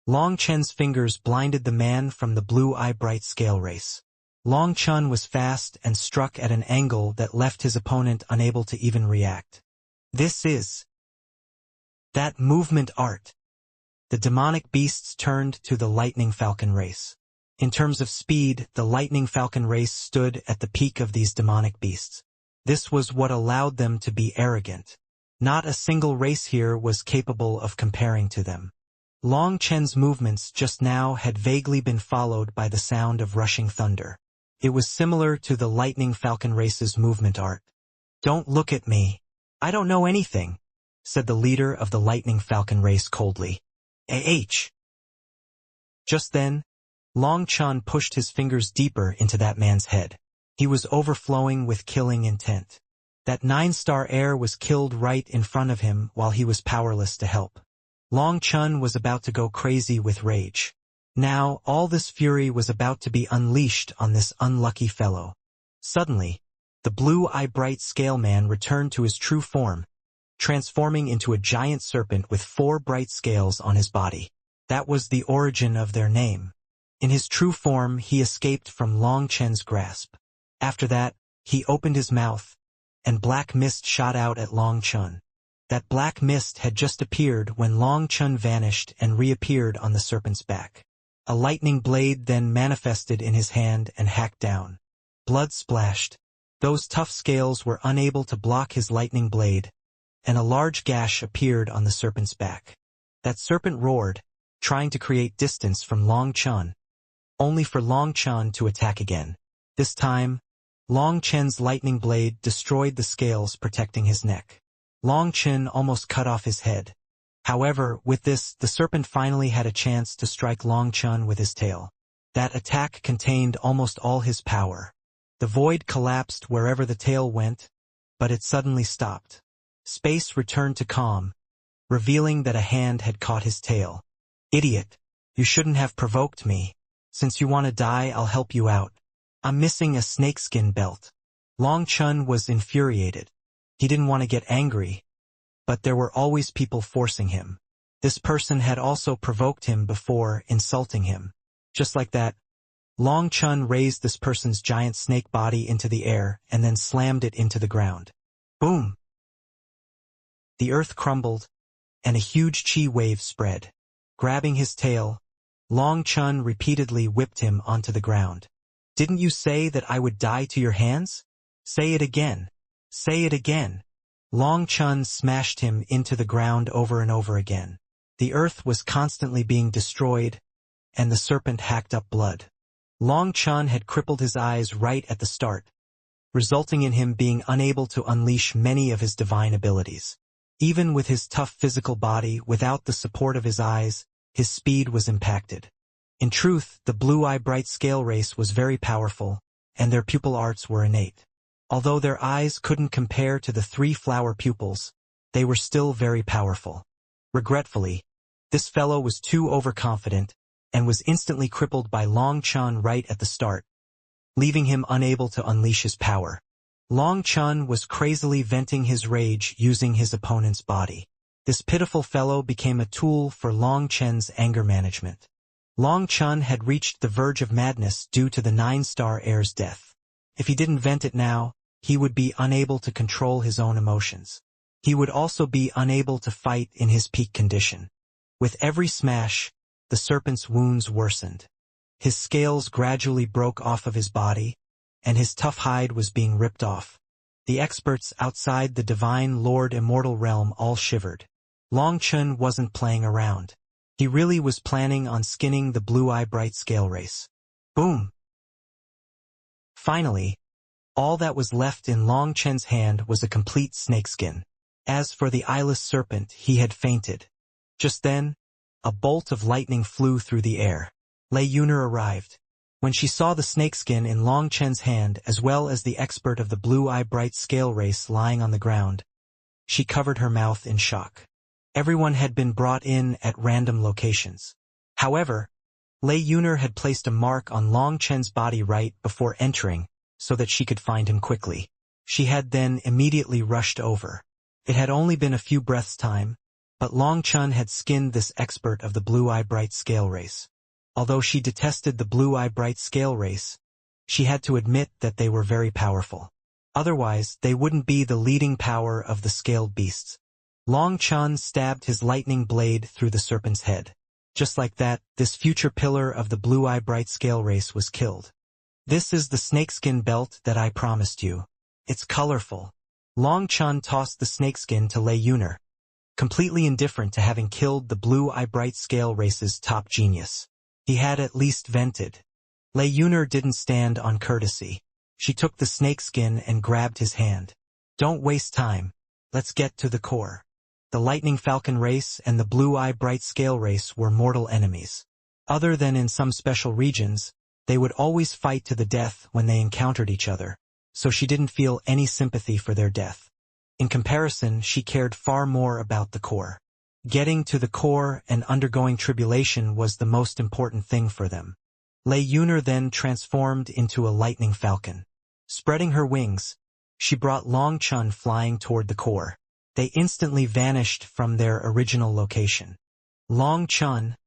Long Chen's fingers blinded the man from the blue-eye bright scale race. Long Chen was fast and struck at an angle that left his opponent unable to even react. This is that movement art. The demonic beasts turned to the Lightning Falcon race. In terms of speed, the Lightning Falcon race stood at the peak of these demonic beasts. This was what allowed them to be arrogant. Not a single race here was capable of comparing to them. Long Chen's movements just now had vaguely been followed by the sound of rushing thunder. It was similar to the Lightning Falcon race's movement art. "Don't look at me. I don't know anything," said the leader of the Lightning Falcon race coldly. Just then, Long Chen pushed his fingers deeper into that man's head. He was overflowing with killing intent. That 9-star heir was killed right in front of him while he was powerless to help. Long Chen was about to go crazy with rage. Now, all this fury was about to be unleashed on this unlucky fellow. Suddenly, the blue-eye bright scale man returned to his true form, transforming into a giant serpent with 4 bright scales on his body. That was the origin of their name. In his true form, he escaped from Long Chen's grasp. After that, he opened his mouth, and black mist shot out at Long Chen. That black mist had just appeared when Long Chen vanished and reappeared on the serpent's back. A lightning blade then manifested in his hand and hacked down. Blood splashed. Those tough scales were unable to block his lightning blade, and a large gash appeared on the serpent's back. That serpent roared, trying to create distance from Long Chen, only for Long Chen to attack again. This time, Long Chen's lightning blade destroyed the scales protecting his neck. Long Chen almost cut off his head. However, with this, the serpent finally had a chance to strike Long Chen with his tail. That attack contained almost all his power. The void collapsed wherever the tail went, but it suddenly stopped. Space returned to calm, revealing that a hand had caught his tail. "Idiot, you shouldn't have provoked me. Since you want to die, I'll help you out. I'm missing a snakeskin belt." Long Chen was infuriated. He didn't want to get angry, but there were always people forcing him. This person had also provoked him before, insulting him. Just like that, Long Chen raised this person's giant snake body into the air and then slammed it into the ground. Boom! The earth crumbled, and a huge chi wave spread. Grabbing his tail, Long Chen repeatedly whipped him onto the ground. "Didn't you say that I would die to your hands? Say it again. Say it again." Long Chen smashed him into the ground over and over again. The earth was constantly being destroyed, and the serpent hacked up blood. Long Chen had crippled his eyes right at the start, resulting in him being unable to unleash many of his divine abilities. Even with his tough physical body, without the support of his eyes, his speed was impacted. In truth, the blue-eye bright scale race was very powerful, and their pupil arts were innate. Although their eyes couldn't compare to the 3 flower pupils, they were still very powerful. Regretfully, this fellow was too overconfident, and was instantly crippled by Long Chen right at the start, leaving him unable to unleash his power. Long Chen was crazily venting his rage using his opponent's body. This pitiful fellow became a tool for Long Chen's anger management. Long Chen had reached the verge of madness due to the 9-star heir's death. If he didn't vent it now, he would be unable to control his own emotions. He would also be unable to fight in his peak condition. With every smash, the serpent's wounds worsened. His scales gradually broke off of his body, and his tough hide was being ripped off. The experts outside the Divine Lord Immortal realm all shivered. Long Chen wasn't playing around. He really was planning on skinning the blue-eye bright scale race. Boom! Finally, all that was left in Long Chen's hand was a complete snakeskin. As for the eyeless serpent, he had fainted. Just then, a bolt of lightning flew through the air. Lei Yuner arrived. When she saw the snakeskin in Long Chen's hand as well as the expert of the blue-eye bright scale race lying on the ground, she covered her mouth in shock. Everyone had been brought in at random locations. However, Lei Yuner had placed a mark on Long Chen's body right before entering so that she could find him quickly. She had then immediately rushed over. It had only been a few breaths' time, But Long Chun had skinned this expert of the Blue-Eye Bright scale race. Although she detested the Blue-Eye Bright scale race, she had to admit that they were very powerful. Otherwise, they wouldn't be the leading power of the scaled beasts. Long Chun stabbed his lightning blade through the serpent's head. Just like that, this future pillar of the Blue-Eye Bright scale race was killed. This is the snakeskin belt that I promised you. It's colorful. Long Chun tossed the snakeskin to Lei Yuner, completely indifferent to having killed the Blue-Eye Bright scale race's top genius. He had at least vented. Lei Yuner didn't stand on courtesy. She took the snakeskin and grabbed his hand. Don't waste time. Let's get to the core. The Lightning Falcon race and the Blue-Eye Bright scale race were mortal enemies. Other than in some special regions, they would always fight to the death when they encountered each other, so she didn't feel any sympathy for their death. In comparison, she cared far more about the core. Getting to the core and undergoing tribulation was the most important thing for them. Lei Yuner then transformed into a lightning falcon. Spreading her wings, she brought Long Chun flying toward the core. They instantly vanished from their original location. Long Chun,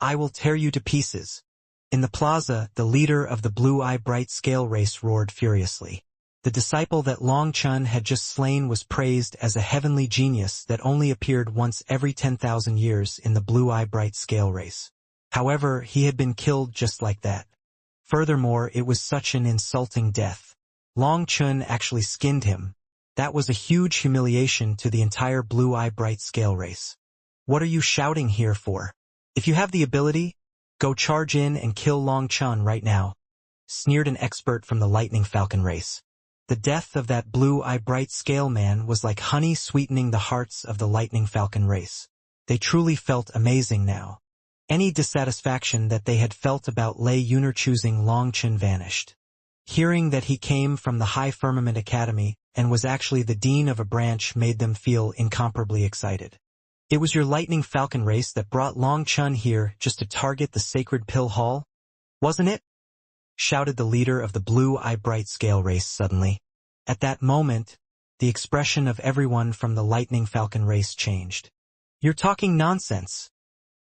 I will tear you to pieces. In the plaza, the leader of the Blue-Eye Bright scale race roared furiously. The disciple that Long Chun had just slain was praised as a heavenly genius that only appeared once every 10,000 years in the Blue-Eye Bright scale race. However, he had been killed just like that. Furthermore, it was such an insulting death. Long Chun actually skinned him. That was a huge humiliation to the entire Blue-Eye Bright scale race. What are you shouting here for? If you have the ability, go charge in and kill Long Chun right now, sneered an expert from the Lightning Falcon race. The death of that Blue-Eye Bright scale man was like honey sweetening the hearts of the Lightning Falcon race. They truly felt amazing now. Any dissatisfaction that they had felt about Lei Yuner choosing Long Chun vanished. Hearing that he came from the High Firmament Academy and was actually the dean of a branch made them feel incomparably excited. It was your Lightning Falcon race that brought Long Chun here just to target the Sacred Pill Hall, wasn't it? Shouted the leader of the Blue-Eye Bright scale race suddenly. At that moment, the expression of everyone from the Lightning Falcon race changed. You're talking nonsense.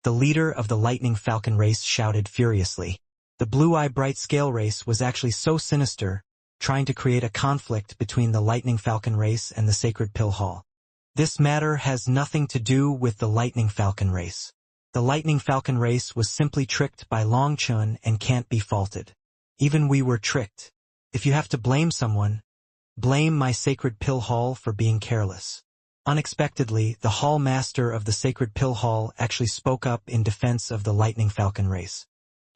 The leader of the Lightning Falcon race shouted furiously. The Blue-Eye Bright scale race was actually so sinister, trying to create a conflict between the Lightning Falcon race and the Sacred Pill Hall. This matter has nothing to do with the Lightning Falcon race. The Lightning Falcon race was simply tricked by Long Chun and can't be faulted. Even we were tricked. If you have to blame someone, blame my Sacred Pill Hall for being careless. Unexpectedly, the Hall Master of the Sacred Pill Hall actually spoke up in defense of the Lightning Falcon race.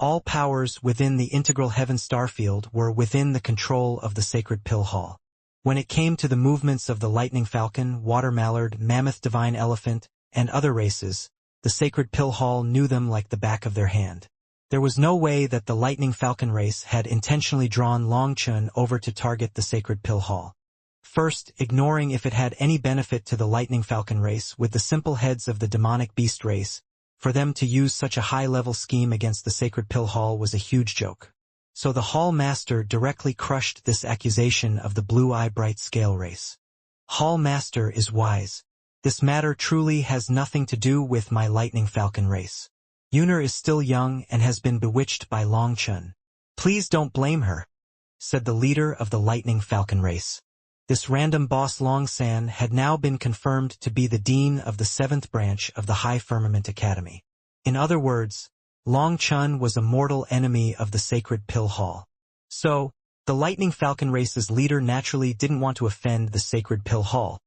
All powers within the Integral Heaven Starfield were within the control of the Sacred Pill Hall. When it came to the movements of the Lightning Falcon, Water Mallard, Mammoth Divine Elephant, and other races, the Sacred Pill Hall knew them like the back of their hand. There was no way that the Lightning Falcon race had intentionally drawn Long Chun over to target the Sacred Pill Hall. First, ignoring if it had any benefit to the Lightning Falcon race with the simple heads of the Demonic Beast race, for them to use such a high-level scheme against the Sacred Pill Hall was a huge joke. So the Hall Master directly crushed this accusation of the Blue-Eye Bright scale race. Hall Master is wise. This matter truly has nothing to do with my Lightning Falcon race. Yuner is still young and has been bewitched by Long Chun. Please don't blame her, said the leader of the Lightning Falcon race. This random boss Long San had now been confirmed to be the dean of the 7th branch of the High Firmament Academy. In other words, Long Chun was a mortal enemy of the Sacred Pill Hall. So, the Lightning Falcon race's leader naturally didn't want to offend the Sacred Pill Hall,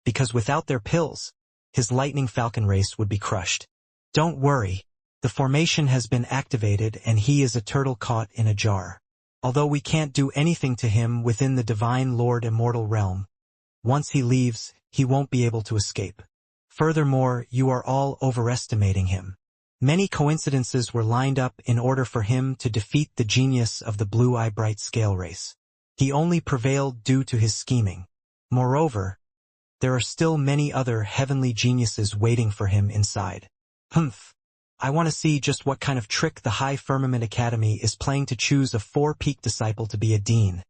because without their pills, his Lightning Falcon race would be crushed. Don't worry, the formation has been activated and he is a turtle caught in a jar. Although we can't do anything to him within the Divine Lord Immortal realm, once he leaves, he won't be able to escape. Furthermore, you are all overestimating him. Many coincidences were lined up in order for him to defeat the genius of the Blue-Eye Bright scale race. He only prevailed due to his scheming. Moreover, there are still many other heavenly geniuses waiting for him inside. Humph. I want to see just what kind of trick the High Firmament Academy is playing to choose a 4-peak disciple to be a dean,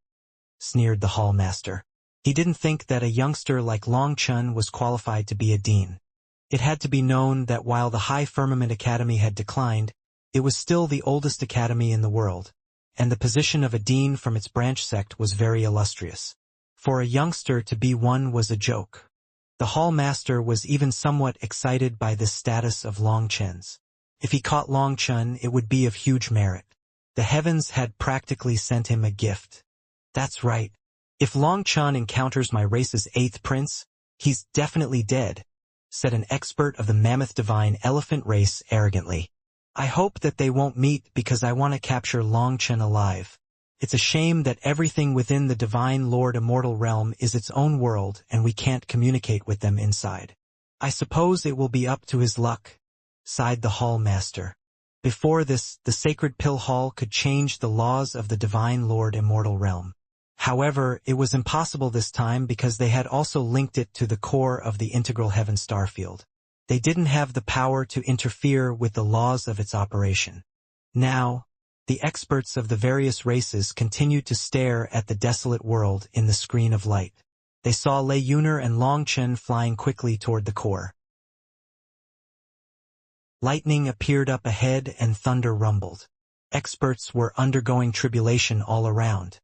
sneered the Hall Master. He didn't think that a youngster like Long Chun was qualified to be a dean. It had to be known that while the High Firmament Academy had declined, it was still the oldest academy in the world, and the position of a dean from its branch sect was very illustrious. For a youngster to be one was a joke. The hall master was even somewhat excited by this status of Long Chen's. If he caught Long Chen, it would be of huge merit. The heavens had practically sent him a gift. That's right. If Long Chen encounters my race's 8th prince, he's definitely dead, said an expert of the mammoth divine elephant race arrogantly. I hope that they won't meet because I want to capture Long Chen alive. It's a shame that everything within the divine Lord Immortal realm is its own world and we can't communicate with them inside. I suppose it will be up to his luck, sighed the hall master. Before this, the sacred pill hall could change the laws of the divine Lord Immortal realm. However, it was impossible this time because they had also linked it to the core of the integral heaven starfield. They didn't have the power to interfere with the laws of its operation. Now, the experts of the various races continued to stare at the desolate world in the screen of light. They saw Lei Yuner and Long Chen flying quickly toward the core. Lightning appeared up ahead and thunder rumbled. Experts were undergoing tribulation all around.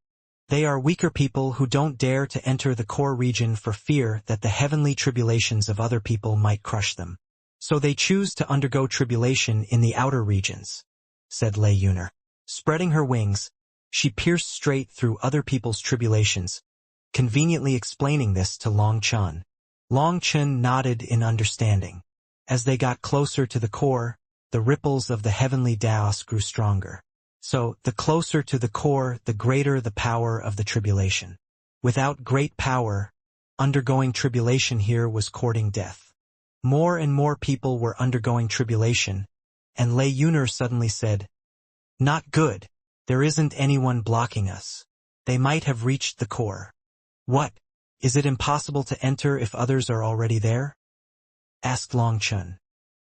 They are weaker people who don't dare to enter the core region for fear that the heavenly tribulations of other people might crush them. So they choose to undergo tribulation in the outer regions, said Lei Yuner. Spreading her wings, she pierced straight through other people's tribulations, conveniently explaining this to Long Chen. Long Chen nodded in understanding. As they got closer to the core, the ripples of the heavenly Taos grew stronger. So, the closer to the core, the greater the power of the tribulation. Without great power, undergoing tribulation here was courting death. More and more people were undergoing tribulation, and Lei Yuner suddenly said, "Not good. There isn't anyone blocking us. They might have reached the core." "What? Is it impossible to enter if others are already there?" asked Long Chen.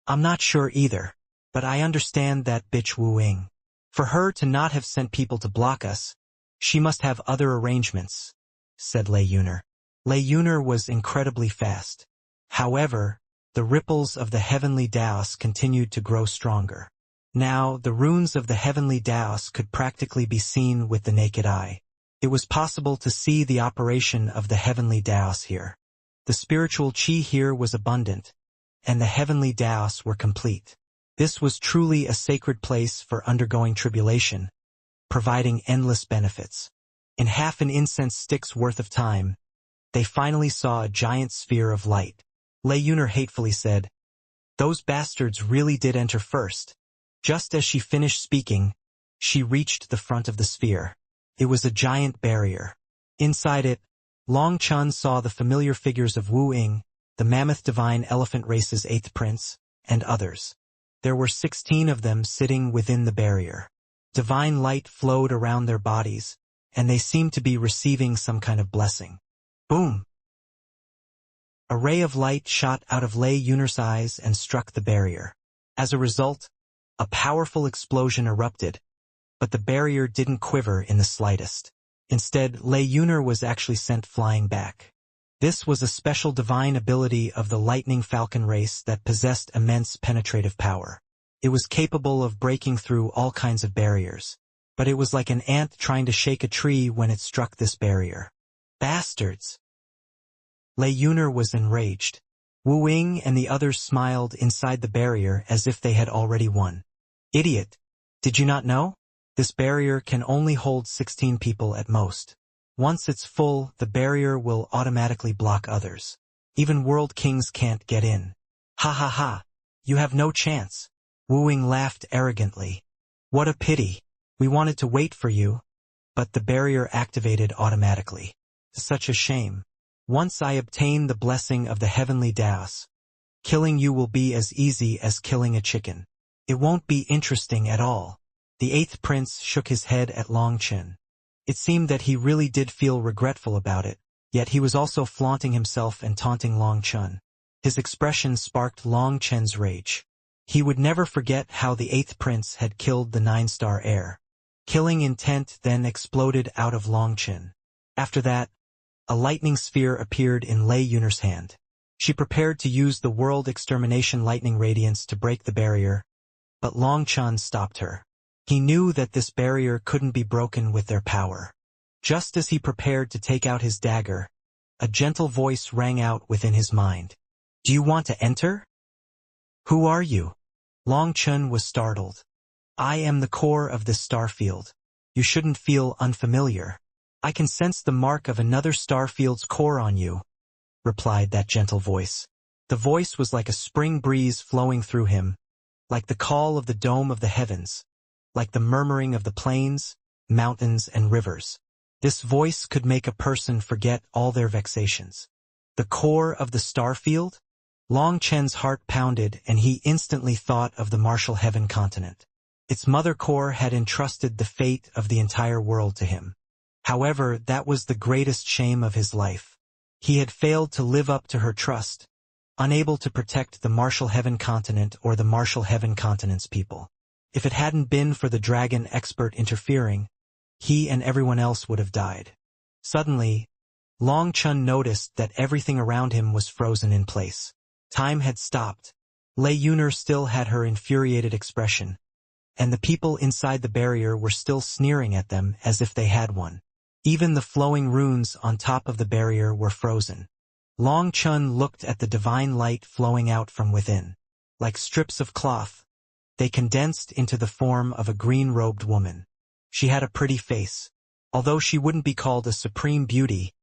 "I'm not sure either, but I understand that bitch Wu Ying. For her to not have sent people to block us, she must have other arrangements," said Lei Yuner. Lei Yuner was incredibly fast. However, the ripples of the heavenly Taos continued to grow stronger. Now, the runes of the heavenly Taos could practically be seen with the naked eye. It was possible to see the operation of the heavenly Taos here. The spiritual qi here was abundant, and the heavenly Taos were complete. This was truly a sacred place for undergoing tribulation, providing endless benefits. In half an incense stick's worth of time, they finally saw a giant sphere of light. Lei Yuner hatefully said, "Those bastards really did enter first." Just as she finished speaking, she reached the front of the sphere. It was a giant barrier. Inside it, Long Chen saw the familiar figures of Wu Ying, the mammoth divine elephant race's 8th prince, and others. There were 16 of them sitting within the barrier. Divine light flowed around their bodies, and they seemed to be receiving some kind of blessing. Boom! A ray of light shot out of Lei Yuner's eyes and struck the barrier. As a result, a powerful explosion erupted, but the barrier didn't quiver in the slightest. Instead, Lei Yuner was actually sent flying back. This was a special divine ability of the lightning falcon race that possessed immense penetrative power. It was capable of breaking through all kinds of barriers. But it was like an ant trying to shake a tree when it struck this barrier. Bastards! Lei Yuner was enraged. Wu Ying and the others smiled inside the barrier as if they had already won. Idiot! Did you not know? This barrier can only hold 16 people at most. Once it's full, the barrier will automatically block others. Even world kings can't get in. Ha ha ha! You have no chance. Wu Ying laughed arrogantly. What a pity. We wanted to wait for you, but the barrier activated automatically. Such a shame. Once I obtain the blessing of the heavenly Taos, killing you will be as easy as killing a chicken. It won't be interesting at all. The 8th prince shook his head at Long Chen. It seemed that he really did feel regretful about it, yet he was also flaunting himself and taunting Long Chen. His expression sparked Long Chen's rage. He would never forget how the 8th prince had killed the 9-star heir. Killing intent then exploded out of Long Chen. After that, a lightning sphere appeared in Lei Yuner's hand. She prepared to use the world extermination lightning radiance to break the barrier, but Long Chun stopped her. He knew that this barrier couldn't be broken with their power. Just as he prepared to take out his dagger, a gentle voice rang out within his mind. "Do you want to enter?" "Who are you?" Long Chun was startled. "I am the core of this starfield. You shouldn't feel unfamiliar. I can sense the mark of another starfield's core on you," replied that gentle voice. The voice was like a spring breeze flowing through him, like the call of the dome of the heavens, like the murmuring of the plains, mountains, and rivers. This voice could make a person forget all their vexations. The core of the starfield? Long Chen's heart pounded, and he instantly thought of the Martial Heaven continent. Its mother core had entrusted the fate of the entire world to him. However, that was the greatest shame of his life. He had failed to live up to her trust, unable to protect the Martial Heaven continent or the Martial Heaven continent's people. If it hadn't been for the dragon expert interfering, he and everyone else would have died. Suddenly, Long Chun noticed that everything around him was frozen in place. Time had stopped. Lei Yuner still had her infuriated expression, and the people inside the barrier were still sneering at them as if they had one. Even the flowing runes on top of the barrier were frozen. Long Chun looked at the divine light flowing out from within. Like strips of cloth, they condensed into the form of a green-robed woman. She had a pretty face. Although she wouldn't be called a supreme beauty,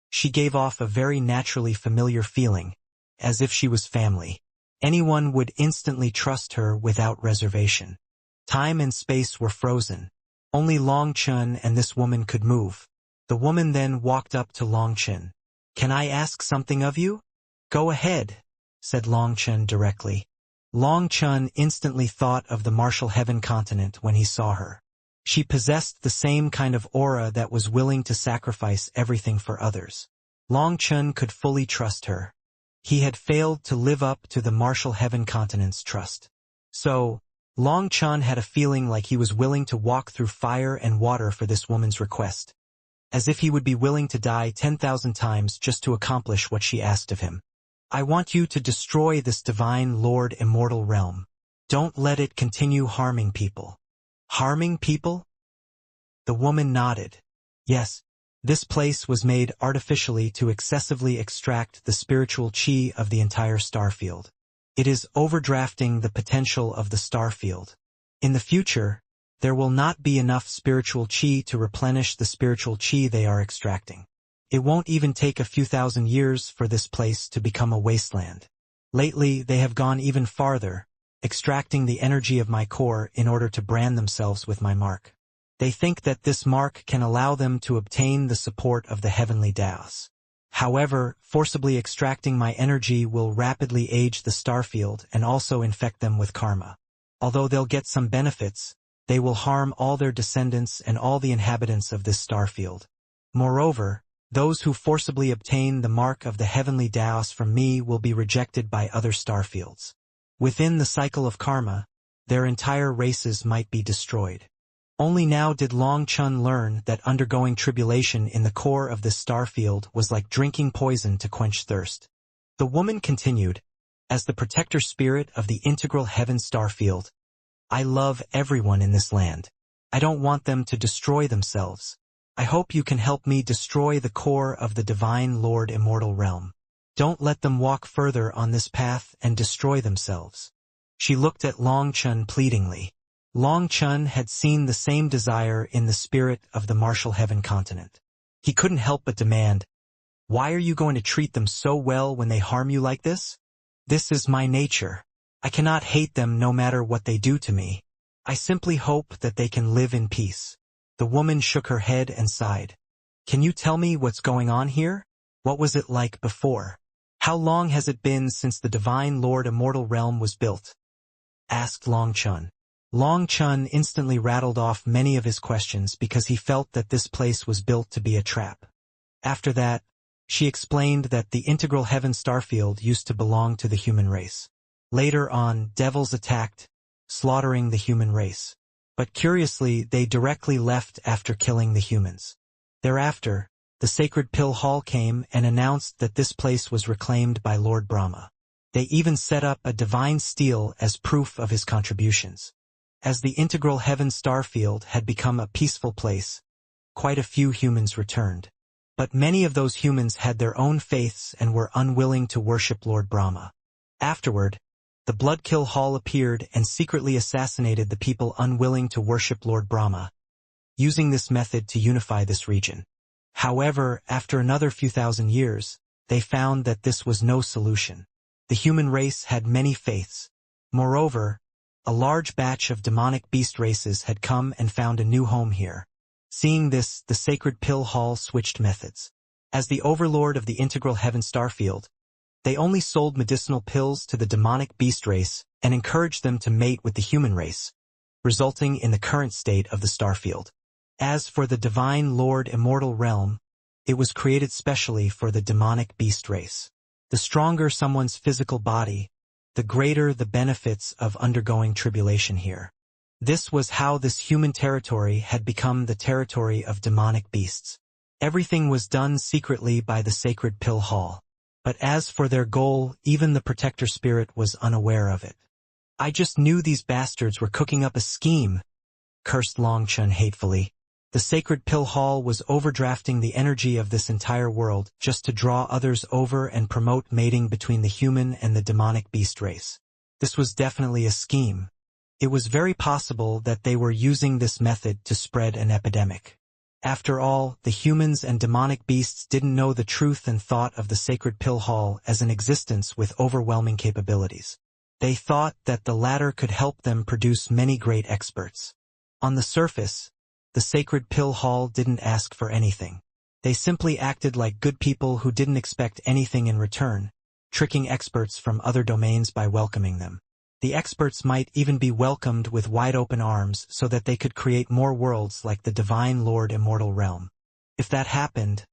she gave off a very naturally familiar feeling, as if she was family. Anyone would instantly trust her without reservation. Time and space were frozen. Only Long Chun and this woman could move. The woman then walked up to Long Chun. "Can I ask something of you?" "Go ahead," said Long Chun directly. Long Chun instantly thought of the Martial Heaven continent when he saw her. She possessed the same kind of aura that was willing to sacrifice everything for others. Long Chun could fully trust her. He had failed to live up to the Martial Heaven continent's trust. So, Long Chun had a feeling like he was willing to walk through fire and water for this woman's request, as if he would be willing to die 10,000 times just to accomplish what she asked of him. "I want you to destroy this divine Lord Immortal realm. Don't let it continue harming people." "Harming people?" The woman nodded. "Yes, this place was made artificially to excessively extract the spiritual chi of the entire starfield. It is overdrafting the potential of the starfield. In the future, there will not be enough spiritual chi to replenish the spiritual chi they are extracting. It won't even take a few thousand years for this place to become a wasteland. Lately, they have gone even farther, extracting the energy of my core in order to brand themselves with my mark. They think that this mark can allow them to obtain the support of the heavenly Daos. However, forcibly extracting my energy will rapidly age the starfield and also infect them with karma. Although they'll get some benefits, they will harm all their descendants and all the inhabitants of this starfield. Moreover, those who forcibly obtain the mark of the heavenly Daos from me will be rejected by other starfields. Within the cycle of karma, their entire races might be destroyed. Only now did Long Chun learn that undergoing tribulation in the core of this starfield was like drinking poison to quench thirst. The woman continued, "As the protector spirit of the integral heaven starfield, I love everyone in this land. I don't want them to destroy themselves. I hope you can help me destroy the core of the divine Lord Immortal realm. Don't let them walk further on this path and destroy themselves." She looked at Long Chun pleadingly. Long Chun had seen the same desire in the spirit of the Martial Heaven continent. He couldn't help but demand, "Why are you going to treat them so well when they harm you like this?" "This is my nature. I cannot hate them no matter what they do to me. I simply hope that they can live in peace." The woman shook her head and sighed. "Can you tell me what's going on here? What was it like before? How long has it been since the divine Lord Immortal realm was built?" asked Long Chun. Long Chun instantly rattled off many of his questions because he felt that this place was built to be a trap. After that, she explained that the integral heaven starfield used to belong to the human race. Later on, devils attacked, slaughtering the human race. But curiously, they directly left after killing the humans. Thereafter, the sacred pill hall came and announced that this place was reclaimed by Lord Brahma. They even set up a divine stele as proof of his contributions. As the integral heaven starfield had become a peaceful place, quite a few humans returned. But many of those humans had their own faiths and were unwilling to worship Lord Brahma. Afterward, the Bloodkill Hall appeared and secretly assassinated the people unwilling to worship Lord Brahma, using this method to unify this region. However, after another few thousand years, they found that this was no solution. The human race had many faiths. Moreover, a large batch of demonic beast races had come and found a new home here. Seeing this, the sacred pill hall switched methods. As the overlord of the integral heaven starfield, they only sold medicinal pills to the demonic beast race and encouraged them to mate with the human race, resulting in the current state of the starfield. As for the divine Lord Immortal realm, it was created specially for the demonic beast race. The stronger someone's physical body, the greater the benefits of undergoing tribulation here. This was how this human territory had become the territory of demonic beasts. Everything was done secretly by the sacred pill hall. But as for their goal, even the protector spirit was unaware of it. I just knew these bastards were cooking up a scheme, cursed Longchun hatefully. The sacred pill hall was overdrafting the energy of this entire world just to draw others over and promote mating between the human and the demonic beast race. This was definitely a scheme. It was very possible that they were using this method to spread an epidemic. After all, the humans and demonic beasts didn't know the truth and thought of the sacred pill hall as an existence with overwhelming capabilities. They thought that the latter could help them produce many great experts. On the surface, the sacred pill hall didn't ask for anything. They simply acted like good people who didn't expect anything in return, tricking experts from other domains by welcoming them. The experts might even be welcomed with wide-open arms so that they could create more worlds like the divine Lord Immortal realm. If that happened,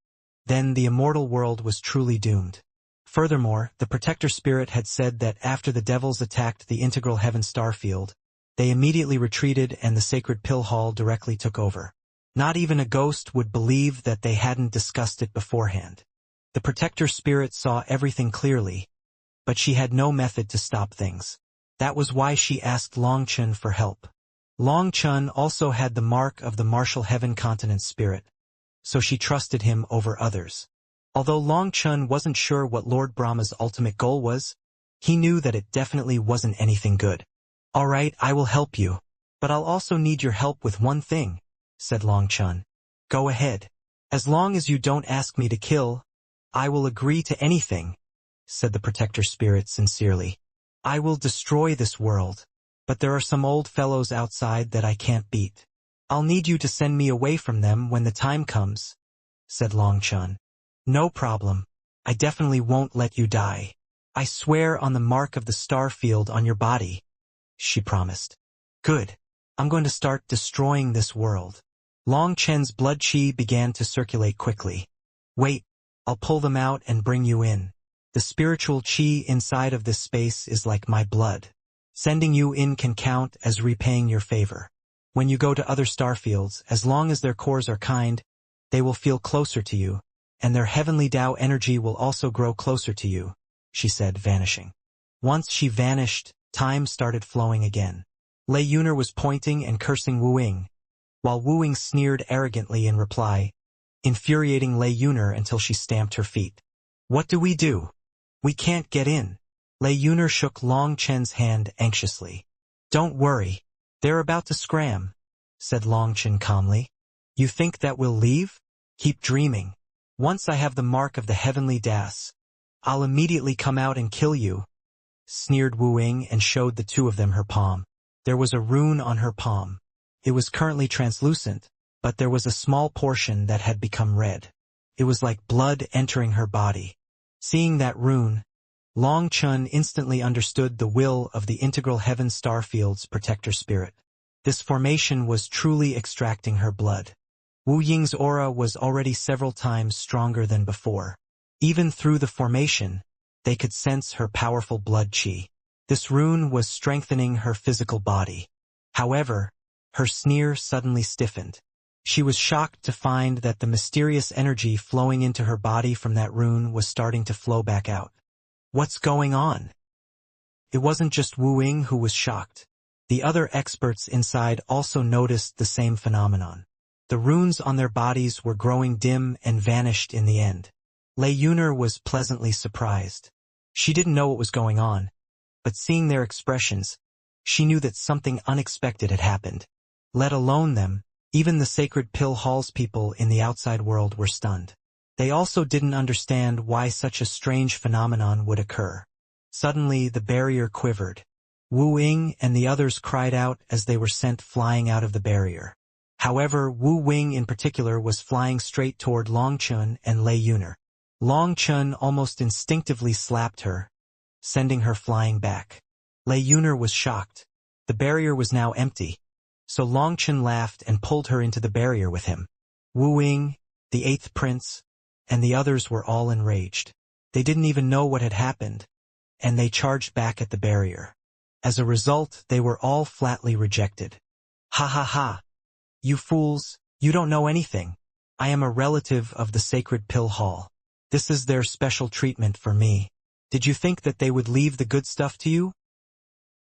then the immortal world was truly doomed. Furthermore, the protector spirit had said that after the devils attacked the integral heaven starfield, they immediately retreated and the sacred pill hall directly took over. Not even a ghost would believe that they hadn't discussed it beforehand. The protector spirit saw everything clearly, but she had no method to stop things. That was why she asked Longchun for help. Longchun also had the mark of the martial heaven continent spirit, so she trusted him over others. Although Longchun wasn't sure what Lord Brahma's ultimate goal was, he knew that it definitely wasn't anything good. "All right, I will help you, but I'll also need your help with one thing," said Longchun. "Go ahead. As long as you don't ask me to kill, I will agree to anything," said the protector spirit sincerely. "I will destroy this world, but there are some old fellows outside that I can't beat. I'll need you to send me away from them when the time comes," said Longchun. "No problem. I definitely won't let you die. I swear on the mark of the star field on your body," she promised. "Good. I'm going to start destroying this world." Longchen's blood chi began to circulate quickly. "Wait, I'll pull them out and bring you in. The spiritual chi inside of this space is like my blood. Sending you in can count as repaying your favor. When you go to other starfields, as long as their cores are kind, they will feel closer to you, and their heavenly Tao energy will also grow closer to you," she said, vanishing. Once she vanished, time started flowing again. Lei Yuner was pointing and cursing Wu Ying, while Wu Ying sneered arrogantly in reply, infuriating Lei Yuner until she stamped her feet. "What do? We can't get in." Lei Yuner shook Longchen's hand anxiously. "Don't worry. They're about to scram," said Longchen calmly. "You think that we'll leave? Keep dreaming. Once I have the mark of the heavenly Das, I'll immediately come out and kill you," sneered Wu Ying and showed the two of them her palm. There was a rune on her palm. It was currently translucent, but there was a small portion that had become red. It was like blood entering her body. Seeing that rune, Longchun instantly understood the will of the integral heaven starfield's protector spirit. This formation was truly extracting her blood. Wu Ying's aura was already several times stronger than before. Even through the formation, they could sense her powerful blood chi. This rune was strengthening her physical body. However, her sneer suddenly stiffened. She was shocked to find that the mysterious energy flowing into her body from that rune was starting to flow back out. What's going on? It wasn't just Wu Ying who was shocked. The other experts inside also noticed the same phenomenon. The runes on their bodies were growing dim and vanished in the end. Lei Yuner was pleasantly surprised. She didn't know what was going on, but seeing their expressions, she knew that something unexpected had happened. Let alone them, even the Sacred Pill Hall's people in the outside world were stunned. They also didn't understand why such a strange phenomenon would occur. Suddenly the barrier quivered. Wu Ying and the others cried out as they were sent flying out of the barrier. However, Wu Ying in particular was flying straight toward Long Chun and Lei Yuner. Long Chun almost instinctively slapped her, sending her flying back. Lei Yuner was shocked. The barrier was now empty, so Long Chun laughed and pulled her into the barrier with him. Wu Ying, the 8th prince, and the others were all enraged. They didn't even know what had happened, and they charged back at the barrier. As a result, they were all flatly rejected. Ha ha ha! You fools, you don't know anything. I am a relative of the Sacred Pill Hall. This is their special treatment for me. Did you think that they would leave the good stuff to you?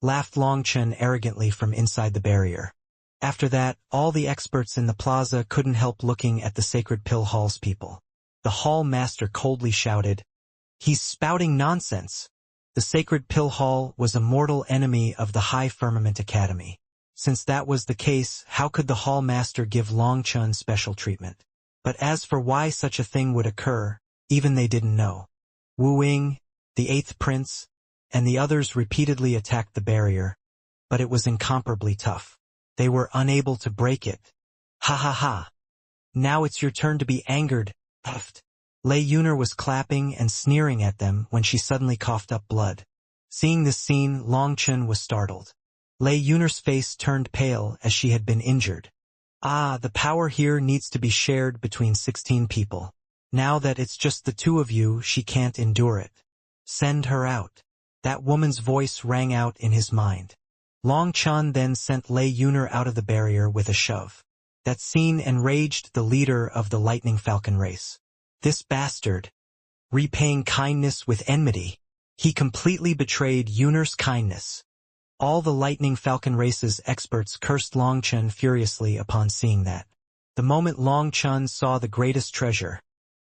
Laughed Long Chun arrogantly from inside the barrier. After that, all the experts in the plaza couldn't help looking at the Sacred Pill Hall's people. The hall master coldly shouted, "He's spouting nonsense." The Sacred Pill Hall was a mortal enemy of the High Firmament Academy. Since that was the case, how could the hall master give Long Chun special treatment? But as for why such a thing would occur, even they didn't know. Wu Ying, the 8th prince, and the others repeatedly attacked the barrier, but it was incomparably tough. They were unable to break it. Ha ha ha! Now it's your turn to be angered, puffed. Lei Yuner was clapping and sneering at them when she suddenly coughed up blood. Seeing this scene, Long Chun was startled. Lei Yuner's face turned pale as she had been injured. Ah, the power here needs to be shared between 16 people. Now that it's just the two of you, she can't endure it. Send her out. That woman's voice rang out in his mind. Long Chun then sent Lei Yuner out of the barrier with a shove. That scene enraged the leader of the Lightning Falcon race. This bastard, repaying kindness with enmity. He completely betrayed Yuner's kindness. All the Lightning Falcon race's experts cursed Long Chun furiously upon seeing that. The moment Long Chun saw the greatest treasure,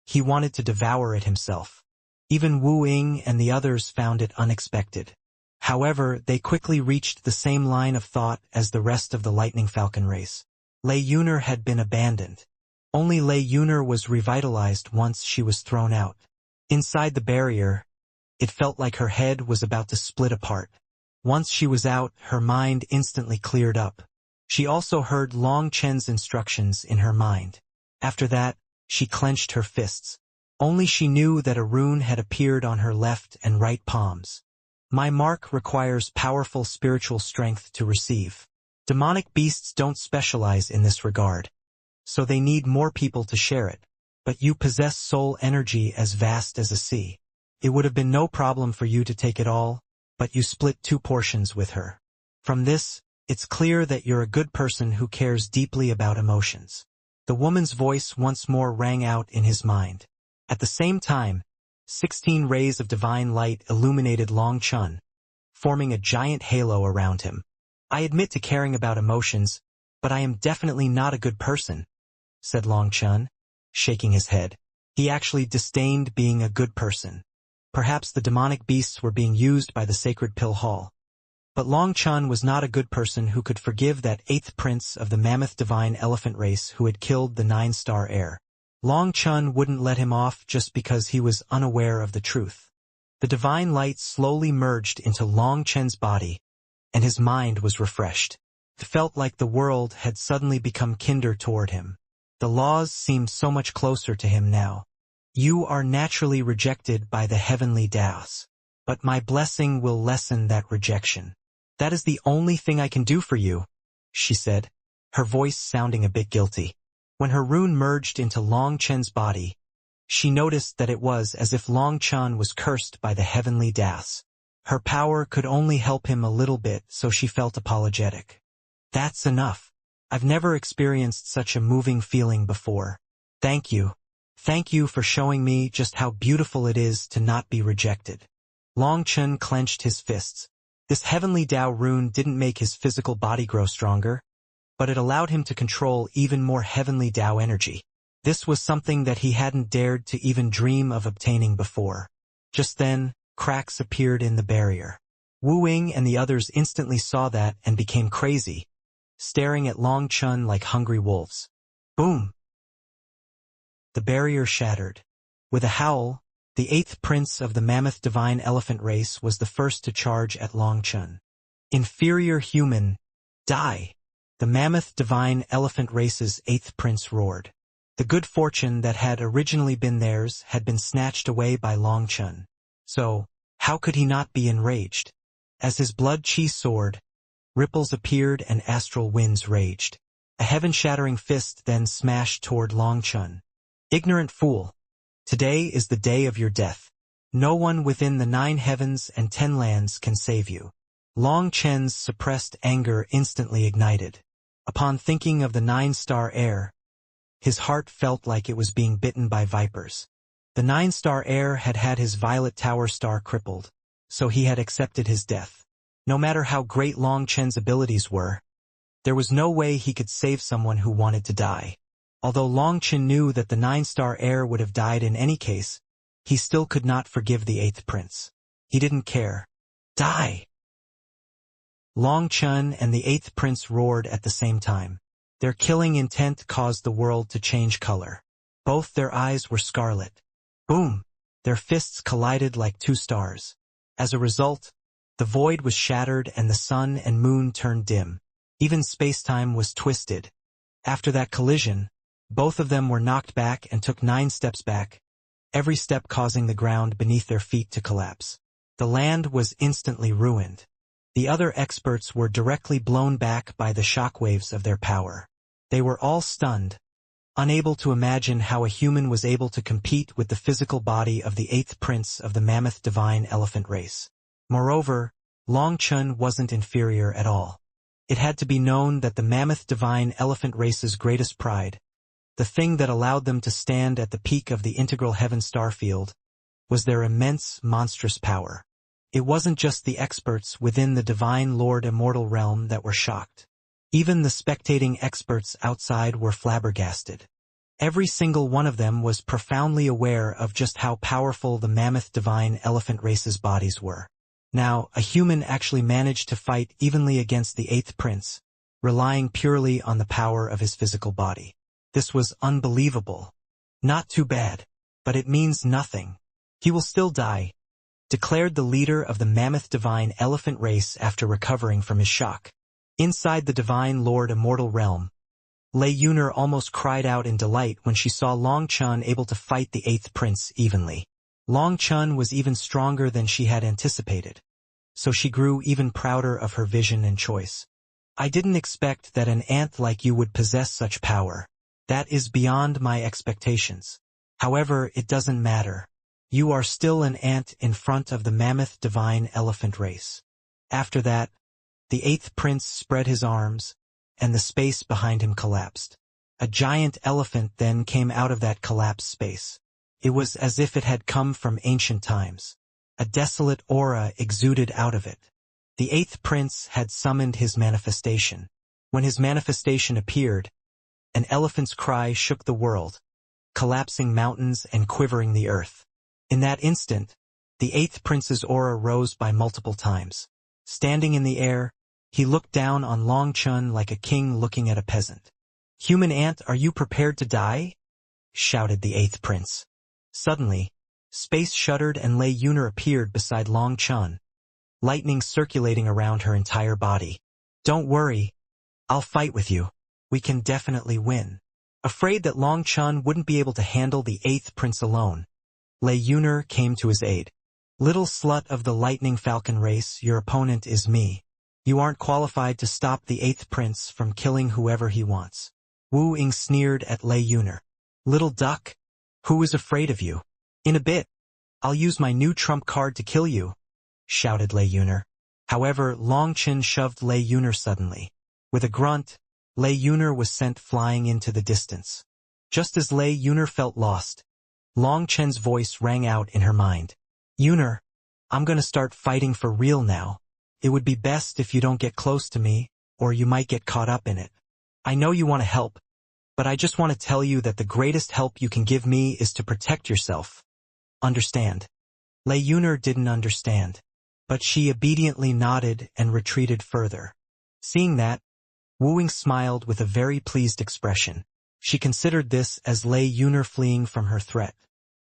he wanted to devour it himself. Even Wu Ying and the others found it unexpected. However, they quickly reached the same line of thought as the rest of the Lightning Falcon race. Lei Yuner had been abandoned. Only Lei Yuner was revitalized once she was thrown out. Inside the barrier, it felt like her head was about to split apart. Once she was out, her mind instantly cleared up. She also heard Long Chen's instructions in her mind. After that, she clenched her fists. Only she knew that a rune had appeared on her left and right palms. My mark requires powerful spiritual strength to receive. Demonic beasts don't specialize in this regard, so they need more people to share it. But you possess soul energy as vast as a sea. It would have been no problem for you to take it all, but you split 2 portions with her. From this, it's clear that you're a good person who cares deeply about emotions. The woman's voice once more rang out in his mind. At the same time, 16 rays of divine light illuminated Long Chun, forming a giant halo around him. I admit to caring about emotions, but I am definitely not a good person, said Long Chun, shaking his head. He actually disdained being a good person. Perhaps the demonic beasts were being used by the Sacred Pill Hall. But Long Chun was not a good person who could forgive that 8th prince of the mammoth divine elephant race who had killed the 9-star heir. Long Chun wouldn't let him off just because he was unaware of the truth. The divine light slowly merged into Long Chun's body, and his mind was refreshed. It felt like the world had suddenly become kinder toward him. The laws seemed so much closer to him now. You are naturally rejected by the heavenly Daos, but my blessing will lessen that rejection. That is the only thing I can do for you, she said, her voice sounding a bit guilty. When her rune merged into Long Chun's body, she noticed that it was as if Long Chun was cursed by the heavenly Daos. Her power could only help him a little bit, so she felt apologetic. That's enough. I've never experienced such a moving feeling before. Thank you. Thank you for showing me just how beautiful it is to not be rejected. Long Chen clenched his fists. This heavenly Tao rune didn't make his physical body grow stronger, but it allowed him to control even more heavenly Tao energy. This was something that he hadn't dared to even dream of obtaining before. Just then, cracks appeared in the barrier. Wu Ying and the others instantly saw that and became crazy, staring at Long Chen like hungry wolves. Boom! The barrier shattered. With a howl, the 8th prince of the mammoth divine elephant race was the first to charge at Long Chen. Inferior human, die! The mammoth divine elephant race's 8th prince roared. The good fortune that had originally been theirs had been snatched away by Long Chen. So, how could he not be enraged? As his blood chi soared, ripples appeared and astral winds raged. A heaven-shattering fist then smashed toward Long Chen. Ignorant fool! Today is the day of your death. No one within the 9 heavens and 10 lands can save you. Long Chen's suppressed anger instantly ignited. Upon thinking of the 9-star heir, his heart felt like it was being bitten by vipers. The 9-star heir had had his Violet Tower star crippled, so he had accepted his death. No matter how great Long Chen's abilities were, there was no way he could save someone who wanted to die. Although Long Chen knew that the 9-star heir would have died in any case, he still could not forgive the 8th prince. He didn't care. Die! Long Chen and the 8th prince roared at the same time. Their killing intent caused the world to change color. Both their eyes were scarlet. Boom! Their fists collided like 2 stars. As a result, the void was shattered and the sun and moon turned dim. Even space-time was twisted. After that collision, both of them were knocked back and took 9 steps back, every step causing the ground beneath their feet to collapse. The land was instantly ruined. The other experts were directly blown back by the shockwaves of their power. They were all stunned, unable to imagine how a human was able to compete with the physical body of the 8th prince of the mammoth divine elephant race. Moreover, Long Chen wasn't inferior at all. It had to be known that the mammoth divine elephant race's greatest pride, the thing that allowed them to stand at the peak of the integral heaven star field, was their immense, monstrous power. It wasn't just the experts within the divine Lord Immortal realm that were shocked. Even the spectating experts outside were flabbergasted. Every single one of them was profoundly aware of just how powerful the mammoth divine elephant race's bodies were. Now, a human actually managed to fight evenly against the 8th prince, relying purely on the power of his physical body. This was unbelievable. Not too bad, but it means nothing. He will still die, declared the leader of the mammoth divine elephant race after recovering from his shock. Inside the divine Lord Immortal realm, Lei Yuner almost cried out in delight when she saw Long Chen able to fight the 8th prince evenly. Long Chen was even stronger than she had anticipated, so she grew even prouder of her vision and choice. I didn't expect that an ant like you would possess such power. That is beyond my expectations. However, it doesn't matter. You are still an ant in front of the mammoth divine elephant race. After that, the 8th prince spread his arms, and the space behind him collapsed. A giant elephant then came out of that collapsed space. It was as if it had come from ancient times. A desolate aura exuded out of it. The 8th prince had summoned his manifestation. When his manifestation appeared, an elephant's cry shook the world, collapsing mountains and quivering the earth. In that instant, the 8th prince's aura rose by multiple times. Standing in the air, he looked down on Long Chen like a king looking at a peasant. "Human ant, are you prepared to die?" shouted the 8th prince. Suddenly, space shuddered and Lei Yuner appeared beside Long Chen, lightning circulating around her entire body. "Don't worry, I'll fight with you. We can definitely win." Afraid that Long Chen wouldn't be able to handle the 8th prince alone, Lei Yuner came to his aid. "Little slut of the lightning falcon race, your opponent is me. You aren't qualified to stop the 8th prince from killing whoever he wants." Wu Ying sneered at Lei Yuner. "Little duck, who is afraid of you? In a bit, I'll use my new trump card to kill you," shouted Lei Yuner. However, Long Chen shoved Lei Yuner suddenly. With a grunt, Lei Yun'er was sent flying into the distance. Just as Lei Yun'er felt lost, Long Chen's voice rang out in her mind. Yun'er, I'm gonna start fighting for real now. It would be best if you don't get close to me, or you might get caught up in it. I know you want to help, but I just want to tell you that the greatest help you can give me is to protect yourself. Understand? Lei Yun'er didn't understand, but she obediently nodded and retreated further. Seeing that, Wu Ying smiled with a very pleased expression. She considered this as Lei Yun'er fleeing from her threat.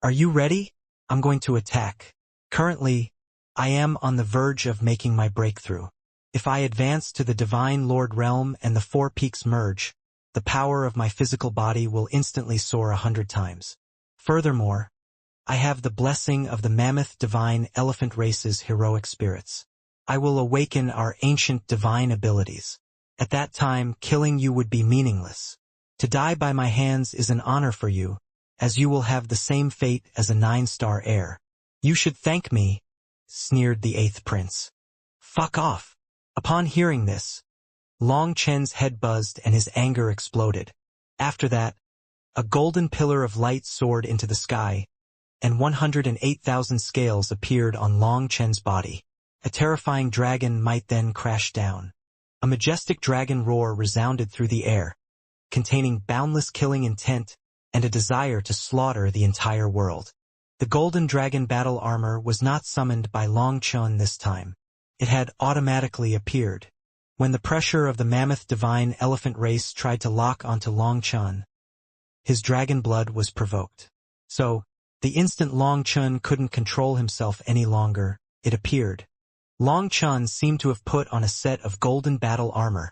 Are you ready? I'm going to attack. Currently, I am on the verge of making my breakthrough. If I advance to the Divine Lord Realm and the Four Peaks merge, the power of my physical body will instantly soar 100 times. Furthermore, I have the blessing of the Mammoth Divine Elephant Race's heroic spirits. I will awaken our ancient divine abilities. At that time, killing you would be meaningless. To die by my hands is an honor for you, as you will have the same fate as a 9-star heir. You should thank me, sneered the 8th prince. Fuck off. Upon hearing this, Long Chen's head buzzed and his anger exploded. After that, a golden pillar of light soared into the sky, and 108,000 scales appeared on Long Chen's body. A terrifying dragon might then crash down. A majestic dragon roar resounded through the air, containing boundless killing intent and a desire to slaughter the entire world. The golden dragon battle armor was not summoned by Long Chen this time. It had automatically appeared. When the pressure of the Mammoth Divine Elephant Race tried to lock onto Long Chen, his dragon blood was provoked. So, the instant Long Chen couldn't control himself any longer, it appeared. Long Chen seemed to have put on a set of golden battle armor,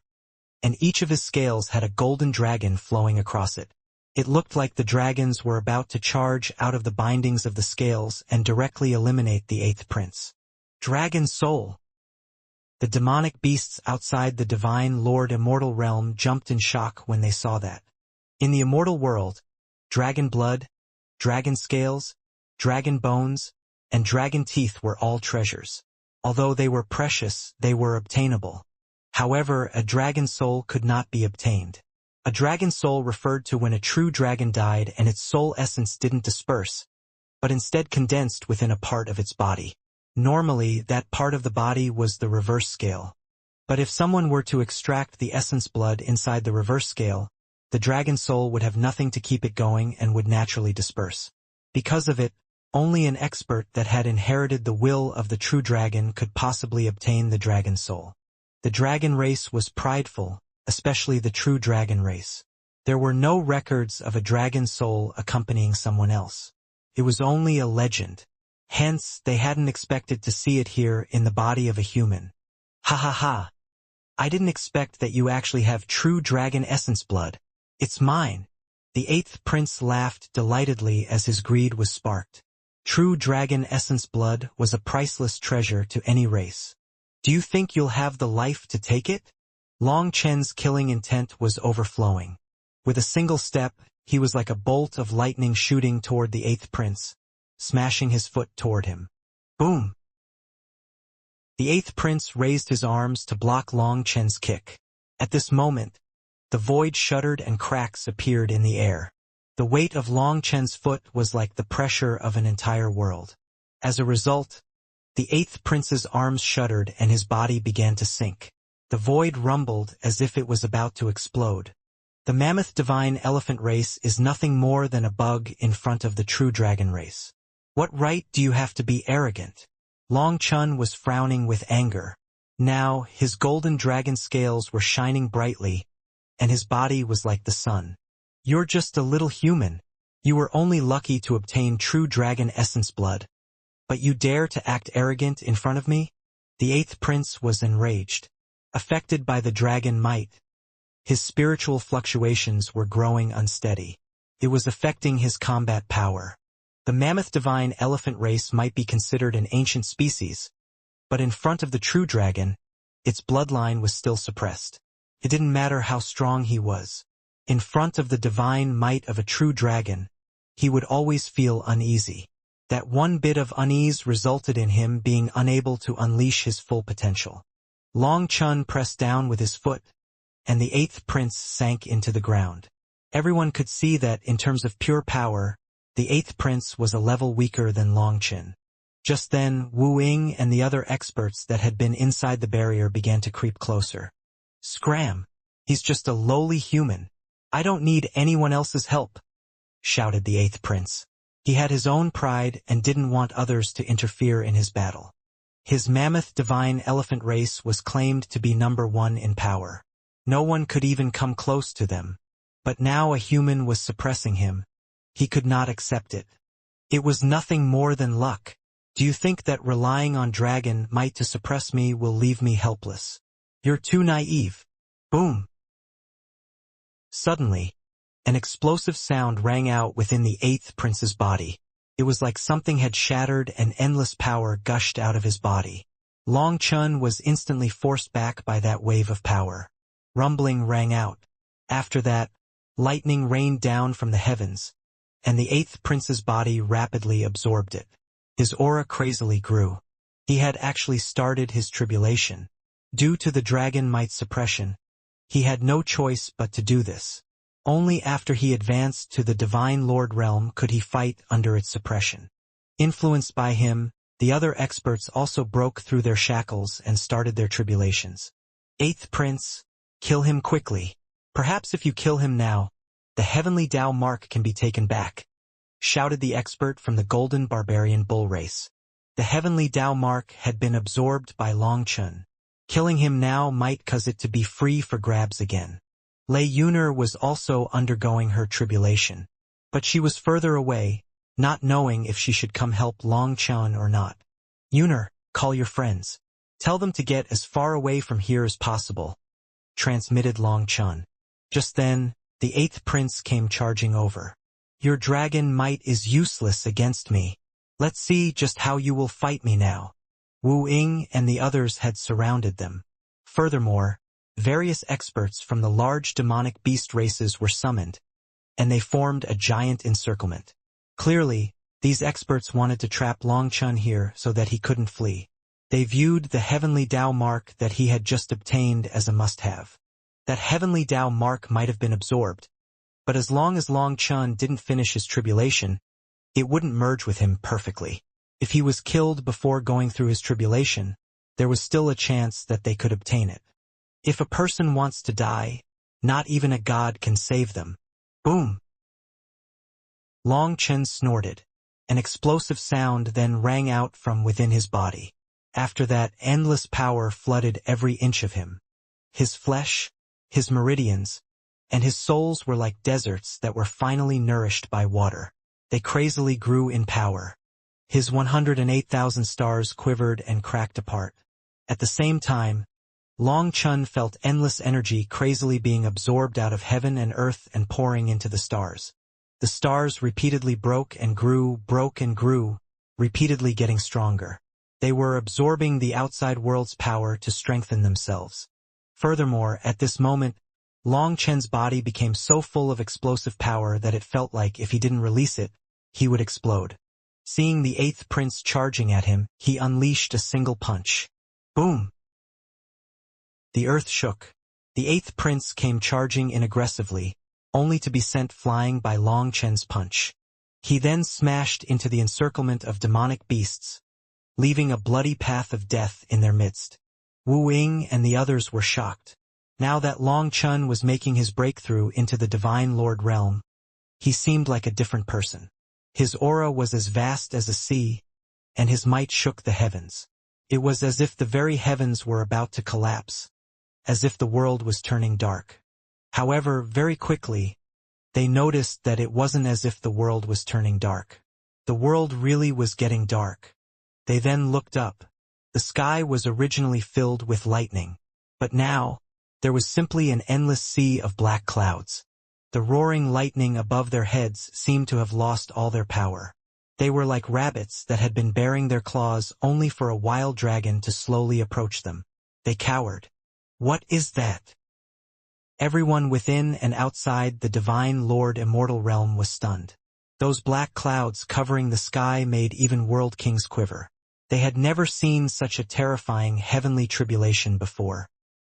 and each of his scales had a golden dragon flowing across it. It looked like the dragons were about to charge out of the bindings of the scales and directly eliminate the 8th prince. Dragon Soul! The demonic beasts outside the Divine Lord Immortal realm jumped in shock when they saw that. In the immortal world, dragon blood, dragon scales, dragon bones, and dragon teeth were all treasures. Although they were precious, they were obtainable. However, a dragon soul could not be obtained. A dragon soul referred to when a true dragon died and its soul essence didn't disperse, but instead condensed within a part of its body. Normally, that part of the body was the reverse scale. But if someone were to extract the essence blood inside the reverse scale, the dragon soul would have nothing to keep it going and would naturally disperse. Because of it, only an expert that had inherited the will of the true dragon could possibly obtain the dragon soul. The dragon race was prideful, especially the true dragon race. There were no records of a dragon soul accompanying someone else. It was only a legend. Hence, they hadn't expected to see it here in the body of a human. Ha ha ha. I didn't expect that you actually have true dragon essence blood. It's mine. The 8th prince laughed delightedly as his greed was sparked. True dragon essence blood was a priceless treasure to any race. Do you think you'll have the life to take it? Long Chen's killing intent was overflowing. With a single step, he was like a bolt of lightning shooting toward the 8th prince, smashing his foot toward him. Boom! The 8th prince raised his arms to block Long Chen's kick. At this moment, the void shuddered and cracks appeared in the air. The weight of Long Chen's foot was like the pressure of an entire world. As a result, the 8th prince's arms shuddered and his body began to sink. The void rumbled as if it was about to explode. The Mammoth Divine Elephant Race is nothing more than a bug in front of the true dragon race. What right do you have to be arrogant? Long Chen was frowning with anger. Now, his golden dragon scales were shining brightly, and his body was like the sun. You're just a little human. You were only lucky to obtain true dragon essence blood. But you dare to act arrogant in front of me? The 8th prince was enraged. Affected by the dragon might, his spiritual fluctuations were growing unsteady. It was affecting his combat power. The Mammoth Divine Elephant Race might be considered an ancient species, but in front of the true dragon, its bloodline was still suppressed. It didn't matter how strong he was. In front of the divine might of a true dragon, he would always feel uneasy. That one bit of unease resulted in him being unable to unleash his full potential. Long Chen pressed down with his foot, and the eighth prince sank into the ground. Everyone could see that, in terms of pure power, the eighth prince was a level weaker than Long Chen. Just then, Wu Ying and the other experts that had been inside the barrier began to creep closer. "Scram! He's just a lowly human. I don't need anyone else's help," shouted the eighth prince. He had his own pride and didn't want others to interfere in his battle. His mammoth divine elephant race was claimed to be #1 in power. No one could even come close to them. But now a human was suppressing him. He could not accept it. It was nothing more than luck. Do you think that relying on dragon might to suppress me will leave me helpless? You're too naive. Boom! Suddenly, an explosive sound rang out within the eighth prince's body. It was like something had shattered and endless power gushed out of his body. Long Chen was instantly forced back by that wave of power. Rumbling rang out. After that, lightning rained down from the heavens, and the eighth prince's body rapidly absorbed it. His aura crazily grew. He had actually started his tribulation. Due to the dragon might suppression, he had no choice but to do this. Only after he advanced to the Divine Lord realm could he fight under its suppression. Influenced by him, the other experts also broke through their shackles and started their tribulations. "Eighth prince, kill him quickly. Perhaps if you kill him now, the heavenly Tao mark can be taken back," shouted the expert from the Golden Barbarian Bull Race. The heavenly Tao mark had been absorbed by Long Chen. Killing him now might cause it to be free for grabs again. Lei Yuner was also undergoing her tribulation, but she was further away, not knowing if she should come help Long Chen or not. "Yuner, call your friends. Tell them to get as far away from here as possible," transmitted Long Chen. Just then, the eighth prince came charging over. "Your dragon might is useless against me. Let's see just how you will fight me now." Wu Ying and the others had surrounded them. Furthermore, various experts from the large demonic beast races were summoned, and they formed a giant encirclement. Clearly, these experts wanted to trap Long Chen here so that he couldn't flee. They viewed the heavenly Tao mark that he had just obtained as a must-have. That heavenly Tao mark might have been absorbed, but as long as Long Chen didn't finish his tribulation, it wouldn't merge with him perfectly. If he was killed before going through his tribulation, there was still a chance that they could obtain it. If a person wants to die, not even a god can save them. Boom! Long Chen snorted. An explosive sound then rang out from within his body. After that, endless power flooded every inch of him. His flesh, his meridians, and his souls were like deserts that were finally nourished by water. They crazily grew in power. His 108,000 stars quivered and cracked apart. At the same time, Long Chen felt endless energy crazily being absorbed out of heaven and earth and pouring into the stars. The stars repeatedly broke and grew, repeatedly getting stronger. They were absorbing the outside world's power to strengthen themselves. Furthermore, at this moment, Long Chen's body became so full of explosive power that it felt like if he didn't release it, he would explode. Seeing the eighth prince charging at him, he unleashed a single punch. Boom! The earth shook. The eighth prince came charging in aggressively, only to be sent flying by Long Chen's punch. He then smashed into the encirclement of demonic beasts, leaving a bloody path of death in their midst. Wu Ying and the others were shocked. Now that Long Chen was making his breakthrough into the Divine Lord realm, he seemed like a different person. His aura was as vast as a sea, and his might shook the heavens. It was as if the very heavens were about to collapse, as if the world was turning dark. However, very quickly, they noticed that it wasn't as if the world was turning dark. The world really was getting dark. They then looked up. The sky was originally filled with lightning, but now, there was simply an endless sea of black clouds. The roaring lightning above their heads seemed to have lost all their power. They were like rabbits that had been baring their claws only for a wild dragon to slowly approach them. They cowered. What is that? Everyone within and outside the Divine Lord Immortal realm was stunned. Those black clouds covering the sky made even world kings quiver. They had never seen such a terrifying heavenly tribulation before.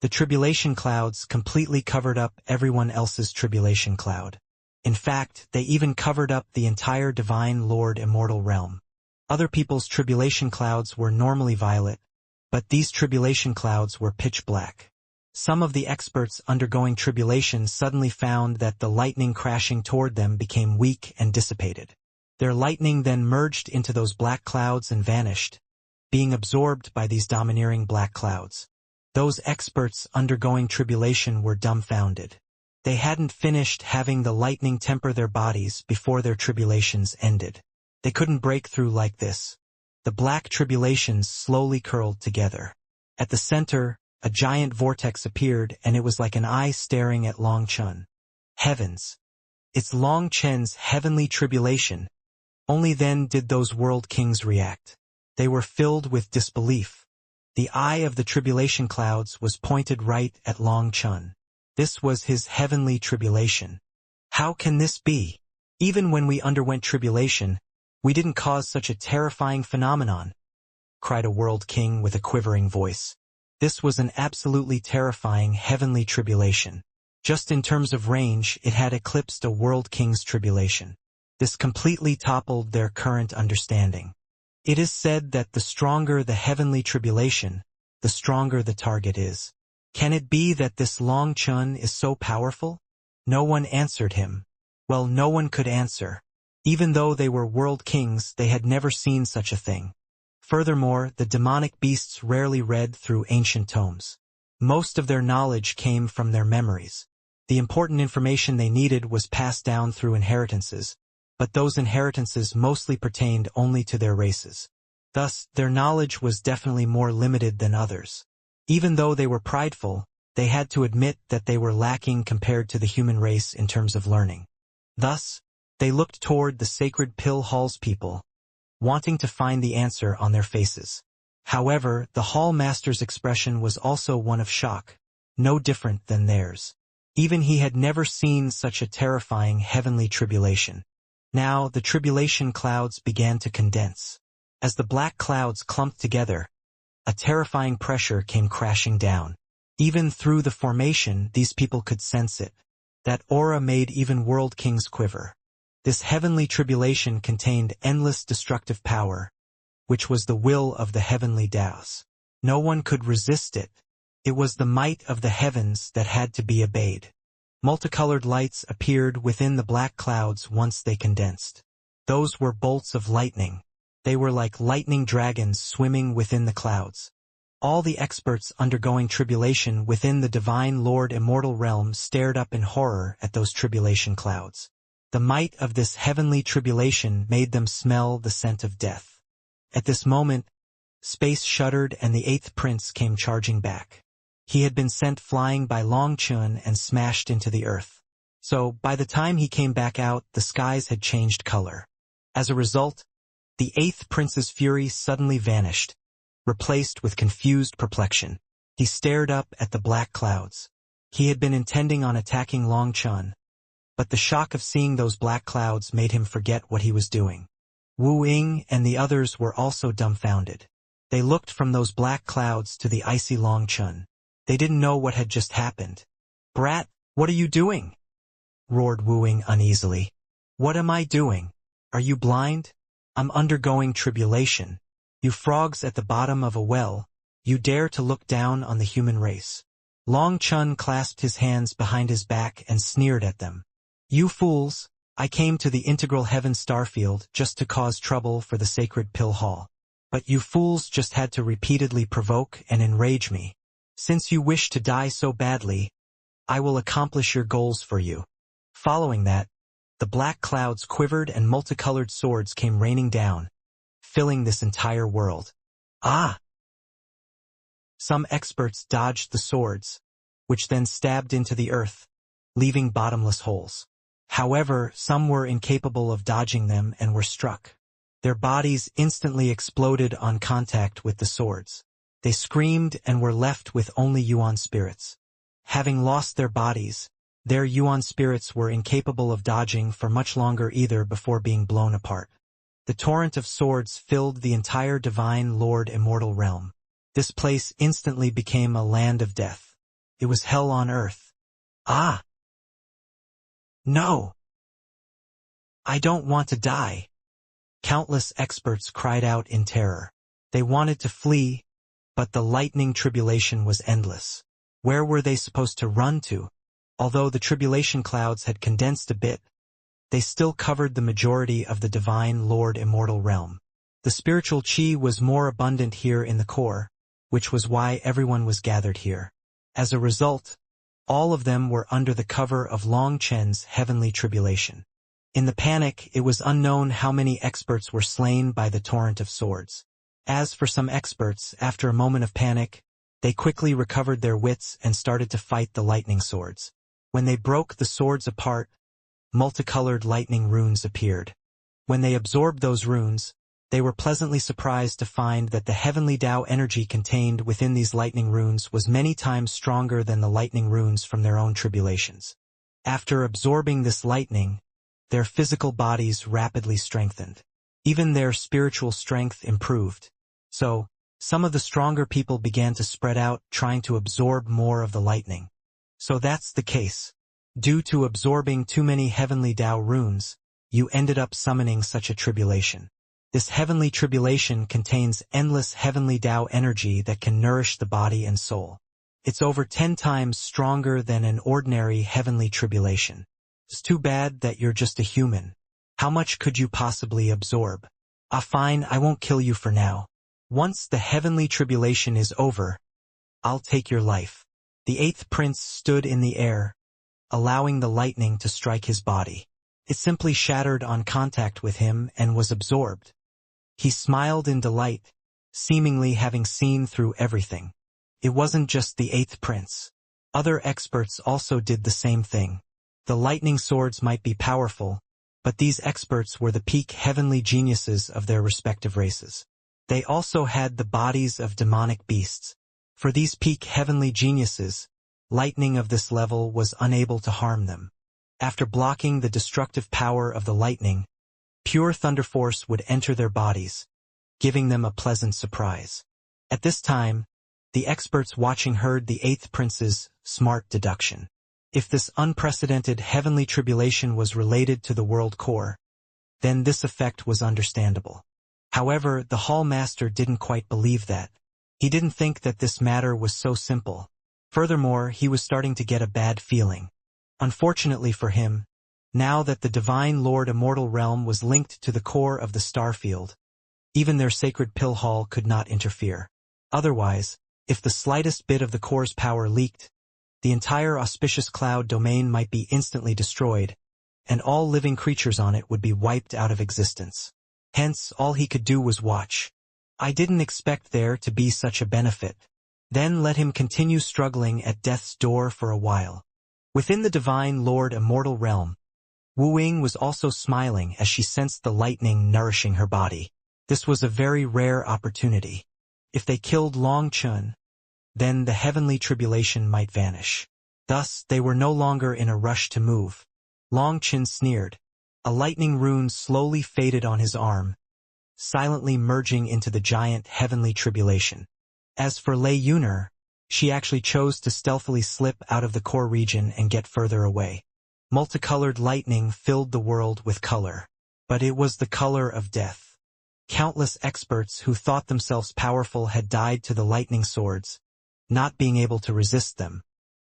The tribulation clouds completely covered up everyone else's tribulation cloud. In fact, they even covered up the entire Divine Lord Immortal realm. Other people's tribulation clouds were normally violet, but these tribulation clouds were pitch black. Some of the experts undergoing tribulation suddenly found that the lightning crashing toward them became weak and dissipated. Their lightning then merged into those black clouds and vanished, being absorbed by these domineering black clouds. Those experts undergoing tribulation were dumbfounded. They hadn't finished having the lightning temper their bodies before their tribulations ended. They couldn't break through like this. The black tribulations slowly curled together. At the center, a giant vortex appeared, and it was like an eye staring at Long Chun. Heavens! It's Long Chen's heavenly tribulation. Only then did those world kings react. They were filled with disbelief. The eye of the tribulation clouds was pointed right at Long Chun. This was his heavenly tribulation. How can this be? Even when we underwent tribulation, we didn't cause such a terrifying phenomenon, cried a world king with a quivering voice. This was an absolutely terrifying heavenly tribulation. Just in terms of range, it had eclipsed a world king's tribulation. This completely toppled their current understanding. It is said that the stronger the heavenly tribulation, the stronger the target is. Can it be that this Long Chun is so powerful? No one answered him. Well, no one could answer. Even though they were world kings, they had never seen such a thing. Furthermore, the demonic beasts rarely read through ancient tomes. Most of their knowledge came from their memories. The important information they needed was passed down through inheritances, but those inheritances mostly pertained only to their races. Thus, their knowledge was definitely more limited than others. Even though they were prideful, they had to admit that they were lacking compared to the human race in terms of learning. Thus, they looked toward the sacred pill hall's people, wanting to find the answer on their faces. However, the hall master's expression was also one of shock, no different than theirs. Even he had never seen such a terrifying heavenly tribulation. Now, the tribulation clouds began to condense. As the black clouds clumped together, a terrifying pressure came crashing down. Even through the formation, these people could sense it. That aura made even world kings quiver. This heavenly tribulation contained endless destructive power, which was the will of the heavenly Taos. No one could resist it. It was the might of the heavens that had to be obeyed. Multicolored lights appeared within the black clouds once they condensed. Those were bolts of lightning. They were like lightning dragons swimming within the clouds. All the experts undergoing tribulation within the Divine Lord Immortal realm stared up in horror at those tribulation clouds. The might of this heavenly tribulation made them smell the scent of death. At this moment, space shuddered and the eighth prince came charging back. He had been sent flying by Long Chun and smashed into the earth. So, by the time he came back out, the skies had changed color. As a result, the eighth prince's fury suddenly vanished, replaced with confused perplexion. He stared up at the black clouds. He had been intending on attacking Long Chun, but the shock of seeing those black clouds made him forget what he was doing. Wu Ying and the others were also dumbfounded. They looked from those black clouds to the icy Long Chun. They didn't know what had just happened. "Brat, what are you doing?" roared Wu Ying uneasily. "What am I doing? Are you blind? I'm undergoing tribulation. You frogs at the bottom of a well, you dare to look down on the human race." Long Chun clasped his hands behind his back and sneered at them. "You fools, I came to the Integral Heaven Starfield just to cause trouble for the Sacred Pill Hall. But you fools just had to repeatedly provoke and enrage me. Since you wish to die so badly, I will accomplish your goals for you." Following that, the black clouds quivered and multicolored swords came raining down, filling this entire world. Ah! Some experts dodged the swords, which then stabbed into the earth, leaving bottomless holes. However, some were incapable of dodging them and were struck. Their bodies instantly exploded on contact with the swords. They screamed and were left with only Yuan spirits. Having lost their bodies, their Yuan spirits were incapable of dodging for much longer either before being blown apart. The torrent of swords filled the entire Divine Lord Immortal realm. This place instantly became a land of death. It was hell on earth. Ah! No! I don't want to die. Countless experts cried out in terror. They wanted to flee, but the lightning tribulation was endless. Where were they supposed to run to? Although the tribulation clouds had condensed a bit, they still covered the majority of the divine Lord Immortal realm. The spiritual chi was more abundant here in the core, which was why everyone was gathered here. As a result, all of them were under the cover of Long Chen's heavenly tribulation. In the panic, it was unknown how many experts were slain by the torrent of swords. As for some experts, after a moment of panic, they quickly recovered their wits and started to fight the lightning swords. When they broke the swords apart, multicolored lightning runes appeared. When they absorbed those runes, they were pleasantly surprised to find that the heavenly Tao energy contained within these lightning runes was many times stronger than the lightning runes from their own tribulations. After absorbing this lightning, their physical bodies rapidly strengthened. Even their spiritual strength improved. So, some of the stronger people began to spread out, trying to absorb more of the lightning. So that's the case. Due to absorbing too many heavenly Tao runes, you ended up summoning such a tribulation. This heavenly tribulation contains endless heavenly Tao energy that can nourish the body and soul. It's over 10 times stronger than an ordinary heavenly tribulation. It's too bad that you're just a human. How much could you possibly absorb? Ah, fine, I won't kill you for now. Once the heavenly tribulation is over, I'll take your life. The 8th prince stood in the air, allowing the lightning to strike his body. It simply shattered on contact with him and was absorbed. He smiled in delight, seemingly having seen through everything. It wasn't just the 8th prince. Other experts also did the same thing. The lightning swords might be powerful, but these experts were the peak heavenly geniuses of their respective races. They also had the bodies of demonic beasts. For these peak heavenly geniuses, lightning of this level was unable to harm them. After blocking the destructive power of the lightning, pure thunder force would enter their bodies, giving them a pleasant surprise. At this time, the experts watching heard the 8th prince's smart deduction. If this unprecedented heavenly tribulation was related to the world core, then this effect was understandable. However, the Hall Master didn't quite believe that. He didn't think that this matter was so simple. Furthermore, he was starting to get a bad feeling. Unfortunately for him, now that the Divine Lord Immortal Realm was linked to the core of the starfield, even their sacred pill hall could not interfere. Otherwise, if the slightest bit of the core's power leaked, the entire auspicious cloud domain might be instantly destroyed, and all living creatures on it would be wiped out of existence. Hence, all he could do was watch. I didn't expect there to be such a benefit. Then let him continue struggling at death's door for a while. Within the Divine Lord Immortal Realm, Wu Ying was also smiling as she sensed the lightning nourishing her body. This was a very rare opportunity. If they killed Long Chun, then the heavenly tribulation might vanish. Thus, they were no longer in a rush to move. Long Chun sneered. A lightning rune slowly faded on his arm, silently merging into the giant heavenly tribulation. As for Lei Yuner, she actually chose to stealthily slip out of the core region and get further away. Multicolored lightning filled the world with color, but it was the color of death. Countless experts who thought themselves powerful had died to the lightning swords, not being able to resist them.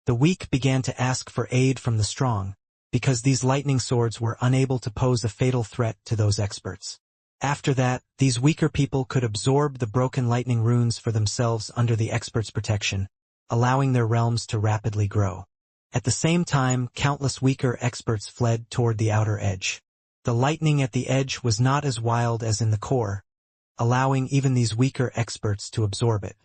The weak began to ask for aid from the strong, because these lightning swords were unable to pose a fatal threat to those experts. After that, these weaker people could absorb the broken lightning runes for themselves under the experts' protection, allowing their realms to rapidly grow. At the same time, countless weaker experts fled toward the outer edge. The lightning at the edge was not as wild as in the core, allowing even these weaker experts to absorb it.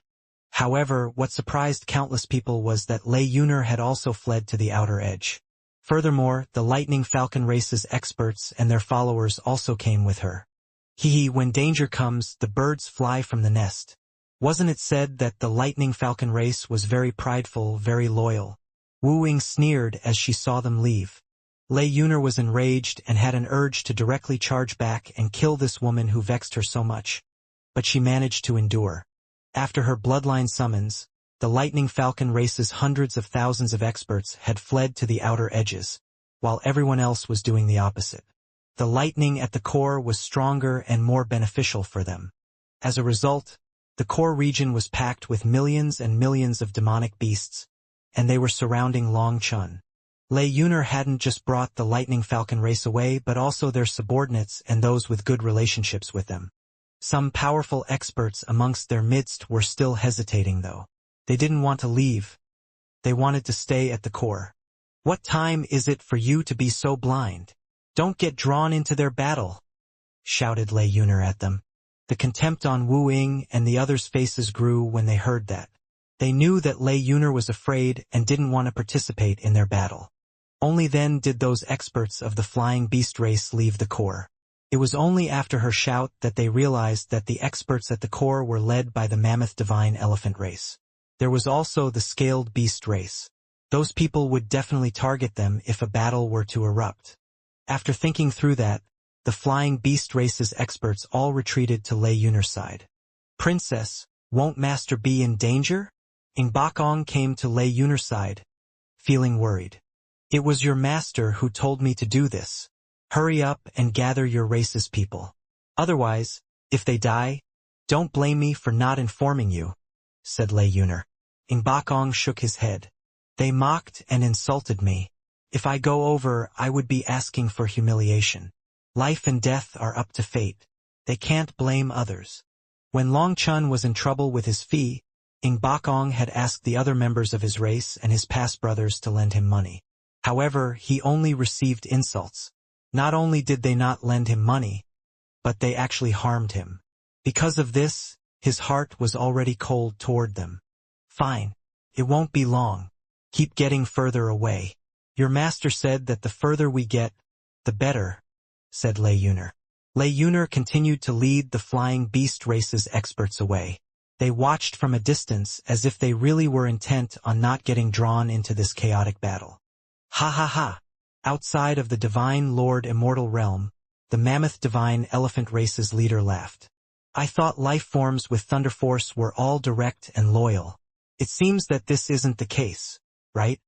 However, what surprised countless people was that Lei Yuner had also fled to the outer edge. Furthermore, the Lightning Falcon race's experts and their followers also came with her. When danger comes, the birds fly from the nest. Wasn't it said that the Lightning Falcon race was very prideful, very loyal? Wu Ying sneered as she saw them leave. Lei Yuner was enraged and had an urge to directly charge back and kill this woman who vexed her so much. But she managed to endure. After her bloodline summons, The Lightning Falcon race's hundreds of thousands of experts had fled to the outer edges, while everyone else was doing the opposite. The lightning at the core was stronger and more beneficial for them. As a result, the core region was packed with millions and millions of demonic beasts, and they were surrounding Long Chun. Lei Yuner hadn't just brought the Lightning Falcon race away but also their subordinates and those with good relationships with them. Some powerful experts amongst their midst were still hesitating though. They didn't want to leave. They wanted to stay at the core. "What time is it for you to be so blind? Don't get drawn into their battle," shouted Lei Yuner at them. The contempt on Wu Ying and the others' faces grew when they heard that. They knew that Lei Yuner was afraid and didn't want to participate in their battle. Only then did those experts of the Flying Beast race leave the core. It was only after her shout that they realized that the experts at the core were led by the Mammoth Divine Elephant race. There was also the Scaled Beast race. Those people would definitely target them if a battle were to erupt. After thinking through that, the Flying Beast race's experts all retreated to Lei Yuner's side. "Princess, won't Master be in danger?" Ing Bakong came to Lei Yuner's side, feeling worried. "It was your master who told me to do this. Hurry up and gather your race's people. Otherwise, if they die, don't blame me for not informing you," said Lei Yuner. Ing Bakong shook his head. "They mocked and insulted me. If I go over, I would be asking for humiliation. Life and death are up to fate. They can't blame others." When Long Chun was in trouble with his fee, Ing Bakong had asked the other members of his race and his past brothers to lend him money. However, he only received insults. Not only did they not lend him money, but they actually harmed him. Because of this, his heart was already cold toward them. "Fine. It won't be long. Keep getting further away. Your master said that the further we get, the better," said Lei Yuner. Lei Yuner continued to lead the Flying Beast race's experts away. They watched from a distance as if they really were intent on not getting drawn into this chaotic battle. "Ha ha ha!" Outside of the Divine Lord Immortal realm, the Mammoth Divine Elephant race's leader laughed. "I thought life forms with Thunder Force were all direct and loyal. It seems that this isn't the case, right?"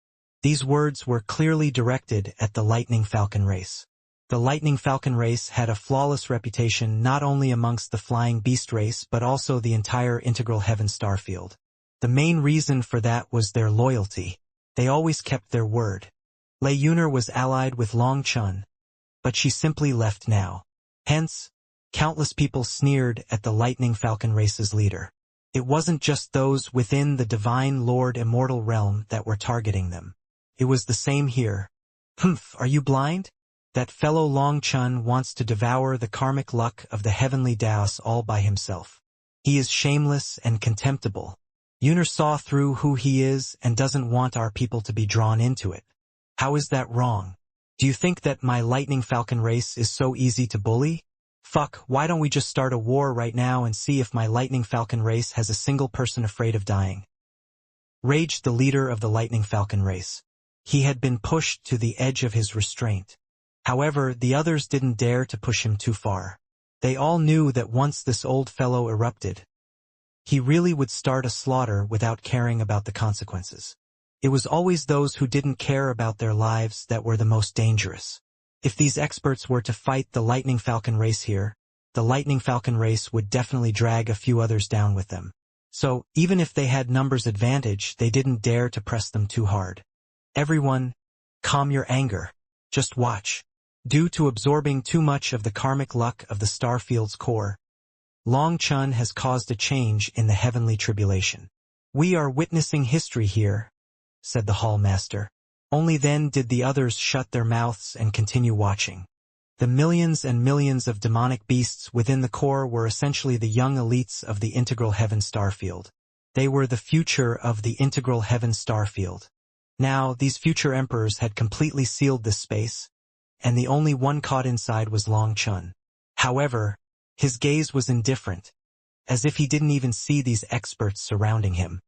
These words were clearly directed at the Lightning Falcon race. The Lightning Falcon race had a flawless reputation not only amongst the Flying Beast race but also the entire Integral Heaven starfield. The main reason for that was their loyalty. They always kept their word. Lei Yuner was allied with Long Chun, but she simply left now. Hence, countless people sneered at the Lightning Falcon race's leader. It wasn't just those within the Divine Lord Immortal realm that were targeting them. It was the same here. "Humph, are you blind? That fellow Long Chun wants to devour the karmic luck of the heavenly Daos all by himself. He is shameless and contemptible. Yuner saw through who he is and doesn't want our people to be drawn into it. How is that wrong? Do you think that my Lightning Falcon race is so easy to bully? Fuck, why don't we just start a war right now and see if my Lightning Falcon race has a single person afraid of dying?" Raged the leader of the Lightning Falcon race. He had been pushed to the edge of his restraint. However, the others didn't dare to push him too far. They all knew that once this old fellow erupted, he really would start a slaughter without caring about the consequences. It was always those who didn't care about their lives that were the most dangerous. If these experts were to fight the Lightning Falcon race here, the Lightning Falcon race would definitely drag a few others down with them. So, even if they had numbers advantage, they didn't dare to press them too hard. "Everyone, calm your anger. Just watch." Due to absorbing too much of the karmic luck of the starfield's core, Long Chun has caused a change in the heavenly tribulation. "We are witnessing history here," said the Hall Master. Only then did the others shut their mouths and continue watching. The millions and millions of demonic beasts within the core were essentially the young elites of the Integral Heaven starfield. They were the future of the Integral Heaven starfield. Now, these future emperors had completely sealed this space, and the only one caught inside was Long Chun. However, his gaze was indifferent, as if he didn't even see these experts surrounding him.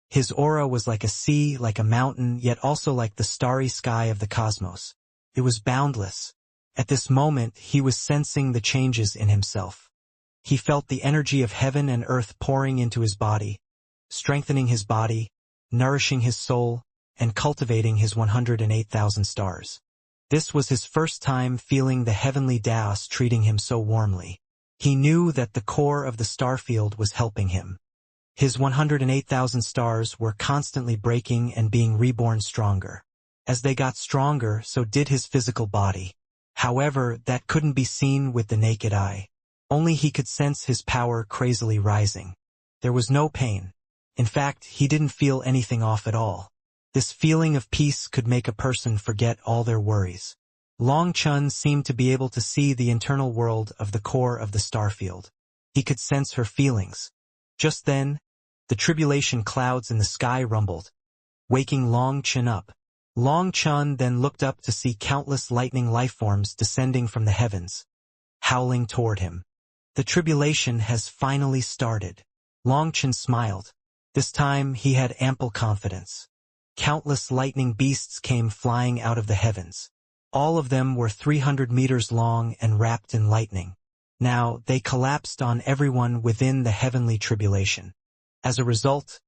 His aura was like a sea, like a mountain, yet also like the starry sky of the cosmos. It was boundless. At this moment, he was sensing the changes in himself. He felt the energy of heaven and earth pouring into his body, strengthening his body, nourishing his soul, and cultivating his 108,000 stars. This was his first time feeling the heavenly Daos treating him so warmly. He knew that the core of the starfield was helping him. His 108,000 stars were constantly breaking and being reborn stronger. As they got stronger, so did his physical body. However, that couldn't be seen with the naked eye. Only he could sense his power crazily rising. There was no pain. In fact, he didn't feel anything off at all. This feeling of peace could make a person forget all their worries. Long Chun seemed to be able to see the internal world of the core of the starfield. He could sense her feelings. Just then, the tribulation clouds in the sky rumbled, waking Long Chun up. Long Chun then looked up to see countless lightning lifeforms descending from the heavens, howling toward him. The tribulation has finally started. Long Chun smiled. This time he had ample confidence. Countless lightning beasts came flying out of the heavens. All of them were 300 meters long and wrapped in lightning. Now, they collapsed on everyone within the heavenly tribulation. As a result,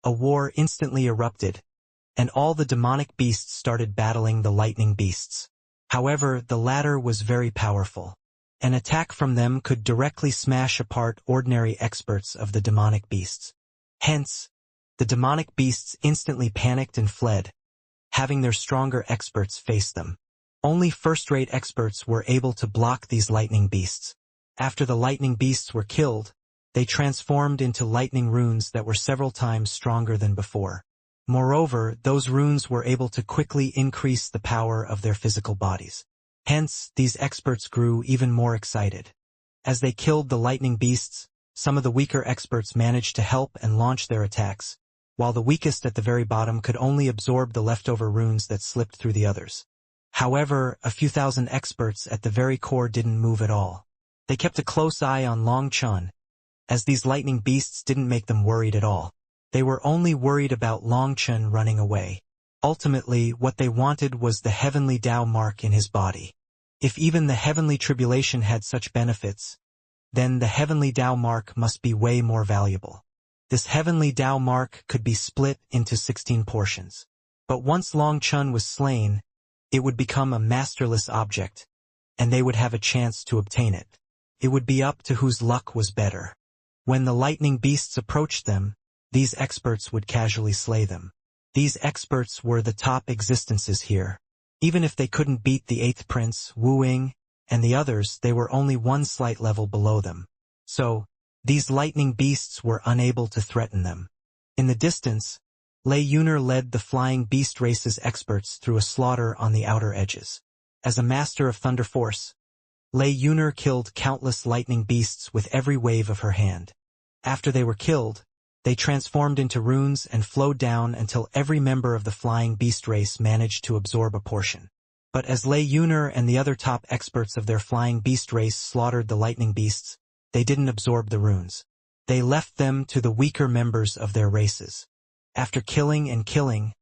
a war instantly erupted, and all the demonic beasts started battling the lightning beasts. However, the latter was very powerful. An attack from them could directly smash apart ordinary experts of the demonic beasts. Hence, the demonic beasts instantly panicked and fled, having their stronger experts face them. Only first-rate experts were able to block these lightning beasts. After the lightning beasts were killed, they transformed into lightning runes that were several times stronger than before. Moreover, those runes were able to quickly increase the power of their physical bodies. Hence, these experts grew even more excited. As they killed the lightning beasts, some of the weaker experts managed to help and launch their attacks, while the weakest at the very bottom could only absorb the leftover runes that slipped through the others. However, a few thousand experts at the very core didn't move at all. They kept a close eye on Long Chun, as these lightning beasts didn't make them worried at all. They were only worried about Long Chun running away. Ultimately, what they wanted was the heavenly Tao mark in his body. If even the heavenly tribulation had such benefits, then the heavenly Tao mark must be way more valuable. This heavenly Tao mark could be split into 16 portions. But once Long Chun was slain, it would become a masterless object, and they would have a chance to obtain it. It would be up to whose luck was better. When the lightning beasts approached them, these experts would casually slay them. These experts were the top existences here. Even if they couldn't beat the 8th prince, Wu Ying, and the others, they were only one slight level below them. So, these lightning beasts were unable to threaten them. In the distance, Lei Yuner led the flying beast race's experts through a slaughter on the outer edges. As a master of thunder force, Lei Yuner killed countless lightning beasts with every wave of her hand. After they were killed, they transformed into runes and flowed down until every member of the flying beast race managed to absorb a portion. But as Lei Yuner and the other top experts of their flying beast race slaughtered the lightning beasts, they didn't absorb the runes. They left them to the weaker members of their races. After killing and killing,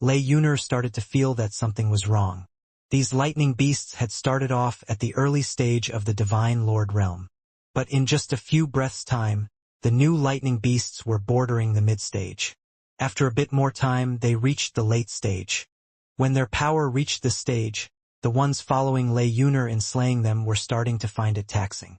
Lei Yuner started to feel that something was wrong. These lightning beasts had started off at the early stage of the Divine Lord realm. But in just a few breaths' time, the new lightning beasts were bordering the mid-stage. After a bit more time, they reached the late stage. When their power reached this stage, the ones following Lei Yuner in slaying them were starting to find it taxing.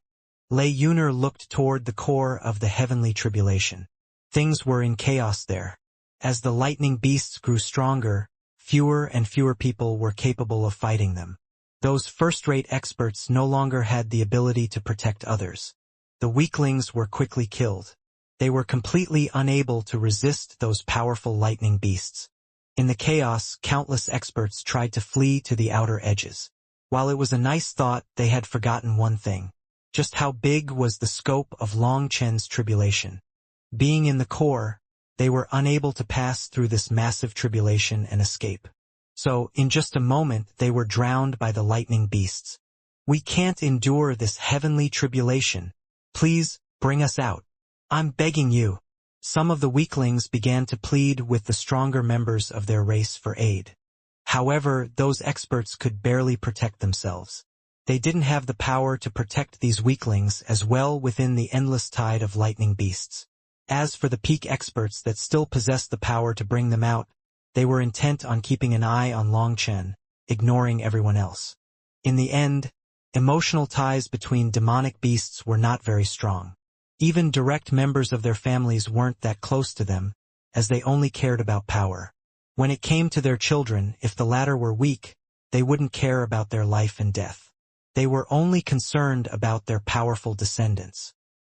Lei Yuner looked toward the core of the heavenly tribulation. Things were in chaos there. As the lightning beasts grew stronger, fewer and fewer people were capable of fighting them. Those first-rate experts no longer had the ability to protect others. The weaklings were quickly killed. They were completely unable to resist those powerful lightning beasts. In the chaos, countless experts tried to flee to the outer edges. While it was a nice thought, they had forgotten one thing. Just how big was the scope of Long Chen's tribulation. Being in the core, they were unable to pass through this massive tribulation and escape. So, in just a moment, they were drowned by the lightning beasts. "We can't endure this heavenly tribulation. Please, bring us out. I'm begging you." Some of the weaklings began to plead with the stronger members of their race for aid. However, those experts could barely protect themselves. They didn't have the power to protect these weaklings as well within the endless tide of lightning beasts. As for the peak experts that still possessed the power to bring them out, they were intent on keeping an eye on Long Chen, ignoring everyone else. In the end, emotional ties between demonic beasts were not very strong. Even direct members of their families weren't that close to them, as they only cared about power. When it came to their children, if the latter were weak, they wouldn't care about their life and death. They were only concerned about their powerful descendants.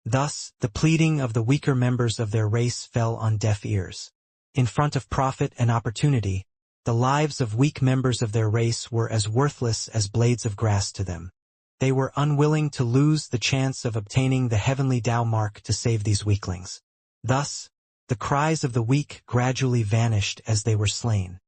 Thus, the pleading of the weaker members of their race fell on deaf ears. In front of profit and opportunity, the lives of weak members of their race were as worthless as blades of grass to them. They were unwilling to lose the chance of obtaining the heavenly Tao mark to save these weaklings. Thus, the cries of the weak gradually vanished as they were slain.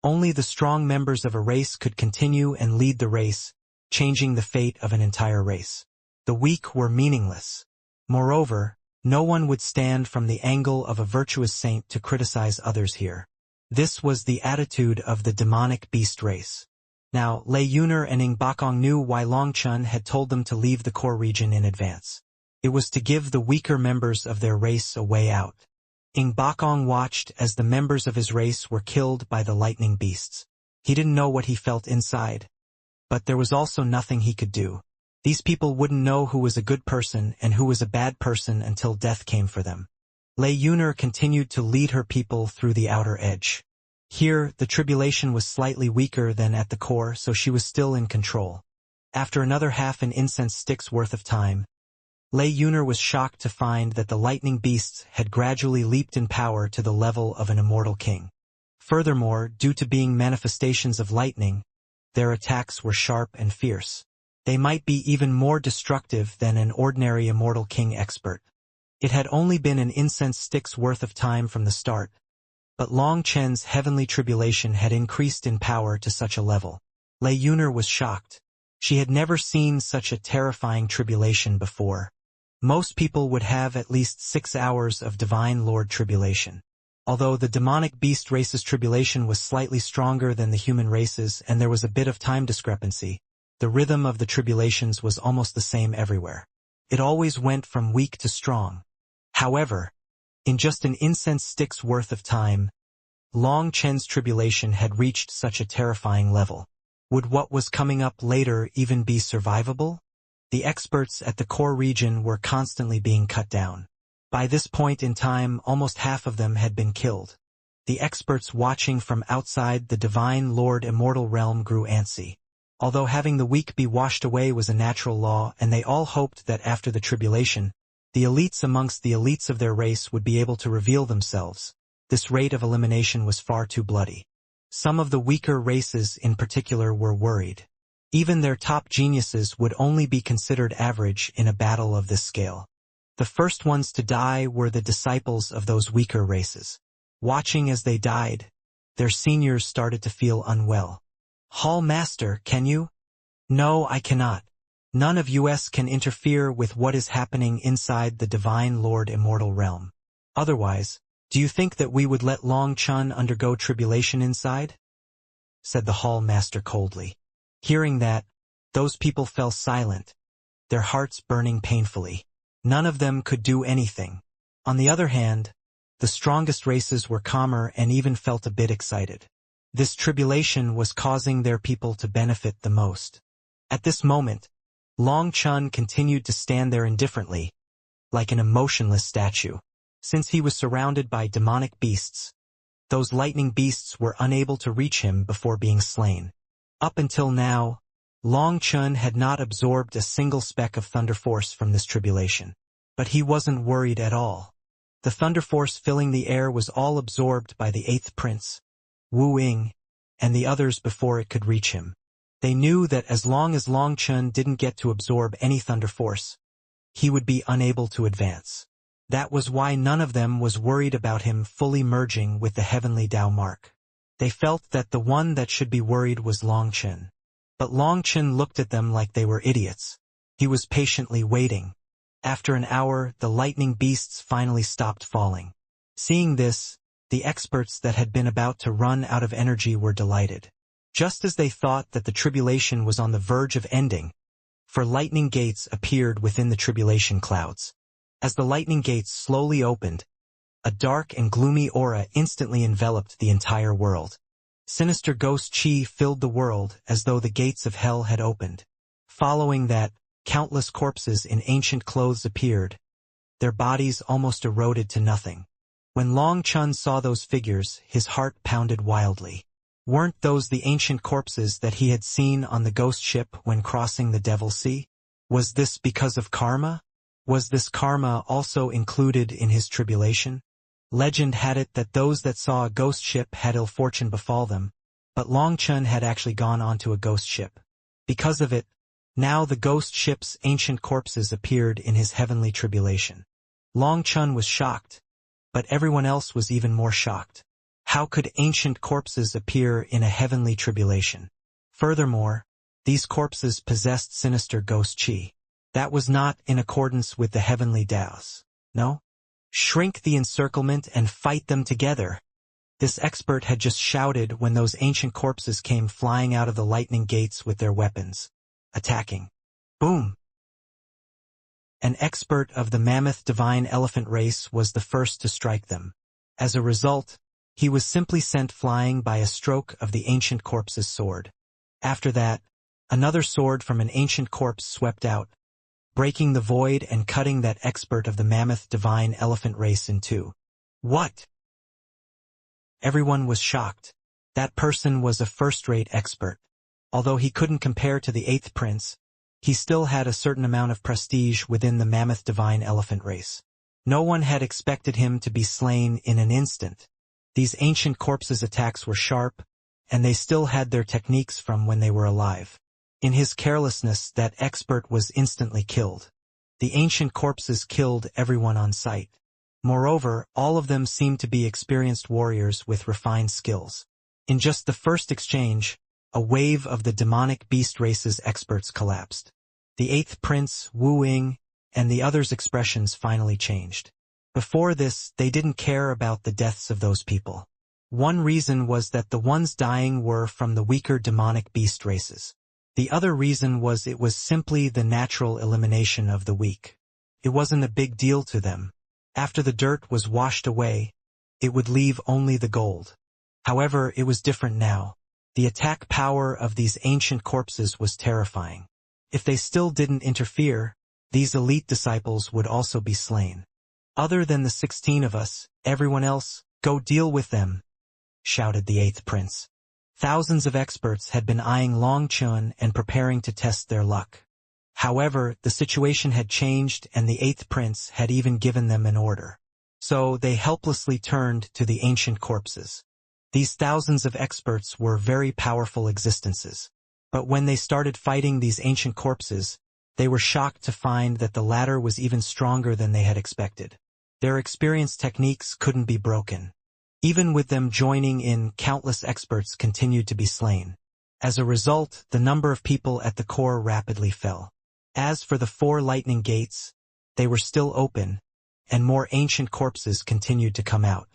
Only the strong members of a race could continue and lead the race, changing the fate of an entire race. The weak were meaningless. Moreover, no one would stand from the angle of a virtuous saint to criticize others here. This was the attitude of the demonic beast race. Now, Lei Yuner and Ing Bakong knew why Long Chen had told them to leave the core region in advance. It was to give the weaker members of their race a way out. Ing Bakong watched as the members of his race were killed by the lightning beasts. He didn't know what he felt inside, but there was also nothing he could do. These people wouldn't know who was a good person and who was a bad person until death came for them. Lei Yuner continued to lead her people through the outer edge. Here, the tribulation was slightly weaker than at the core, so she was still in control. After another half an incense stick's worth of time, Lei Yuner was shocked to find that the lightning beasts had gradually leaped in power to the level of an immortal king. Furthermore, due to being manifestations of lightning, their attacks were sharp and fierce. They might be even more destructive than an ordinary immortal king expert. It had only been an incense stick's worth of time from the start, but Long Chen's heavenly tribulation had increased in power to such a level. Lei Yuner was shocked. She had never seen such a terrifying tribulation before. Most people would have at least 6 hours of Divine Lord tribulation. Although the demonic beast race's tribulation was slightly stronger than the human race's and there was a bit of time discrepancy, the rhythm of the tribulations was almost the same everywhere. It always went from weak to strong. However, in just an incense stick's worth of time, Long Chen's tribulation had reached such a terrifying level. Would what was coming up later even be survivable? The experts at the core region were constantly being cut down. By this point in time, almost half of them had been killed. The experts watching from outside the Divine Lord Immortal realm grew antsy. Although having the weak be washed away was a natural law, and they all hoped that after the tribulation, the elites amongst the elites of their race would be able to reveal themselves, this rate of elimination was far too bloody. Some of the weaker races in particular were worried. Even their top geniuses would only be considered average in a battle of this scale. The first ones to die were the disciples of those weaker races. Watching as they died, their seniors started to feel unwell. "Hall Master, can you?" "No, I cannot. None of us can interfere with what is happening inside the Divine Lord Immortal realm. Otherwise, do you think that we would let Long Chen undergo tribulation inside?" said the Hall Master coldly. Hearing that, those people fell silent, their hearts burning painfully. None of them could do anything. On the other hand, the strongest races were calmer and even felt a bit excited. This tribulation was causing their people to benefit the most. At this moment, Long Chen continued to stand there indifferently, like an emotionless statue. Since he was surrounded by demonic beasts, those lightning beasts were unable to reach him before being slain. Up until now, Long Chen had not absorbed a single speck of thunder force from this tribulation. But he wasn't worried at all. The thunder force filling the air was all absorbed by the 8th prince, Wu Ying, and the others before it could reach him. They knew that as long as Long Chen didn't get to absorb any thunder force, he would be unable to advance. That was why none of them was worried about him fully merging with the heavenly Tao mark. They felt that the one that should be worried was Long Chen. But Long Chen looked at them like they were idiots. He was patiently waiting. After an hour, the lightning beasts finally stopped falling. Seeing this, the experts that had been about to run out of energy were delighted. Just as they thought that the tribulation was on the verge of ending, for lightning gates appeared within the tribulation clouds. As the lightning gates slowly opened, A dark and gloomy aura instantly enveloped the entire world. Sinister ghost chi filled the world as though the gates of hell had opened. Following that, countless corpses in ancient clothes appeared, their bodies almost eroded to nothing. When Long Chun saw those figures, his heart pounded wildly. Weren't those the ancient corpses that he had seen on the ghost ship when crossing the Devil Sea? Was this because of karma? Was this karma also included in his tribulation? Legend had it that those that saw a ghost ship had ill fortune befall them, but Long Chun had actually gone onto a ghost ship. Because of it, now the ghost ship's ancient corpses appeared in his heavenly tribulation. Long Chun was shocked, but everyone else was even more shocked. How could ancient corpses appear in a heavenly tribulation? Furthermore, these corpses possessed sinister ghost chi. That was not in accordance with the heavenly Taos. No? Shrink the encirclement and fight them together. This expert had just shouted when those ancient corpses came flying out of the lightning gates with their weapons. Attacking. Boom! An expert of the mammoth divine elephant race was the first to strike them. As a result, he was simply sent flying by a stroke of the ancient corpse's sword. After that, another sword from an ancient corpse swept out, breaking the void and cutting that expert of the mammoth divine elephant race in two. What? Everyone was shocked. That person was a first-rate expert. Although he couldn't compare to the eighth prince, he still had a certain amount of prestige within the mammoth divine elephant race. No one had expected him to be slain in an instant. These ancient corpses' attacks were sharp, and they still had their techniques from when they were alive. In his carelessness, that expert was instantly killed. The ancient corpses killed everyone on sight. Moreover, all of them seemed to be experienced warriors with refined skills. In just the first exchange, a wave of the demonic beast race's experts collapsed. The eighth prince, Wu Ying, and the others' expressions finally changed. Before this, they didn't care about the deaths of those people. One reason was that the ones dying were from the weaker demonic beast races. The other reason was it was simply the natural elimination of the weak. It wasn't a big deal to them. After the dirt was washed away, it would leave only the gold. However, it was different now. The attack power of these ancient corpses was terrifying. If they still didn't interfere, these elite disciples would also be slain. Other than the 16 of us, everyone else, go deal with them, shouted the eighth prince. Thousands of experts had been eyeing Long Chun and preparing to test their luck. However, the situation had changed and the eighth prince had even given them an order. So they helplessly turned to the ancient corpses. These thousands of experts were very powerful existences. But when they started fighting these ancient corpses, they were shocked to find that the latter was even stronger than they had expected. Their experienced techniques couldn't be broken. Even with them joining in, countless experts continued to be slain. As a result, the number of people at the core rapidly fell. As for the 4 lightning gates, they were still open, and more ancient corpses continued to come out.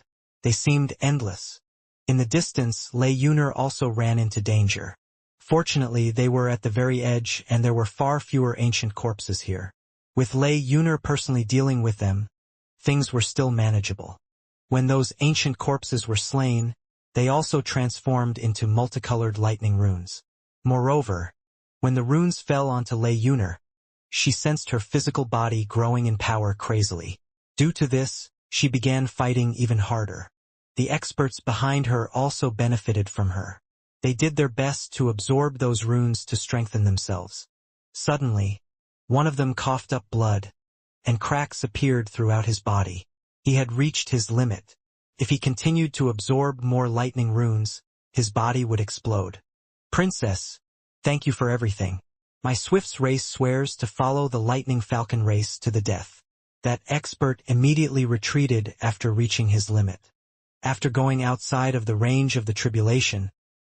They seemed endless. In the distance, Lei Yuner also ran into danger. Fortunately, they were at the very edge and there were far fewer ancient corpses here. With Lei Yuner personally dealing with them, things were still manageable. When those ancient corpses were slain, they also transformed into multicolored lightning runes. Moreover, when the runes fell onto Lei Yuner, she sensed her physical body growing in power crazily. Due to this, she began fighting even harder. The experts behind her also benefited from her. They did their best to absorb those runes to strengthen themselves. Suddenly, one of them coughed up blood, and cracks appeared throughout his body. He had reached his limit. If he continued to absorb more lightning runes, his body would explode. Princess, thank you for everything. My Swift's race swears to follow the Lightning Falcon race to the death. That expert immediately retreated after reaching his limit. After going outside of the range of the tribulation,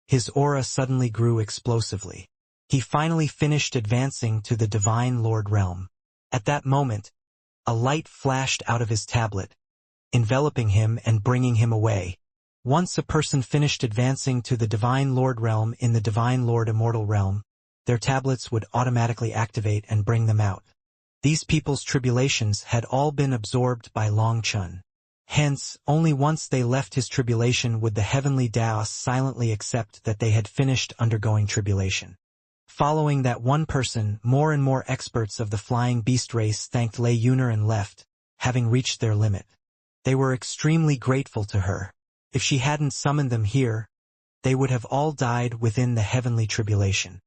his aura suddenly grew explosively. He finally finished advancing to the Divine Lord realm. At that moment, a light flashed out of his tablet, enveloping him and bringing him away. Once a person finished advancing to the Divine Lord realm in the Divine Lord Immortal realm, their tablets would automatically activate and bring them out. These people's tribulations had all been absorbed by Long Chun. Hence, only once they left his tribulation would the heavenly Daos silently accept that they had finished undergoing tribulation. Following that one person, more and more experts of the flying beast race thanked Lei Yuner and left, having reached their limit. They were extremely grateful to her. If she hadn't summoned them here, they would have all died within the heavenly tribulation.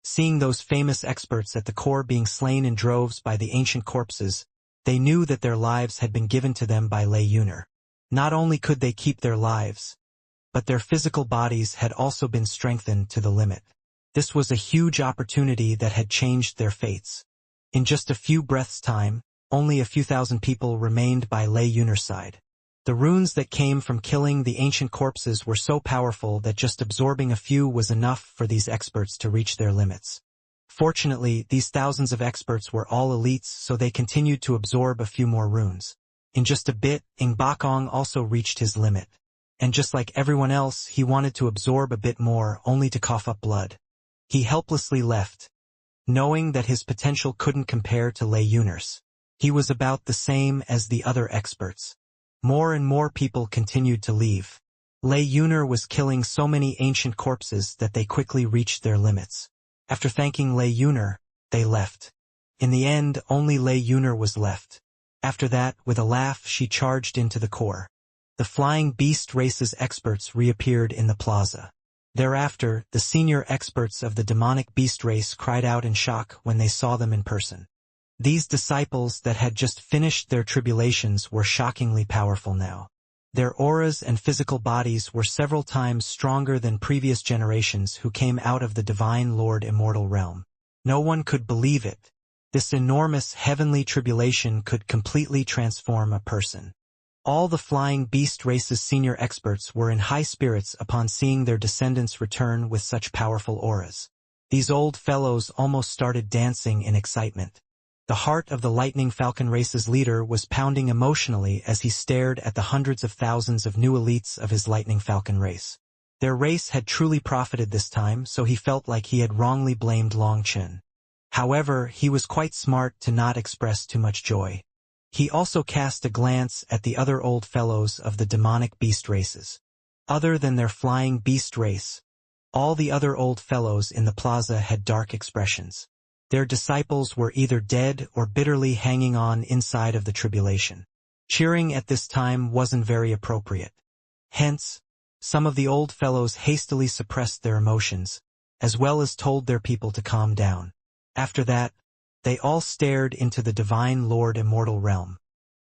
Seeing those famous experts at the core being slain in droves by the ancient corpses, they knew that their lives had been given to them by Lei Yuner. Not only could they keep their lives, but their physical bodies had also been strengthened to the limit. This was a huge opportunity that had changed their fates. In just a few breaths' time, only a few thousand people remained by Lei Yuner's side. The runes that came from killing the ancient corpses were so powerful that just absorbing a few was enough for these experts to reach their limits. Fortunately, these thousands of experts were all elites, so they continued to absorb a few more runes. In just a bit, Ng Bakong also reached his limit. And just like everyone else, he wanted to absorb a bit more, only to cough up blood. He helplessly left, knowing that his potential couldn't compare to Lei Yuner's. He was about the same as the other experts. More and more people continued to leave. Lei Yuner was killing so many ancient corpses that they quickly reached their limits. After thanking Lei Yuner, they left. In the end, only Lei Yuner was left. After that, with a laugh, she charged into the core. The flying beast race's experts reappeared in the plaza. Thereafter, the senior experts of the demonic beast race cried out in shock when they saw them in person. These disciples that had just finished their tribulations were shockingly powerful now. Their auras and physical bodies were several times stronger than previous generations who came out of the Divine Lord Immortal realm. No one could believe it. This enormous heavenly tribulation could completely transform a person. All the flying beast race's senior experts were in high spirits upon seeing their descendants return with such powerful auras. These old fellows almost started dancing in excitement. The heart of the Lightning Falcon race's leader was pounding emotionally as he stared at the hundreds of thousands of new elites of his Lightning Falcon race. Their race had truly profited this time, so he felt like he had wrongly blamed Long Chen. However, he was quite smart to not express too much joy. He also cast a glance at the other old fellows of the demonic beast races. Other than their flying beast race, all the other old fellows in the plaza had dark expressions. Their disciples were either dead or bitterly hanging on inside of the tribulation. Cheering at this time wasn't very appropriate. Hence, some of the old fellows hastily suppressed their emotions, as well as told their people to calm down. After that, they all stared into the Divine Lord Immortal realm.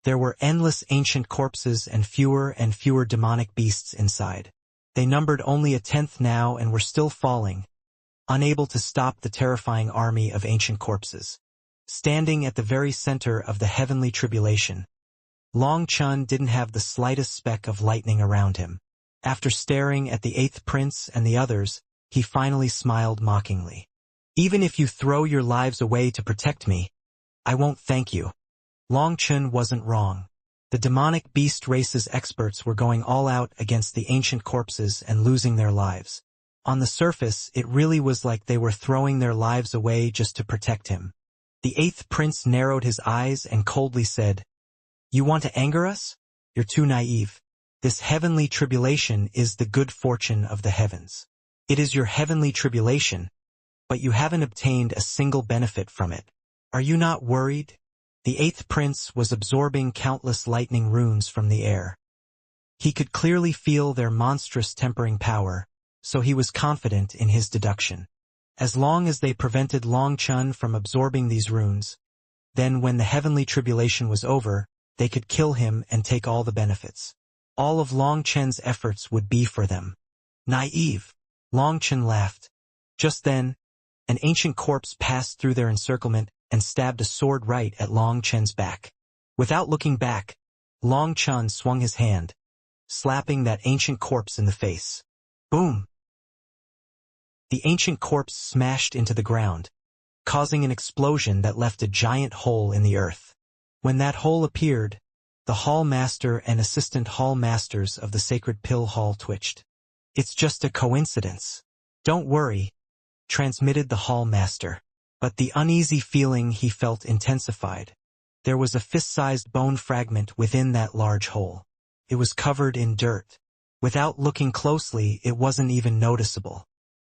There were endless ancient corpses and fewer demonic beasts inside. They numbered only a tenth now and were still falling, unable to stop the terrifying army of ancient corpses. Standing at the very center of the heavenly tribulation, Long Chen didn't have the slightest speck of lightning around him. After staring at the eighth prince and the others, he finally smiled mockingly. Even if you throw your lives away to protect me, I won't thank you. Long Chen wasn't wrong. The demonic beast race's experts were going all out against the ancient corpses and losing their lives. On the surface, it really was like they were throwing their lives away just to protect him. The eighth prince narrowed his eyes and coldly said, "You want to anger us? You're too naive. This heavenly tribulation is the good fortune of the heavens. It is your heavenly tribulation, but you haven't obtained a single benefit from it. Are you not worried?" The eighth prince was absorbing countless lightning runes from the air. He could clearly feel their monstrous tempering power, so he was confident in his deduction. As long as they prevented Long Chen from absorbing these runes, then when the heavenly tribulation was over, they could kill him and take all the benefits. All of Long Chen's efforts would be for them. Naive. Long Chen laughed. Just then, an ancient corpse passed through their encirclement and stabbed a sword right at Long Chen's back. Without looking back, Long Chen swung his hand, slapping that ancient corpse in the face. Boom! The ancient corpse smashed into the ground, causing an explosion that left a giant hole in the earth. When that hole appeared, the Hall Master and Assistant Hall Masters of the Sacred Pill Hall twitched. "It's just a coincidence. Don't worry," transmitted the Hall Master. But the uneasy feeling he felt intensified. There was a fist-sized bone fragment within that large hole. it was covered in dirt. Without looking closely, it wasn't even noticeable.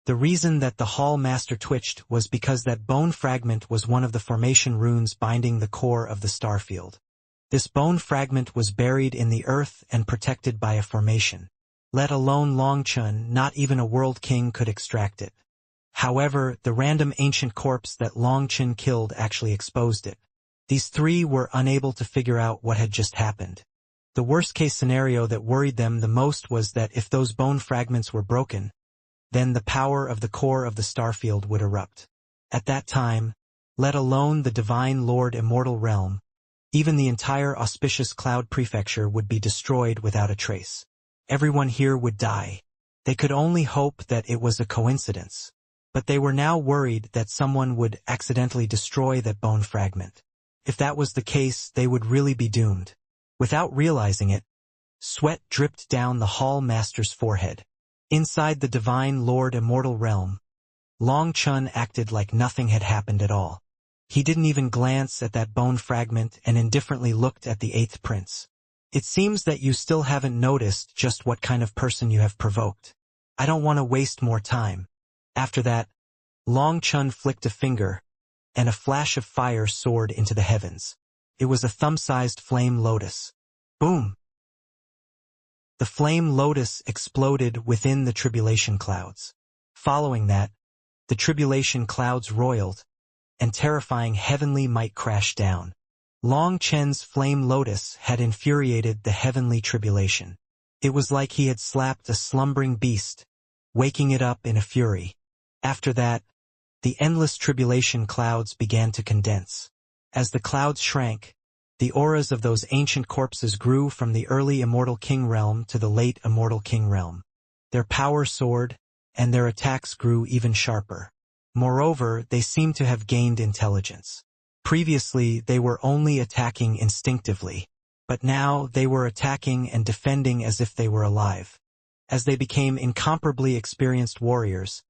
The reason that the Hall Master twitched was because that bone fragment was one of the formation runes binding the core of the starfield. This bone fragment was buried in the earth and protected by a formation. Let alone Longchen, not even a world king could extract it. However, the random ancient corpse that Longchen killed actually exposed it. These three were unable to figure out what had just happened. The worst-case scenario that worried them the most was that if those bone fragments were broken, then the power of the core of the starfield would erupt. At that time, let alone the divine Lord Immortal realm, even the entire auspicious cloud prefecture would be destroyed without a trace. Everyone here would die. They could only hope that it was a coincidence. But they were now worried that someone would accidentally destroy that bone fragment. If that was the case, they would really be doomed. Without realizing it, sweat dripped down the Hall Master's forehead. Inside the divine Lord Immortal realm, Longchen acted like nothing had happened at all. He didn't even glance at that bone fragment and indifferently looked at the eighth prince. It seems that you still haven't noticed just what kind of person you have provoked. I don't want to waste more time. After that, Longchen flicked a finger, and a flash of fire soared into the heavens. It was a thumb-sized flame lotus. Boom! The flame lotus exploded within the tribulation clouds. Following that, the tribulation clouds roiled, and terrifying heavenly might crashed down. Longchen's flame lotus had infuriated the heavenly tribulation. It was like he had slapped a slumbering beast, waking it up in a fury. After that, the endless tribulation clouds began to condense. As the clouds shrank, the auras of those ancient corpses grew from the early Immortal King realm to the late Immortal King realm. Their power soared, and their attacks grew even sharper. Moreover, they seemed to have gained intelligence. Previously, they were only attacking instinctively, but now they were attacking and defending as if they were alive. As they became incomparably experienced warriors,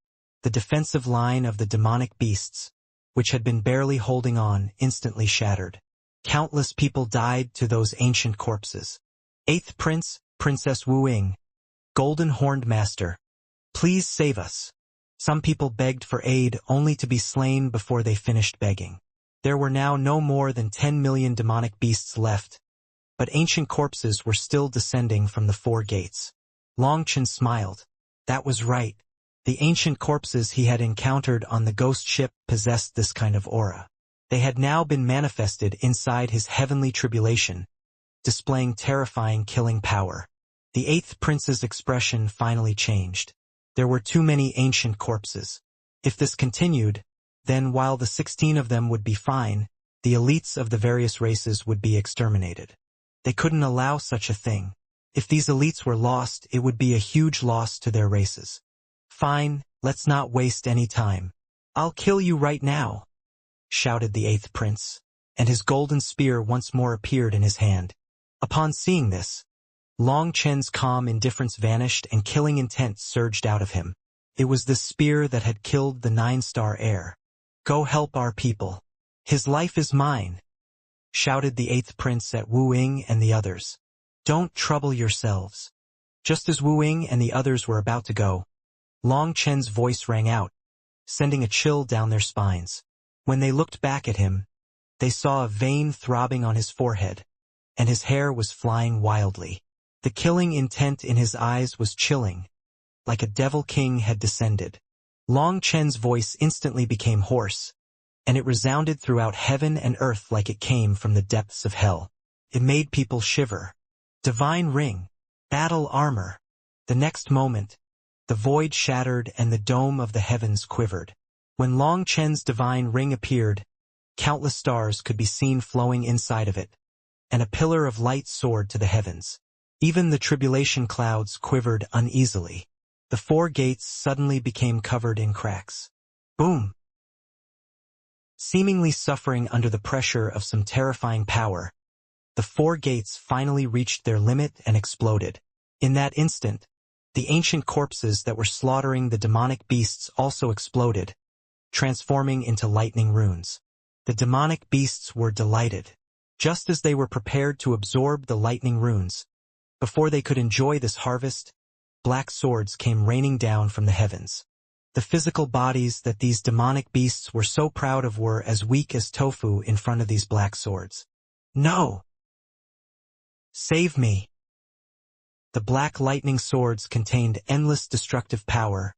the defensive line of the demonic beasts, which had been barely holding on, instantly shattered. Countless people died to those ancient corpses. Eighth Prince, Princess Wu Ying, Golden Horned Master, please save us. Some people begged for aid only to be slain before they finished begging. There were now no more than 10 million demonic beasts left, but ancient corpses were still descending from the four gates. Longchen smiled. That was right. The ancient corpses he had encountered on the ghost ship possessed this kind of aura. They had now been manifested inside his heavenly tribulation, displaying terrifying killing power. The eighth prince's expression finally changed. There were too many ancient corpses. If this continued, then while the 16 of them would be fine, the elites of the various races would be exterminated. They couldn't allow such a thing. If these elites were lost, it would be a huge loss to their races. Fine, let's not waste any time. I'll kill you right now, shouted the eighth prince, and his golden spear once more appeared in his hand. Upon seeing this, Longchen's calm indifference vanished and killing intent surged out of him. It was the spear that had killed the 9-star heir. Go help our people. His life is mine, shouted the eighth prince at Wu Ying and the others. Don't trouble yourselves. Just as Wu Ying and the others were about to go, Longchen's voice rang out, sending a chill down their spines. When they looked back at him, they saw a vein throbbing on his forehead, and his hair was flying wildly. The killing intent in his eyes was chilling, like a devil king had descended. Longchen's voice instantly became hoarse, and it resounded throughout heaven and earth like it came from the depths of hell. It made people shiver. Divine ring, battle armor. The next moment, the void shattered and the dome of the heavens quivered. When Longchen's divine ring appeared, countless stars could be seen flowing inside of it, and a pillar of light soared to the heavens. Even the tribulation clouds quivered uneasily. The four gates suddenly became covered in cracks. Boom! Seemingly suffering under the pressure of some terrifying power, the four gates finally reached their limit and exploded. In that instant, the ancient corpses that were slaughtering the demonic beasts also exploded, transforming into lightning runes. The demonic beasts were delighted, just as they were prepared to absorb the lightning runes. Before they could enjoy this harvest, black swords came raining down from the heavens. The physical bodies that these demonic beasts were so proud of were as weak as tofu in front of these black swords. No! Save me! The black lightning swords contained endless destructive power,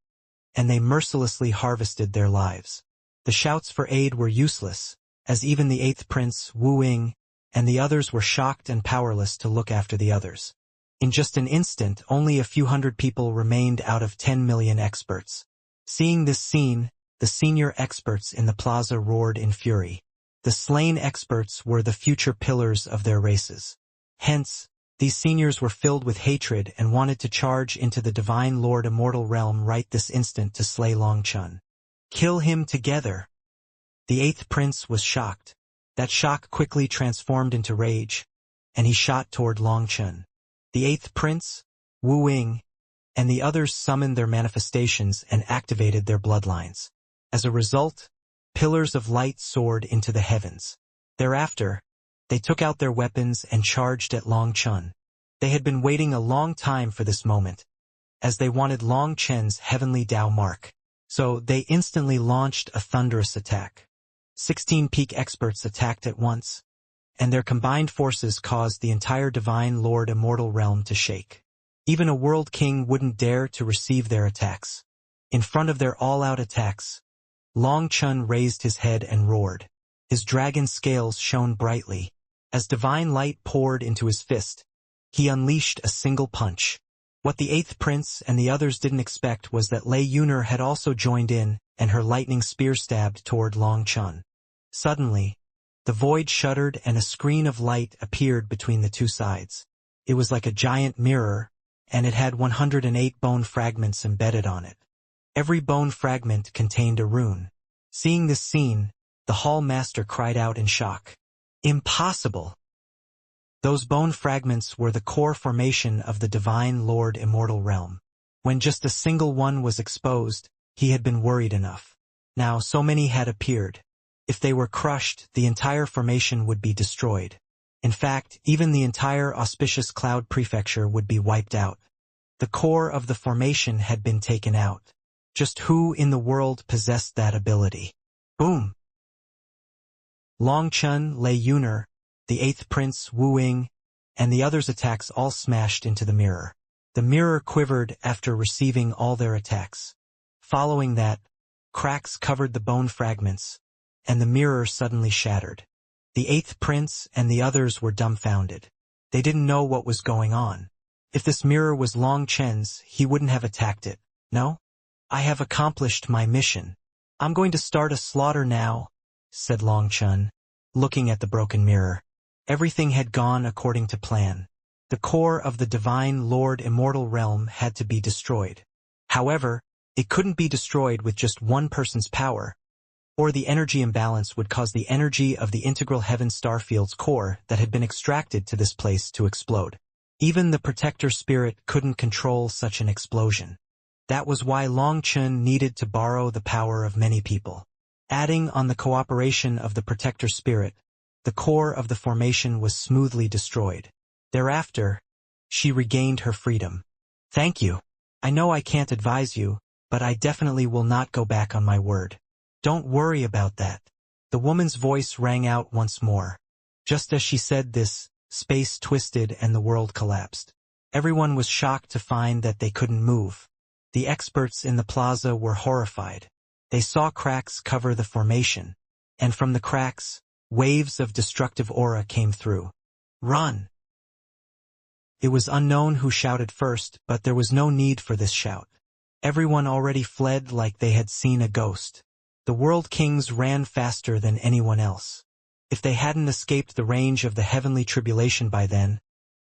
and they mercilessly harvested their lives. The shouts for aid were useless, as even the eighth prince, Wu Ying, and the others were shocked and powerless to look after the others. In just an instant, only a few hundred people remained out of 10 million experts. Seeing this scene, the senior experts in the plaza roared in fury. The slain experts were the future pillars of their races. Hence, these seniors were filled with hatred and wanted to charge into the divine Lord Immortal realm right this instant to slay Long Chun. Kill him together. The eighth prince was shocked. That shock quickly transformed into rage, and he shot toward Long Chun. The eighth prince, Wu Ying, and the others summoned their manifestations and activated their bloodlines. As a result, pillars of light soared into the heavens. Thereafter, they took out their weapons and charged at Long Chun. They had been waiting a long time for this moment, as they wanted Long Chun's heavenly Tao mark. So they instantly launched a thunderous attack. 16 peak experts attacked at once, and their combined forces caused the entire divine Lord Immortal realm to shake. Even a world king wouldn't dare to receive their attacks. In front of their all-out attacks, Long Chun raised his head and roared. His dragon scales shone brightly. As divine light poured into his fist, he unleashed a single punch. What the eighth prince and the others didn't expect was that Lei Yuner had also joined in, and her lightning spear stabbed toward Long Chun. Suddenly, the void shuddered and a screen of light appeared between the two sides. It was like a giant mirror, and it had 108 bone fragments embedded on it. Every bone fragment contained a rune. Seeing this scene, the Hall Master cried out in shock. Impossible! Those bone fragments were the core formation of the divine Lord Immortal realm. When just a single one was exposed, he had been worried enough. Now so many had appeared. If they were crushed, the entire formation would be destroyed. In fact, even the entire auspicious cloud prefecture would be wiped out. The core of the formation had been taken out. Just who in the world possessed that ability? Boom! Long Chun, Lei Yuner, the eighth prince, Wu Ying, and the others' attacks all smashed into the mirror. The mirror quivered after receiving all their attacks. Following that, cracks covered the bone fragments, and the mirror suddenly shattered. The eighth prince and the others were dumbfounded. They didn't know what was going on. If this mirror was Long Chen's, he wouldn't have attacked it. No? I have accomplished my mission. I'm going to start a slaughter now, said Long Chun, looking at the broken mirror. Everything had gone according to plan. The core of the divine Lord Immortal realm had to be destroyed. However, it couldn't be destroyed with just one person's power, or the energy imbalance would cause the energy of the integral heaven starfield's core that had been extracted to this place to explode. Even the protector spirit couldn't control such an explosion. That was why Long Chun needed to borrow the power of many people. Adding on the cooperation of the protector spirit, the core of the formation was smoothly destroyed. Thereafter, she regained her freedom. Thank you. I know I can't advise you, but I definitely will not go back on my word. Don't worry about that. The woman's voice rang out once more. Just as she said this, space twisted and the world collapsed. Everyone was shocked to find that they couldn't move. The experts in the plaza were horrified. They saw cracks cover the formation, and from the cracks, waves of destructive aura came through. Run! It was unknown who shouted first, but there was no need for this shout. Everyone already fled like they had seen a ghost. The world kings ran faster than anyone else. If they hadn't escaped the range of the heavenly tribulation by then,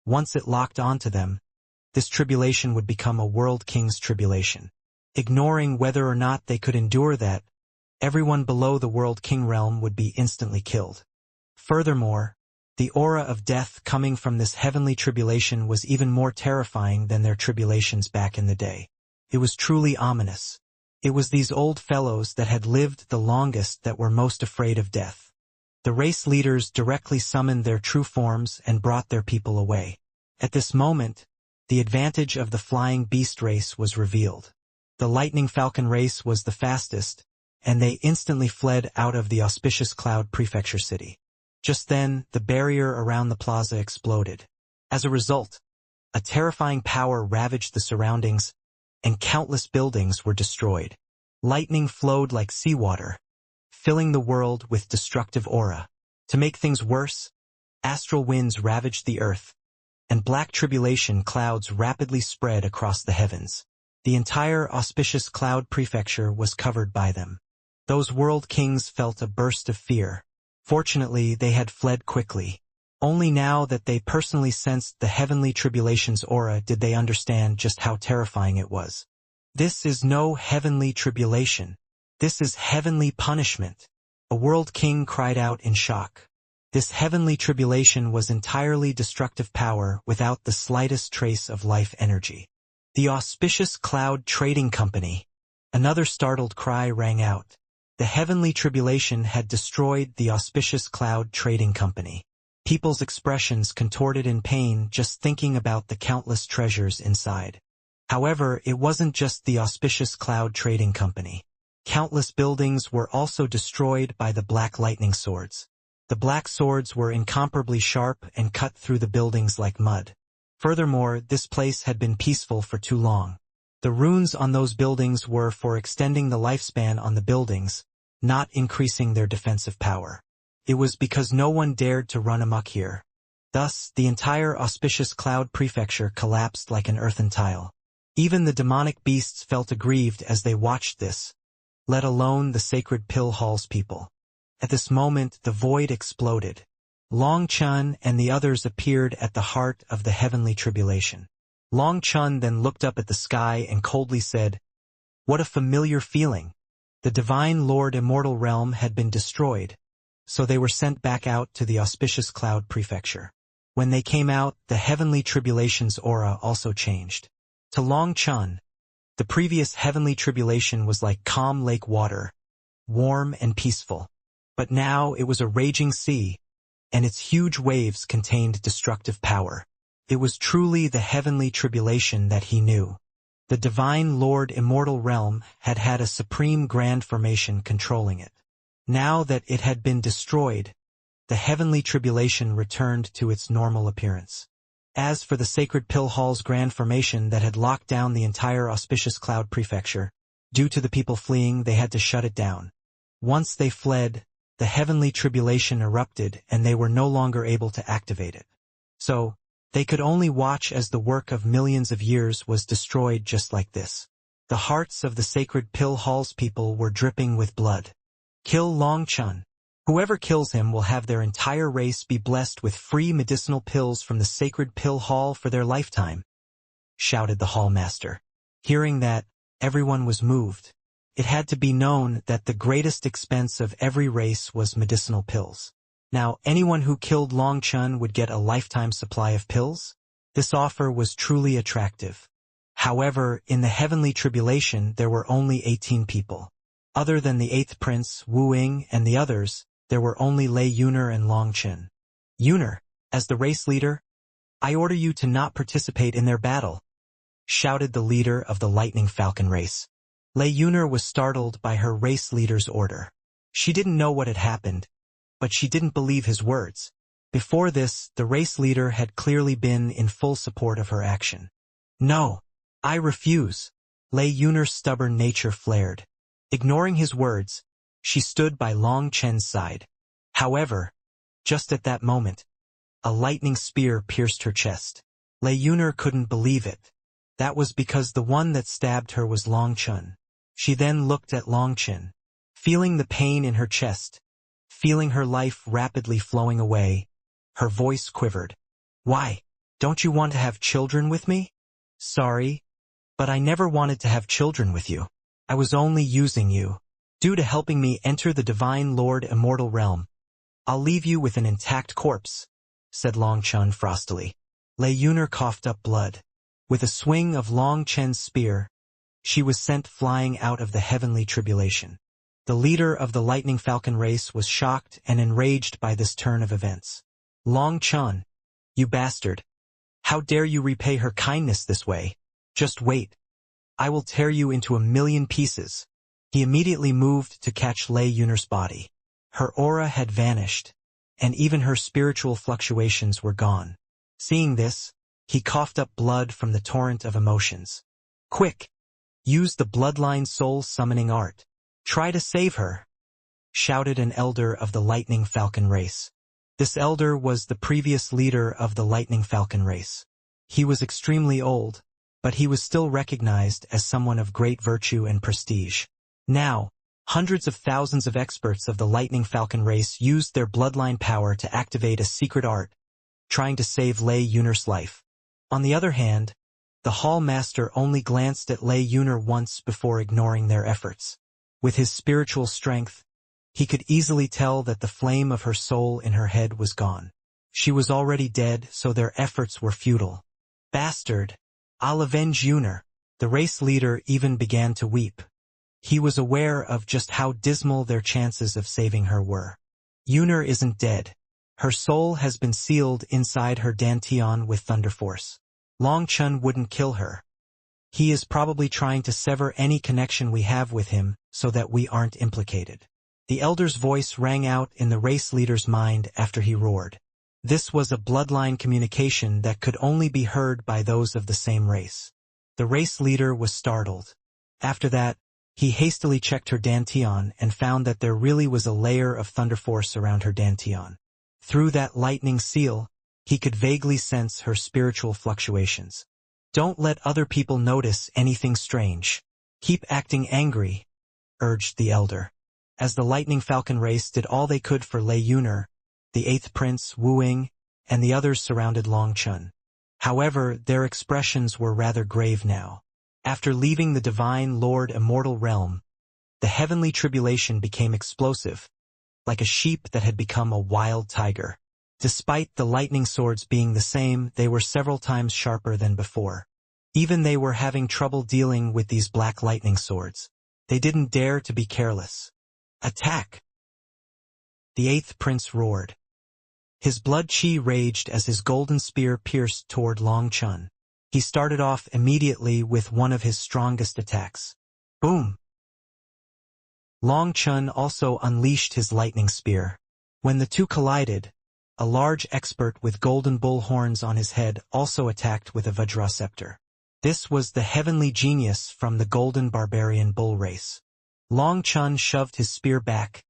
once it locked onto them, this tribulation would become a world king's tribulation. Ignoring whether or not they could endure that, everyone below the world king realm would be instantly killed. Furthermore, the aura of death coming from this heavenly tribulation was even more terrifying than their tribulations back in the day. It was truly ominous. It was these old fellows that had lived the longest that were most afraid of death. The race leaders directly summoned their true forms and brought their people away. At this moment, the advantage of the flying beast race was revealed. The lightning falcon race was the fastest, and they instantly fled out of the auspicious cloud prefecture city. Just then, the barrier around the plaza exploded. As a result, a terrifying power ravaged the surroundings, and countless buildings were destroyed. Lightning flowed like seawater, filling the world with destructive aura. To make things worse, astral winds ravaged the earth, and black tribulation clouds rapidly spread across the heavens. The entire auspicious cloud prefecture was covered by them. Those world kings felt a burst of fear. Fortunately, they had fled quickly. Only now that they personally sensed the heavenly tribulation's aura did they understand just how terrifying it was. This is no heavenly tribulation. This is heavenly punishment. A world king cried out in shock. This heavenly tribulation was entirely destructive power without the slightest trace of life energy. The auspicious cloud trading company. Another startled cry rang out. The heavenly tribulation had destroyed the auspicious cloud trading company. People's expressions contorted in pain just thinking about the countless treasures inside. However, it wasn't just the auspicious cloud trading company. Countless buildings were also destroyed by the black lightning swords. The black swords were incomparably sharp and cut through the buildings like mud. Furthermore, this place had been peaceful for too long. The runes on those buildings were for extending the lifespan on the buildings, not increasing their defensive power. It was because no one dared to run amok here. Thus, the entire auspicious cloud prefecture collapsed like an earthen tile. Even the demonic beasts felt aggrieved as they watched this, let alone the sacred pill hall's people. At this moment, the void exploded. Long Chun and the others appeared at the heart of the heavenly tribulation. Long Chun then looked up at the sky and coldly said, "What a familiar feeling." The divine Lord Immortal realm had been destroyed, so they were sent back out to the auspicious cloud prefecture. When they came out, the heavenly tribulation's aura also changed. To Long Chun, the previous heavenly tribulation was like calm lake water, warm and peaceful. But now it was a raging sea, and its huge waves contained destructive power. It was truly the heavenly tribulation that he knew. The divine Lord Immortal realm had had a supreme grand formation controlling it. Now that it had been destroyed, the heavenly tribulation returned to its normal appearance. As for the sacred pill hall's grand formation that had locked down the entire auspicious cloud prefecture, due to the people fleeing, they had to shut it down. Once they fled, the heavenly tribulation erupted and they were no longer able to activate it. So, they could only watch as the work of millions of years was destroyed just like this. The hearts of the sacred pill hall's people were dripping with blood. Kill Long Chun. Whoever kills him will have their entire race be blessed with free medicinal pills from the sacred pill hall for their lifetime, shouted the hall master. Hearing that, everyone was moved. It had to be known that the greatest expense of every race was medicinal pills. Now, anyone who killed Long Chun would get a lifetime supply of pills? This offer was truly attractive. However, in the heavenly tribulation there were only 18 people. Other than the 8th prince, Wu Ying, and the others, there were only Lei Yuner and Long Chun. Yuner, as the race leader, I order you to not participate in their battle, shouted the leader of the Lightning Falcon race. Lei Yuner was startled by her race leader's order. She didn't know what had happened, but she didn't believe his words. Before this, the race leader had clearly been in full support of her action. No, I refuse. Lei Yuner's stubborn nature flared. Ignoring his words, she stood by Long Chen's side. However, just at that moment, a lightning spear pierced her chest. Lei Yuner couldn't believe it. That was because the one that stabbed her was Long Chun. She then looked at Long Chun. Feeling the pain in her chest, feeling her life rapidly flowing away, her voice quivered. Why, don't you want to have children with me? Sorry, but I never wanted to have children with you. I was only using you. Due to helping me enter the divine Lord Immortal realm, I'll leave you with an intact corpse, said Long Chun frostily. Lei Yuner coughed up blood. With a swing of Long Chen's spear, she was sent flying out of the heavenly tribulation. The leader of the Lightning Falcon race was shocked and enraged by this turn of events. Long Chun, you bastard. How dare you repay her kindness this way? Just wait. I will tear you into 1,000,000 pieces. He immediately moved to catch Lei Yunar's body. Her aura had vanished, and even her spiritual fluctuations were gone. Seeing this, he coughed up blood from the torrent of emotions. Quick! Use the bloodline soul summoning art. Try to save her, shouted an elder of the Lightning Falcon race. This elder was the previous leader of the Lightning Falcon race. He was extremely old, but he was still recognized as someone of great virtue and prestige. Now, hundreds of thousands of experts of the Lightning Falcon race used their bloodline power to activate a secret art, trying to save Lei Yunar's life. On the other hand, the Hall Master only glanced at Lei Yunar once before ignoring their efforts. With his spiritual strength, he could easily tell that the flame of her soul in her head was gone. She was already dead, so their efforts were futile. Bastard! I'll avenge Yunar. The race leader even began to weep. He was aware of just how dismal their chances of saving her were. Yunar isn't dead. Her soul has been sealed inside her dantian with thunder force. Long Chun wouldn't kill her. He is probably trying to sever any connection we have with him so that we aren't implicated. The elder's voice rang out in the race leader's mind after he roared. This was a bloodline communication that could only be heard by those of the same race. The race leader was startled. After that, he hastily checked her dantian and found that there really was a layer of thunder force around her dantian. Through that lightning seal, he could vaguely sense her spiritual fluctuations. Don't let other people notice anything strange. Keep acting angry, urged the elder. As the Lightning Falcon race did all they could for Lei Yunar, the 8th Prince, Wu Ying, and the others surrounded Long Chun. However, their expressions were rather grave now. After leaving the Divine Lord Immortal realm, the heavenly tribulation became explosive, like a sheep that had become a wild tiger. Despite the lightning swords being the same, they were several times sharper than before. Even they were having trouble dealing with these black lightning swords. They didn't dare to be careless. Attack! The 8th Prince roared. His blood chi raged as his golden spear pierced toward Long Chun. He started off immediately with one of his strongest attacks. Boom! Long Chun also unleashed his lightning spear. When the two collided, a large expert with golden bull horns on his head also attacked with a Vajra scepter. This was the heavenly genius from the golden barbarian bull race. Long Chun shoved his spear back,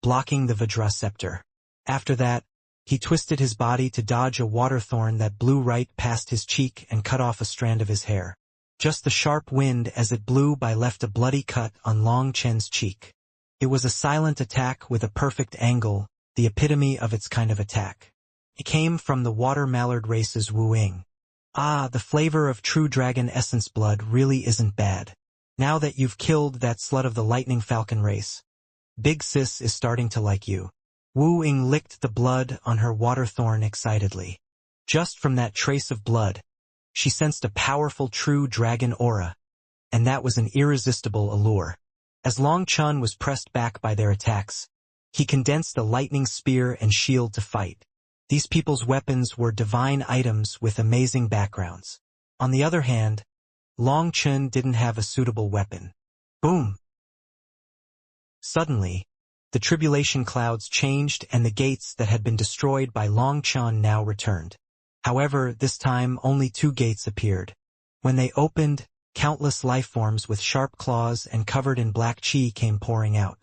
blocking the Vajra scepter. After that, he twisted his body to dodge a water thorn that blew right past his cheek and cut off a strand of his hair. Just the sharp wind as it blew by left a bloody cut on Long Chen's cheek. It was a silent attack with a perfect angle, the epitome of its kind of attack. It came from the water mallard race's Wu Ying. Ah, the flavor of true dragon essence blood really isn't bad. Now that you've killed that slut of the Lightning Falcon race, Big Sis is starting to like you. Wu Ying licked the blood on her water thorn excitedly. Just from that trace of blood, she sensed a powerful true dragon aura, and that was an irresistible allure. As Long Chun was pressed back by their attacks, he condensed a lightning spear and shield to fight. These people's weapons were divine items with amazing backgrounds. On the other hand, Long Chun didn't have a suitable weapon. Boom! Suddenly, the tribulation clouds changed and the gates that had been destroyed by Long Chun now returned. However, this time only 2 gates appeared. When they opened, countless lifeforms with sharp claws and covered in black chi came pouring out.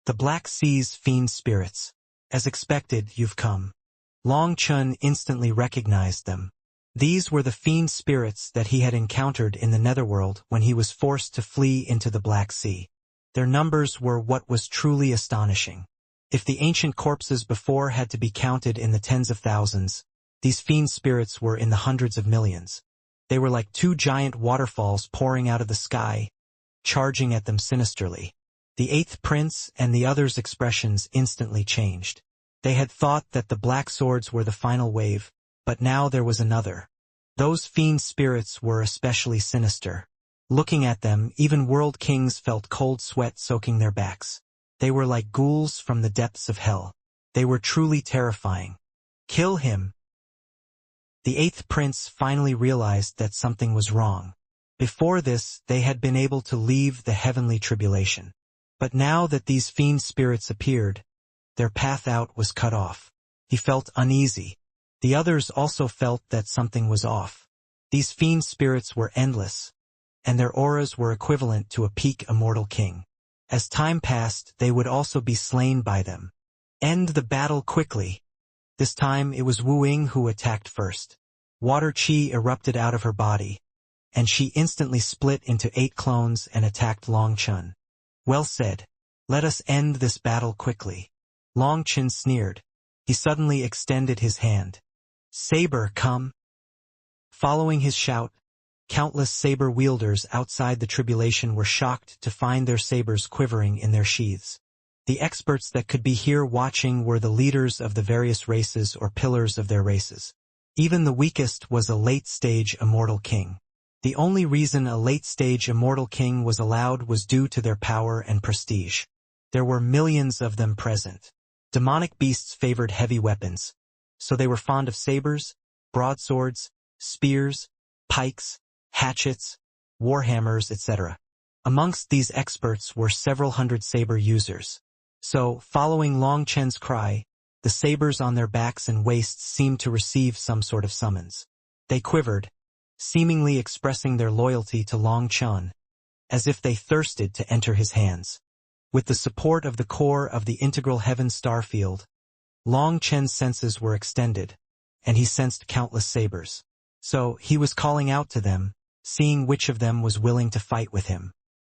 The Black Sea's fiend spirits. As expected, you've come. Long Chun instantly recognized them. These were the fiend spirits that he had encountered in the netherworld when he was forced to flee into the Black Sea. Their numbers were what was truly astonishing. If the ancient corpses before had to be counted in the tens of thousands, these fiend spirits were in the hundreds of millions. They were like 2 giant waterfalls pouring out of the sky, charging at them sinisterly. The 8th Prince and the others' expressions instantly changed. They had thought that the black swords were the final wave, but now there was another. Those fiend spirits were especially sinister. Looking at them, even world kings felt cold sweat soaking their backs. They were like ghouls from the depths of hell. They were truly terrifying. Kill him! The eighth prince finally realized that something was wrong. Before this, they had been able to leave the heavenly tribulation. But now that these fiend spirits appeared, their path out was cut off. He felt uneasy. The others also felt that something was off. These fiend spirits were endless, and their auras were equivalent to a peak immortal king. As time passed, they would also be slain by them. End the battle quickly. This time it was Wu Ying who attacked first. Water chi erupted out of her body, and she instantly split into 8 clones and attacked Long Chun. Well said. Let us end this battle quickly. Long Chun sneered. He suddenly extended his hand. Saber, come. Following his shout, countless saber wielders outside the tribulation were shocked to find their sabers quivering in their sheaths. The experts that could be here watching were the leaders of the various races or pillars of their races. Even the weakest was a late-stage immortal king. The only reason a late-stage immortal king was allowed was due to their power and prestige. There were millions of them present. Demonic beasts favored heavy weapons, so they were fond of sabers, broadswords, spears, pikes, hatchets, warhammers, etc. Amongst these experts were several hundred saber users. So, following Long Chen's cry, the sabers on their backs and waists seemed to receive some sort of summons. They quivered, seemingly expressing their loyalty to Long Chen, as if they thirsted to enter his hands. With the support of the core of the integral heaven star field, Long Chen's senses were extended, and he sensed countless sabers. So, he was calling out to them, seeing which of them was willing to fight with him.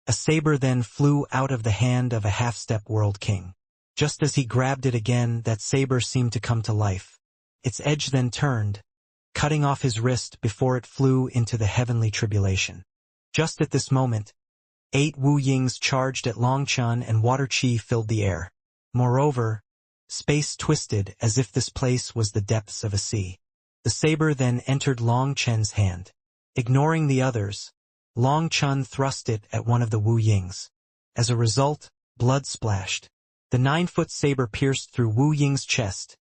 A saber then flew out of the hand of a half-step world king. Just as he grabbed it again, that saber seemed to come to life. Its edge then turned, cutting off his wrist before it flew into the heavenly tribulation. Just at this moment, 8 Wu Yings charged at Long Chen and water chi filled the air. Moreover, space twisted as if this place was the depths of a sea. The saber then entered Long Chen's hand. Ignoring the others, Long Chen thrust it at one of the Wu Yings. As a result, blood splashed. The 9-foot saber pierced through Wu Ying's chest,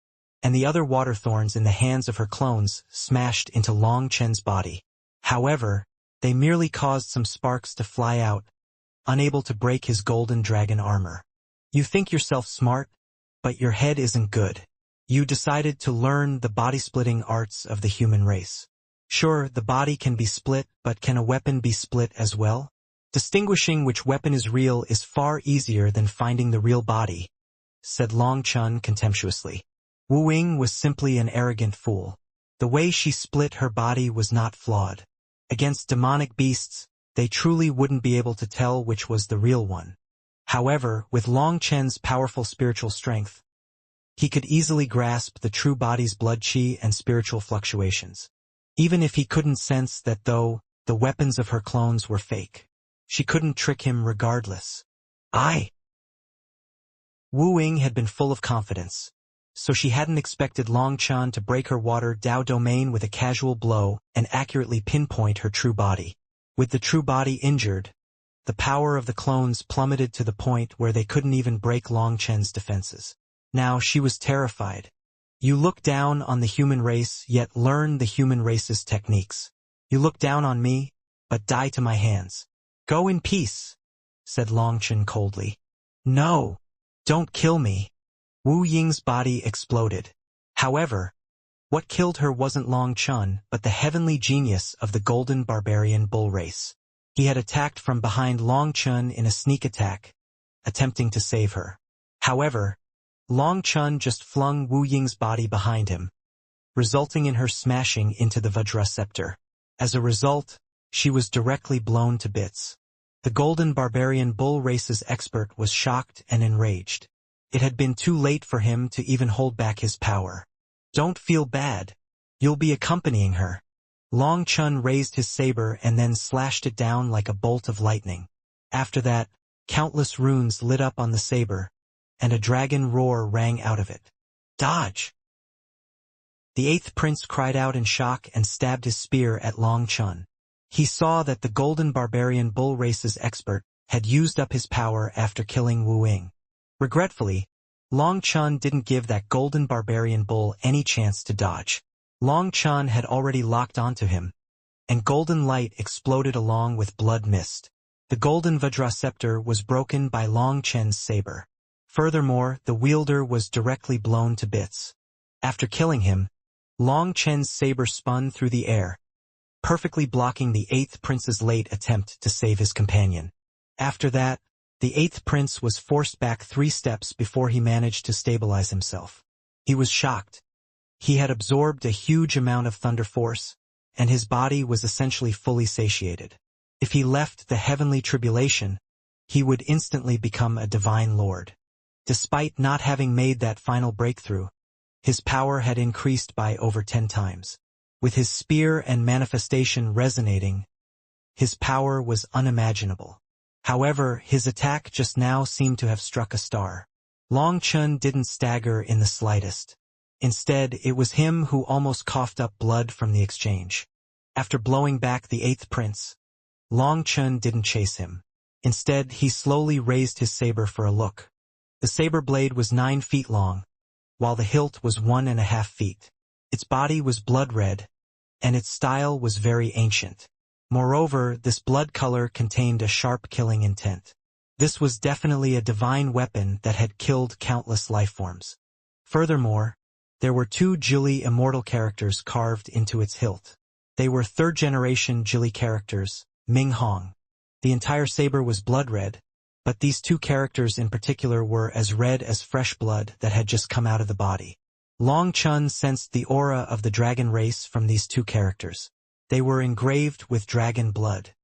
and the other water thorns in the hands of her clones smashed into Long Chen's body. However, they merely caused some sparks to fly out, unable to break his golden dragon armor. You think yourself smart, but your head isn't good. You decided to learn the body-splitting arts of the human race. Sure, the body can be split, but can a weapon be split as well? Distinguishing which weapon is real is far easier than finding the real body, said Long Chen contemptuously. Wu Ying was simply an arrogant fool. The way she split her body was not flawed. Against demonic beasts, they truly wouldn't be able to tell which was the real one. However, with Long Chen's powerful spiritual strength, he could easily grasp the true body's blood chi and spiritual fluctuations. Even if he couldn't sense that though the weapons of her clones were fake, she couldn't trick him regardless. Wu Ying had been full of confidence, so she hadn't expected Long Chen to break her water Dao domain with a casual blow and accurately pinpoint her true body. With the true body injured, the power of the clones plummeted to the point where they couldn't even break Long Chen's defenses. Now she was terrified. You look down on the human race, yet learn the human race's techniques. You look down on me, but die to my hands. Go in peace, said Long Chen coldly. No, don't kill me. Wu Ying's body exploded. However, what killed her wasn't Long Chen, but the heavenly genius of the golden barbarian bull race. He had attacked from behind Long Chen in a sneak attack, attempting to save her. However, Long Chen just flung Wu Ying's body behind him, resulting in her smashing into the Vajra scepter. As a result, she was directly blown to bits. The golden barbarian bull race's expert was shocked and enraged. It had been too late for him to even hold back his power. Don't feel bad. You'll be accompanying her. Long Chen raised his saber and then slashed it down like a bolt of lightning. After that, countless runes lit up on the saber, and a dragon roar rang out of it. Dodge! The 8th prince cried out in shock and stabbed his spear at Long Chen. He saw that the golden barbarian bull race's expert had used up his power after killing Wu Ying. Regretfully, Long Chen didn't give that golden barbarian bull any chance to dodge. Long Chun had already locked onto him, and golden light exploded along with blood mist. The golden Vajra scepter was broken by Long Chen's saber. Furthermore, the wielder was directly blown to bits. After killing him, Long Chen's saber spun through the air, perfectly blocking the 8th prince's late attempt to save his companion. After that, the 8th prince was forced back 3 steps before he managed to stabilize himself. He was shocked. He had absorbed a huge amount of thunder force, and his body was essentially fully satiated. If he left the heavenly tribulation, he would instantly become a divine lord. Despite not having made that final breakthrough, his power had increased by over 10 times. With his spear and manifestation resonating, his power was unimaginable. However, his attack just now seemed to have struck a star. Long Chun didn't stagger in the slightest. Instead, it was him who almost coughed up blood from the exchange. After blowing back the 8th prince, Long Chun didn't chase him. Instead, he slowly raised his saber for a look. The saber blade was 9 feet long, while the hilt was 1.5 feet. Its body was blood red, and its style was very ancient. Moreover, this blood color contained a sharp killing intent. This was definitely a divine weapon that had killed countless lifeforms. Furthermore, there were 2 Jili immortal characters carved into its hilt. They were 3rd-generation Jili characters, Ming Hong. The entire saber was blood red, but these 2 characters in particular were as red as fresh blood that had just come out of the body. Long Chun sensed the aura of the dragon race from these 2 characters. They were engraved with dragon blood.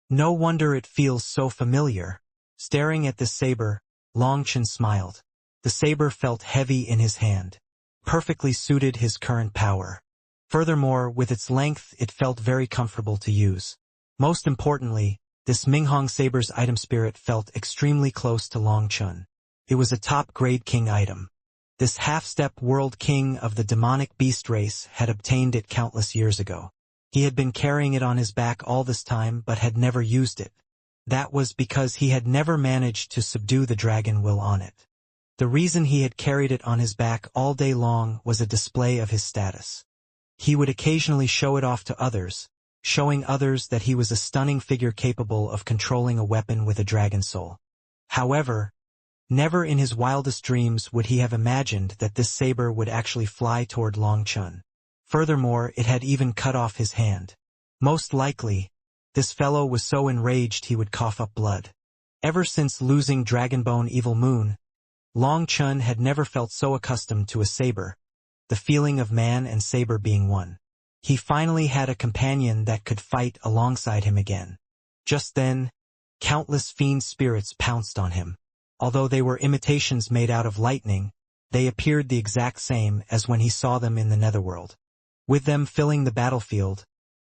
No wonder it feels so familiar. Staring at this saber, Long Chun smiled. The saber felt heavy in his hand, perfectly suited his current power. Furthermore, with its length, it felt very comfortable to use. Most importantly, this Minghong saber's item spirit felt extremely close to Long Chun. It was a top-grade king item. This half-step world king of the demonic beast race had obtained it countless years ago. He had been carrying it on his back all this time but had never used it. That was because he had never managed to subdue the dragon will on it. The reason he had carried it on his back all day long was a display of his status. He would occasionally show it off to others, showing others that he was a stunning figure capable of controlling a weapon with a dragon soul. However, never in his wildest dreams would he have imagined that this saber would actually fly toward Long Chun. Furthermore, it had even cut off his hand. Most likely, this fellow was so enraged he would cough up blood. Ever since losing Dragonbone Evil Moon, Long Chun had never felt so accustomed to a saber, the feeling of man and saber being one. He finally had a companion that could fight alongside him again. Just then, countless fiend spirits pounced on him. Although they were imitations made out of lightning, they appeared the exact same as when he saw them in the netherworld. With them filling the battlefield,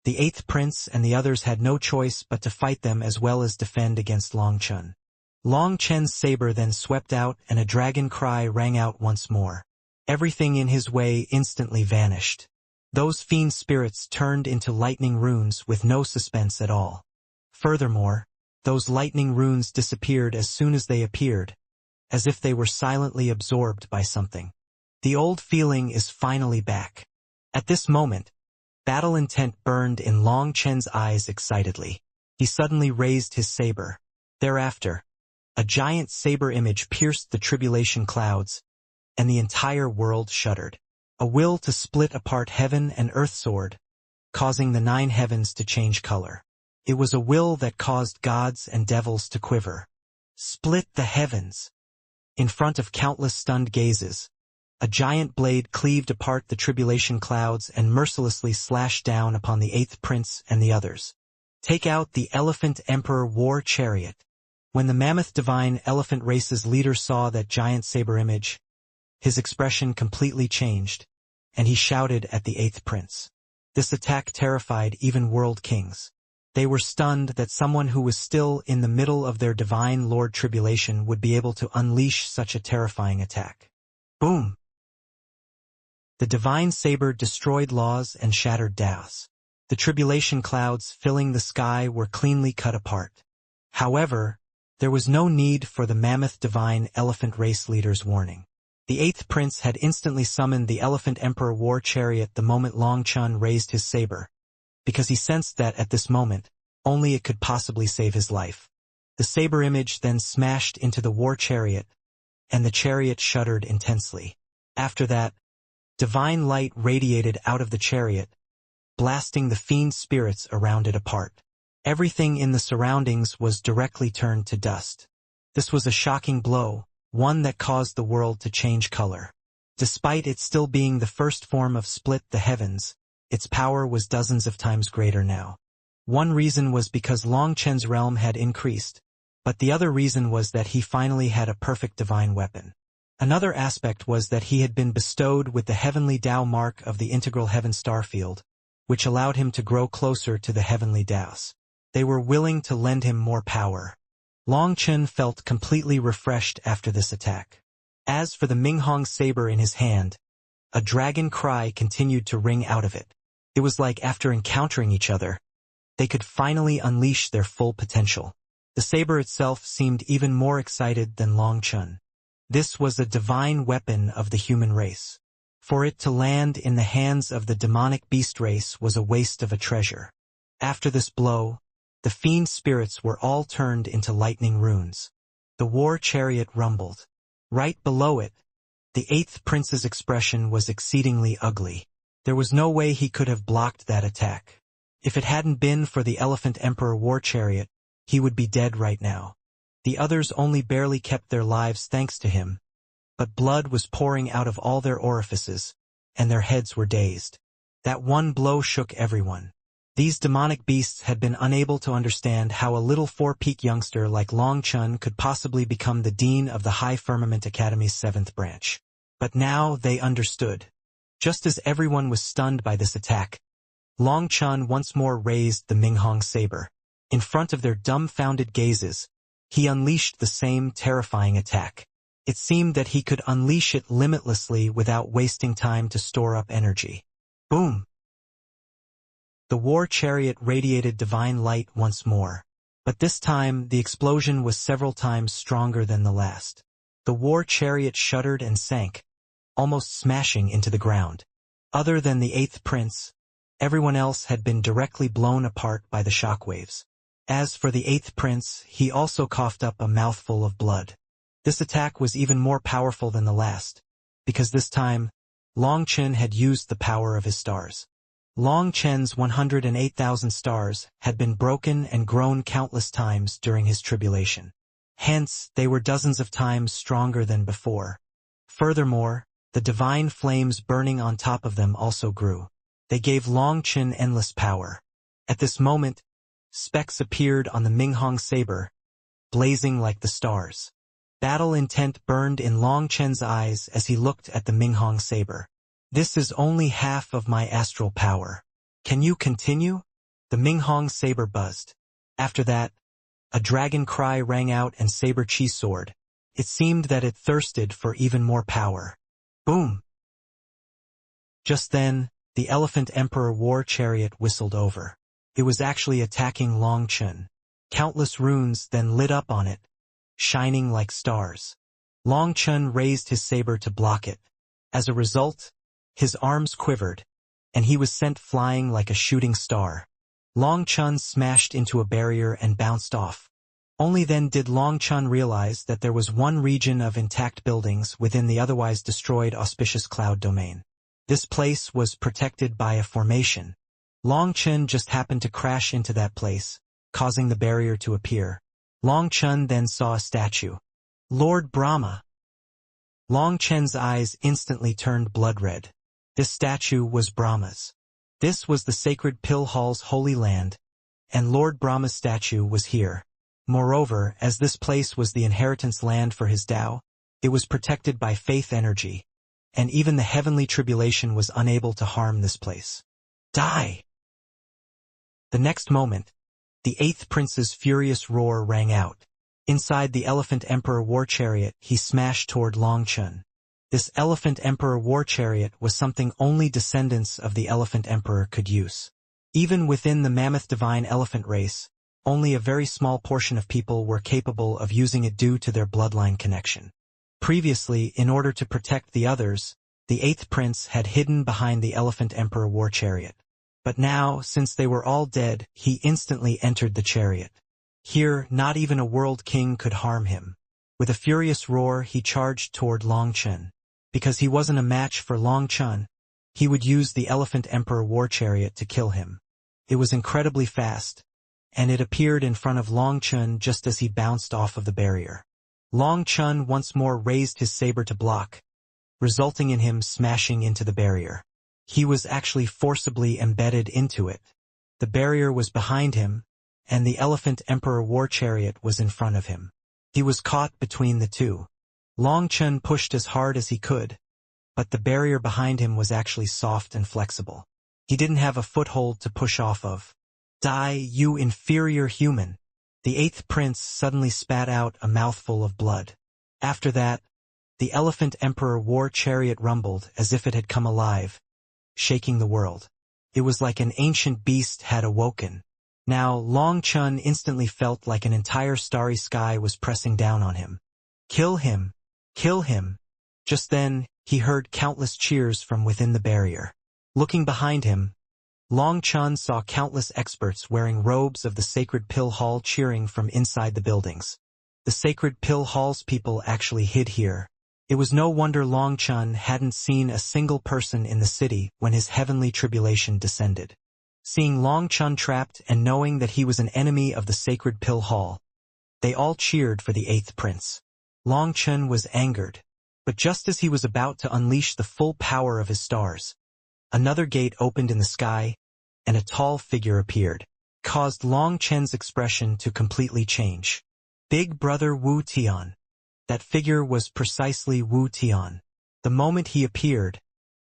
the 8th prince and the others had no choice but to fight them as well as defend against Long Chun. Long Chen's saber then swept out and a dragon cry rang out once more. Everything in his way instantly vanished. Those fiend spirits turned into lightning runes with no suspense at all. Furthermore, those lightning runes disappeared as soon as they appeared, as if they were silently absorbed by something. The old feeling is finally back. At this moment, battle intent burned in Long Chen's eyes excitedly. He suddenly raised his saber. Thereafter, a giant saber image pierced the tribulation clouds, and the entire world shuddered. A will to split apart heaven and earth soared, causing the 9 heavens to change color. It was a will that caused gods and devils to quiver. Split the heavens. In front of countless stunned gazes, a giant blade cleaved apart the tribulation clouds and mercilessly slashed down upon the 8th prince and the others. Take out the Elephant Emperor War Chariot. When the mammoth divine elephant race's leader saw that giant saber image, his expression completely changed, and he shouted at the 8th prince. This attack terrified even world kings. They were stunned that someone who was still in the middle of their divine lord tribulation would be able to unleash such a terrifying attack. Boom! The divine saber destroyed laws and shattered Tao's. The tribulation clouds filling the sky were cleanly cut apart. However, there was no need for the mammoth divine elephant race leader's warning. The 8th prince had instantly summoned the Elephant Emperor war chariot the moment Long Chun raised his saber, because he sensed that at this moment, only it could possibly save his life. The saber image then smashed into the war chariot, and the chariot shuddered intensely. After that, divine light radiated out of the chariot, blasting the fiend spirits around it apart. Everything in the surroundings was directly turned to dust. This was a shocking blow, one that caused the world to change color. Despite it still being the first form of split the heavens, its power was dozens of times greater now. One reason was because Long Chen's realm had increased, but the other reason was that he finally had a perfect divine weapon. Another aspect was that he had been bestowed with the heavenly Tao mark of the integral heaven star field, which allowed him to grow closer to the heavenly Taos. They were willing to lend him more power. Long Chen felt completely refreshed after this attack. As for the Minghong saber in his hand, a dragon cry continued to ring out of it. It was like after encountering each other, they could finally unleash their full potential. The saber itself seemed even more excited than Long Chun. This was a divine weapon of the human race. For it to land in the hands of the demonic beast race was a waste of a treasure. After this blow, the fiend spirits were all turned into lightning runes. The war chariot rumbled. Right below it, the 8th prince's expression was exceedingly ugly. There was no way he could have blocked that attack. If it hadn't been for the Elephant Emperor war chariot, he would be dead right now. The others only barely kept their lives thanks to him, but blood was pouring out of all their orifices, and their heads were dazed. That one blow shook everyone. These demonic beasts had been unable to understand how a little four-peak youngster like Long Chun could possibly become the dean of the High Firmament Academy's 7th branch. But now they understood. Just as everyone was stunned by this attack, Long Chun once more raised the Minghong saber. In front of their dumbfounded gazes, he unleashed the same terrifying attack. It seemed that he could unleash it limitlessly without wasting time to store up energy. Boom! The war chariot radiated divine light once more, but this time the explosion was several times stronger than the last. The war chariot shuddered and sank, almost smashing into the ground. Other than the 8th prince, everyone else had been directly blown apart by the shockwaves. As for the 8th prince, he also coughed up a mouthful of blood. This attack was even more powerful than the last, because this time, Long Chen had used the power of his stars. Long Chen's 108,000 stars had been broken and grown countless times during his tribulation. Hence, they were dozens of times stronger than before. Furthermore, the divine flames burning on top of them also grew. They gave Long Chen endless power. At this moment, specks appeared on the Minghong saber, blazing like the stars. Battle intent burned in Long Chen's eyes as he looked at the Minghong saber. This is only half of my astral power. Can you continue? The Minghong saber buzzed. After that, a dragon cry rang out and saber chi soared. It seemed that it thirsted for even more power. Boom! Just then, the Elephant Emperor war chariot whistled over. It was actually attacking Long Chun. Countless runes then lit up on it, shining like stars. Long Chun raised his saber to block it. As a result, his arms quivered, and he was sent flying like a shooting star. Long Chun smashed into a barrier and bounced off. Only then did Long Chun realize that there was one region of intact buildings within the otherwise destroyed auspicious cloud domain. This place was protected by a formation. Long Chun just happened to crash into that place, causing the barrier to appear. Long Chun then saw a statue. Lord Brahma. Long Chen's eyes instantly turned blood red. This statue was Brahma's. This was the sacred Pill Hall's holy land, and Lord Brahma's statue was here. Moreover, as this place was the inheritance land for his Tao, it was protected by faith energy, and even the heavenly tribulation was unable to harm this place. Die! The next moment, the 8th prince's furious roar rang out. Inside the Elephant Emperor war chariot, he smashed toward Long Chun. This Elephant Emperor war chariot was something only descendants of the Elephant Emperor could use. Even within the mammoth divine elephant race, only a very small portion of people were capable of using it due to their bloodline connection. Previously, in order to protect the others, the eighth prince had hidden behind the Elephant Emperor war chariot. But now, since they were all dead, he instantly entered the chariot. Here, not even a world king could harm him. With a furious roar, he charged toward Long Chen. Because he wasn't a match for Long Chen, he would use the Elephant Emperor war chariot to kill him. It was incredibly fast, and it appeared in front of Long Chen just as he bounced off of the barrier. Long Chen once more raised his saber to block, resulting in him smashing into the barrier. He was actually forcibly embedded into it. The barrier was behind him, and the Elephant Emperor war chariot was in front of him. He was caught between the two. Long Chen pushed as hard as he could, but the barrier behind him was actually soft and flexible. He didn't have a foothold to push off of. Die, you inferior human! The eighth prince suddenly spat out a mouthful of blood. After that, the Elephant Emperor war chariot rumbled as if it had come alive, shaking the world. It was like an ancient beast had awoken. Now, Long Chen instantly felt like an entire starry sky was pressing down on him. Kill him! Kill him! Just then, he heard countless cheers from within the barrier. Looking behind him, Long Chen saw countless experts wearing robes of the Sacred Pill Hall cheering from inside the buildings. The Sacred Pill Hall's people actually hid here. It was no wonder Long Chen hadn't seen a single person in the city when his heavenly tribulation descended. Seeing Long Chen trapped and knowing that he was an enemy of the Sacred Pill Hall, they all cheered for the eighth prince. Long Chen was angered, but just as he was about to unleash the full power of his stars, another gate opened in the sky, and a tall figure appeared, caused Long Chen's expression to completely change. Big Brother Wu Tian. That figure was precisely Wu Tian. The moment he appeared,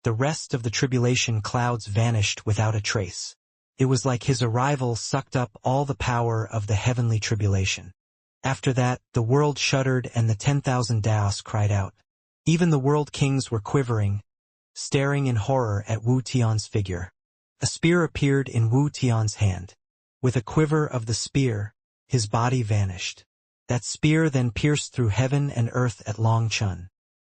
the rest of the tribulation clouds vanished without a trace. It was like his arrival sucked up all the power of the heavenly tribulation. After that, the world shuddered and the 10,000 Daos cried out. Even the world kings were quivering, staring in horror at Wu Tian's figure. A spear appeared in Wu Tian's hand. With a quiver of the spear, his body vanished. That spear then pierced through heaven and earth at Long Chen.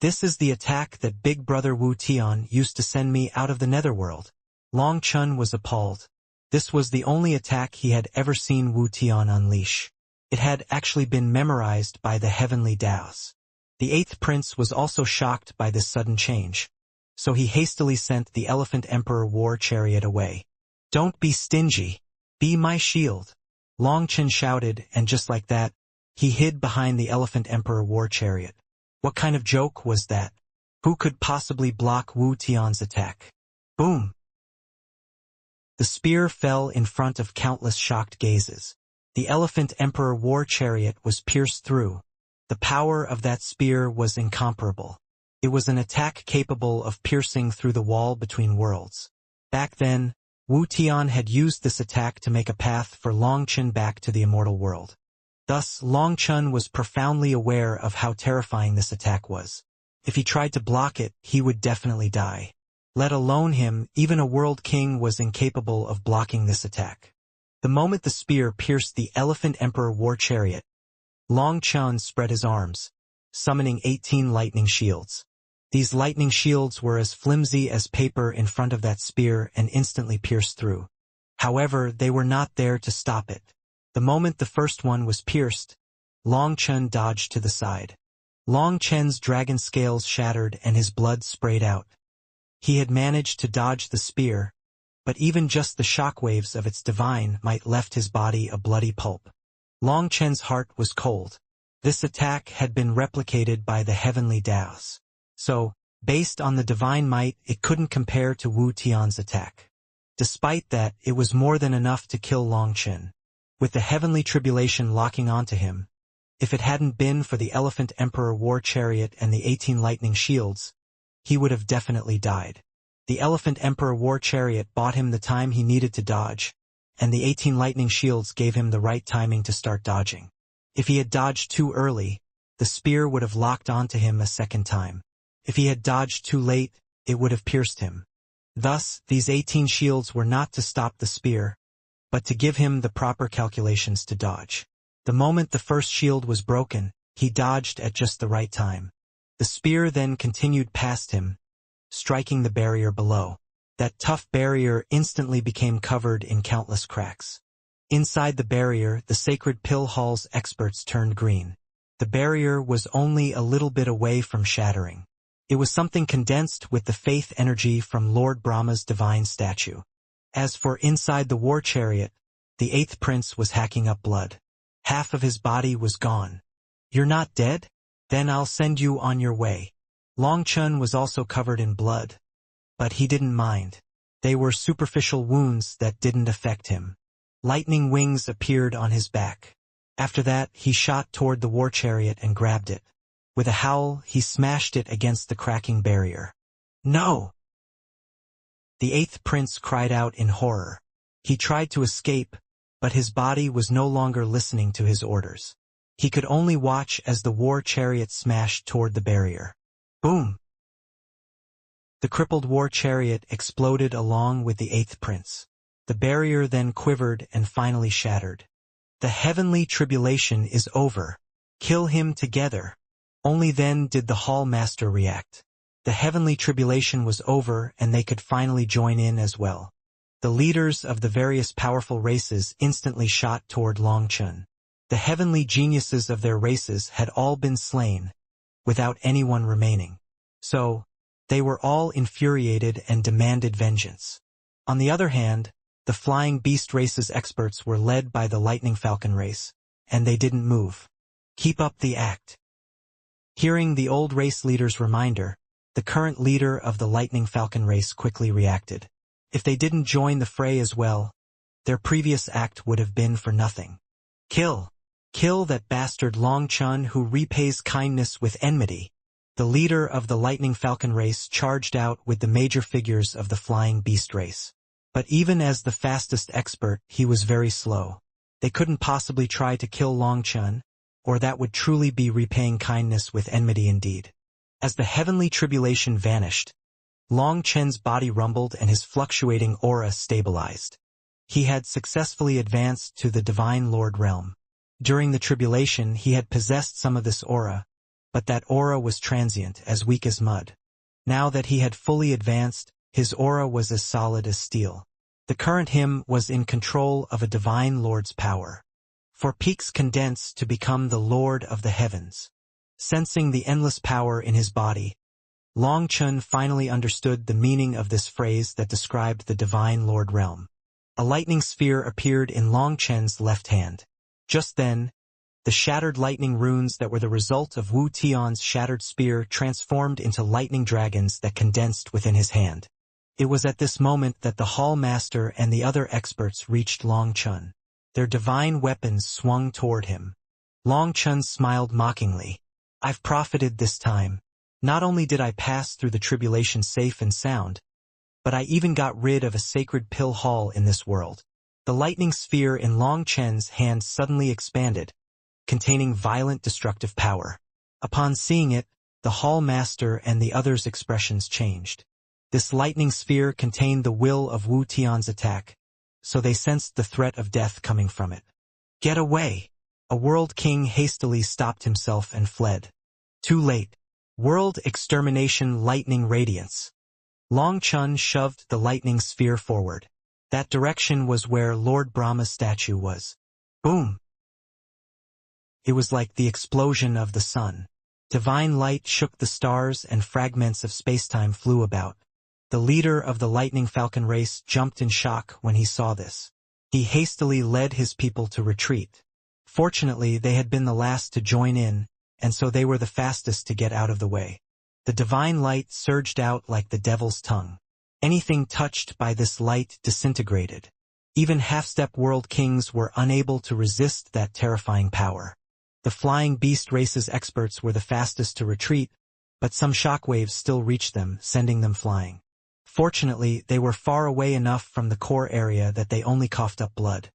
This is the attack that Big Brother Wu Tian used to send me out of the netherworld. Long Chen was appalled. This was the only attack he had ever seen Wu Tian unleash. It had actually been memorized by the heavenly Daos. The eighth prince was also shocked by this sudden change, so he hastily sent the Elephant Emperor war chariot away. Don't be stingy. Be my shield. Long Chen shouted, and just like that, he hid behind the Elephant Emperor war chariot. What kind of joke was that? Who could possibly block Wu Tian's attack? Boom! The spear fell in front of countless shocked gazes. The Elephant Emperor war chariot was pierced through. The power of that spear was incomparable. It was an attack capable of piercing through the wall between worlds. Back then, Wu Tian had used this attack to make a path for Long Chen back to the immortal world. Thus, Long Chen was profoundly aware of how terrifying this attack was. If he tried to block it, he would definitely die. Let alone him, even a world king was incapable of blocking this attack. The moment the spear pierced the Elephant Emperor war chariot, Long Chen spread his arms, summoning 18 lightning shields. These lightning shields were as flimsy as paper in front of that spear and instantly pierced through. However, they were not there to stop it. The moment the first one was pierced, Long Chen dodged to the side. Long Chen's dragon scales shattered and his blood sprayed out. He had managed to dodge the spear, but even just the shockwaves of its divine might left his body a bloody pulp. Long Chen's heart was cold. This attack had been replicated by the heavenly Daos. So, based on the divine might, it couldn't compare to Wu Tian's attack. Despite that, it was more than enough to kill Long Chen. With the heavenly tribulation locking onto him, if it hadn't been for the Elephant Emperor war chariot and the 18 lightning shields, he would have definitely died. The Elephant Emperor war chariot bought him the time he needed to dodge, and the 18 lightning shields gave him the right timing to start dodging. If he had dodged too early, the spear would have locked onto him a second time. If he had dodged too late, it would have pierced him. Thus, these 18 shields were not to stop the spear, but to give him the proper calculations to dodge. The moment the first shield was broken, he dodged at just the right time. The spear then continued past him, striking the barrier below. That tough barrier instantly became covered in countless cracks. Inside the barrier, the sacred pill hall's experts turned green. The barrier was only a little bit away from shattering. It was something condensed with the faith energy from Lord Brahma's divine statue. As for inside the war chariot, the eighth prince was hacking up blood. Half of his body was gone. "You're not dead? Then I'll send you on your way." Long Chun was also covered in blood, but he didn't mind. They were superficial wounds that didn't affect him. Lightning wings appeared on his back. After that, he shot toward the war chariot and grabbed it. With a howl, he smashed it against the cracking barrier. "No!" The eighth prince cried out in horror. He tried to escape, but his body was no longer listening to his orders. He could only watch as the war chariot smashed toward the barrier. Boom! The crippled war chariot exploded along with the eighth prince. The barrier then quivered and finally shattered. "The heavenly tribulation is over. Kill him together." Only then did the hall master react. The heavenly tribulation was over and they could finally join in as well. The leaders of the various powerful races instantly shot toward Long Chun. The heavenly geniuses of their races had all been slain, without anyone remaining. So, they were all infuriated and demanded vengeance. On the other hand, the flying beast race's experts were led by the lightning falcon race, and they didn't move. Keep up the act. Hearing the old race leader's reminder, the current leader of the lightning falcon race quickly reacted. If they didn't join the fray as well, their previous act would have been for nothing. Kill! Kill that bastard Long Chun who repays kindness with enmity. The leader of the lightning falcon race charged out with the major figures of the flying beast race. But even as the fastest expert, he was very slow. They couldn't possibly try to kill Long Chun, or that would truly be repaying kindness with enmity indeed. As the heavenly tribulation vanished, Long Chun's body rumbled and his fluctuating aura stabilized. He had successfully advanced to the Divine Lord realm. During the tribulation, he had possessed some of this aura, but that aura was transient, as weak as mud. Now that he had fully advanced, his aura was as solid as steel. The current him was in control of a Divine Lord's power. For peaks condense to become the Lord of the heavens. Sensing the endless power in his body, Long Chun finally understood the meaning of this phrase that described the Divine Lord realm. A lightning sphere appeared in Long Chun's left hand. Just then, the shattered lightning runes that were the result of Wu Tian's shattered spear transformed into lightning dragons that condensed within his hand. It was at this moment that the Hall Master and the other experts reached Long Chun. Their divine weapons swung toward him. Long Chun smiled mockingly. "I've profited this time. Not only did I pass through the tribulation safe and sound, but I even got rid of a sacred pill hall in this world." The lightning sphere in Long Chun's hand suddenly expanded, containing violent destructive power. Upon seeing it, the Hall Master and the others' expressions changed. This lightning sphere contained the will of Wu Tian's attack, so they sensed the threat of death coming from it. "Get away!" A world king hastily stopped himself and fled. Too late. World extermination lightning radiance. Long Chun shoved the lightning sphere forward. That direction was where Lord Brahma's statue was. Boom! It was like the explosion of the sun. Divine light shook the stars and fragments of spacetime flew about. The leader of the lightning falcon race jumped in shock when he saw this. He hastily led his people to retreat. Fortunately, they had been the last to join in, and so they were the fastest to get out of the way. The divine light surged out like the devil's tongue. Anything touched by this light disintegrated. Even half-step world kings were unable to resist that terrifying power. The flying beast race's experts were the fastest to retreat, but some shockwaves still reached them, sending them flying. Fortunately, they were far away enough from the core area that they only coughed up blood.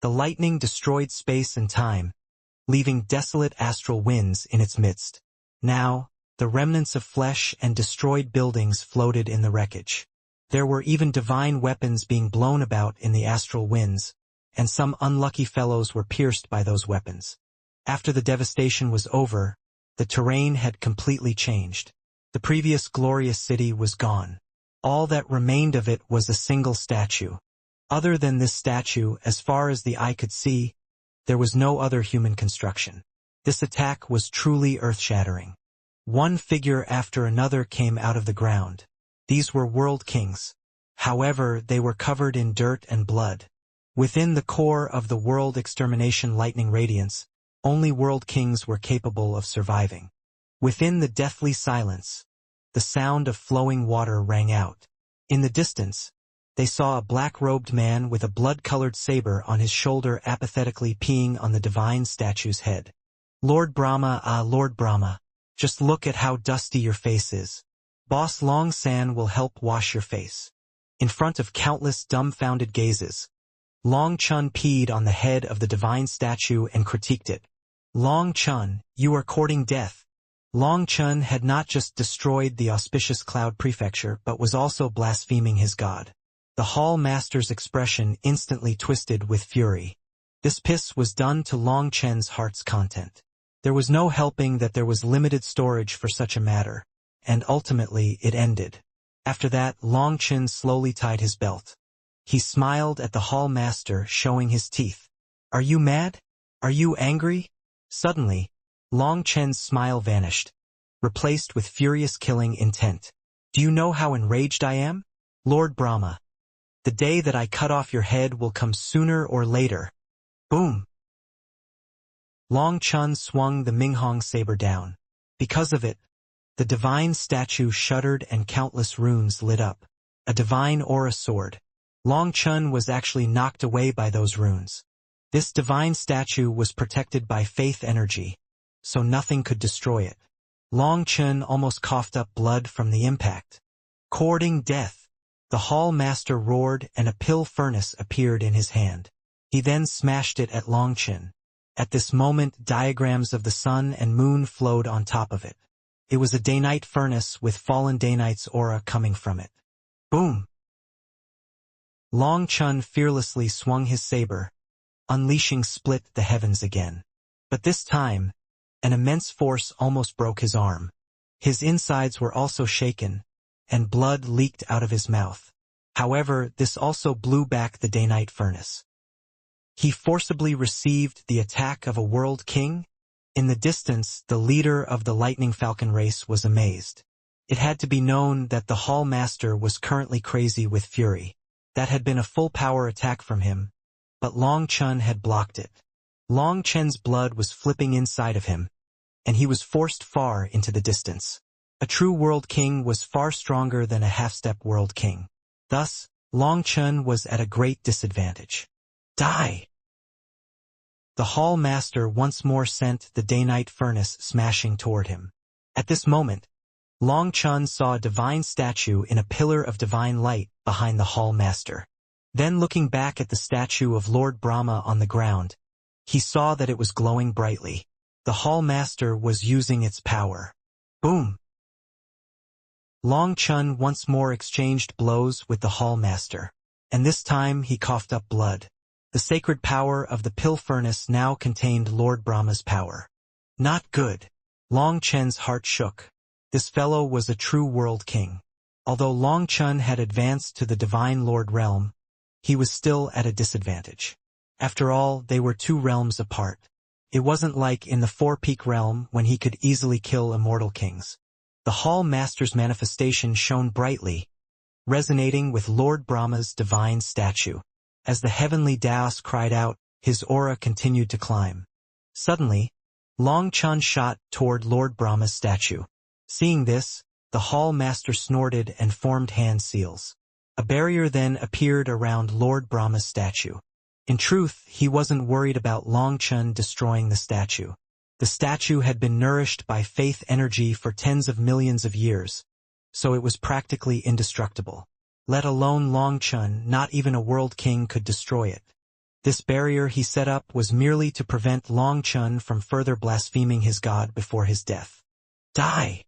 The lightning destroyed space and time, leaving desolate astral winds in its midst. Now, the remnants of flesh and destroyed buildings floated in the wreckage. There were even divine weapons being blown about in the astral winds, and some unlucky fellows were pierced by those weapons. After the devastation was over, The terrain had completely changed. The previous glorious city was gone. All that remained of it was a single statue. Other than this statue, as far as the eye could see, there was no other human construction. This attack was truly earth-shattering. One figure after another came out of the ground. These were world kings. However, they were covered in dirt and blood. Within the core of the world extermination lightning radiance, only world kings were capable of surviving. Within the deathly silence, the sound of flowing water rang out. In the distance, they saw a black-robed man with a blood-colored saber on his shoulder apathetically peeing on the divine statue's head. Lord Brahma, ah Lord Brahma, just look at how dusty your face is. Boss Long San will help wash your face. In front of countless dumbfounded gazes, Long Chun peed on the head of the divine statue and critiqued it. Long Chun, you are courting death. Long Chun had not just destroyed the auspicious Cloud Prefecture but was also blaspheming his god. The Hall Master's expression instantly twisted with fury. This piss was done to Long Chen's heart's content. There was no helping that there was limited storage for such a matter, and ultimately it ended. After that, Long Chen slowly tied his belt. He smiled at the Hall Master, showing his teeth. Are you mad? Are you angry? Suddenly, Long Chen's smile vanished, replaced with furious killing intent. Do you know how enraged I am? Lord Brahma. The day that I cut off your head will come sooner or later. Boom! Long Chun swung the Minghong saber down. Because of it, the divine statue shuddered and countless runes lit up. A divine aura sword. Long Chun was actually knocked away by those runes. This divine statue was protected by faith energy, so nothing could destroy it. Long Chun almost coughed up blood from the impact. Courting death. The Hall Master roared and a pill furnace appeared in his hand. He then smashed it at Long Chun. At this moment, diagrams of the sun and moon flowed on top of it. It was a day-night furnace with fallen day-night's aura coming from it. Boom! Long Chun fearlessly swung his saber, unleashing split the heavens again. But this time, an immense force almost broke his arm. His insides were also shaken, and blood leaked out of his mouth. However, this also blew back the day-night furnace. He forcibly received the attack of a world king? In the distance, the leader of the Lightning Falcon race was amazed. It had to be known that the Hall Master was currently crazy with fury. That had been a full-power attack from him, but Long Chun had blocked it. Long Chen's blood was flipping inside of him, and he was forced far into the distance. A true world king was far stronger than a half-step world king. Thus, Long Chun was at a great disadvantage. Die! The Hall Master once more sent the day-night furnace smashing toward him. At this moment, Long Chun saw a divine statue in a pillar of divine light behind the Hall Master. Then looking back at the statue of Lord Brahma on the ground, he saw that it was glowing brightly. The Hall Master was using its power. Boom! Long Chun once more exchanged blows with the Hall Master, and this time he coughed up blood. The sacred power of the pill furnace now contained Lord Brahma's power. Not good. Long Chen's heart shook. This fellow was a true world king. Although Long Chun had advanced to the Divine Lord realm, he was still at a disadvantage. After all, they were 2 realms apart. It wasn't like in the Four-Peak realm when he could easily kill immortal kings. The Hall Master's manifestation shone brightly, resonating with Lord Brahma's divine statue. As the heavenly Daos cried out, his aura continued to climb. Suddenly, Long Chun shot toward Lord Brahma's statue. Seeing this, the Hall Master snorted and formed hand seals. A barrier then appeared around Lord Brahma's statue. In truth, he wasn't worried about Long Chun destroying the statue. The statue had been nourished by faith energy for tens of millions of years, so it was practically indestructible. Let alone Long Chun, not even a world king could destroy it. This barrier he set up was merely to prevent Long Chun from further blaspheming his god before his death. Die!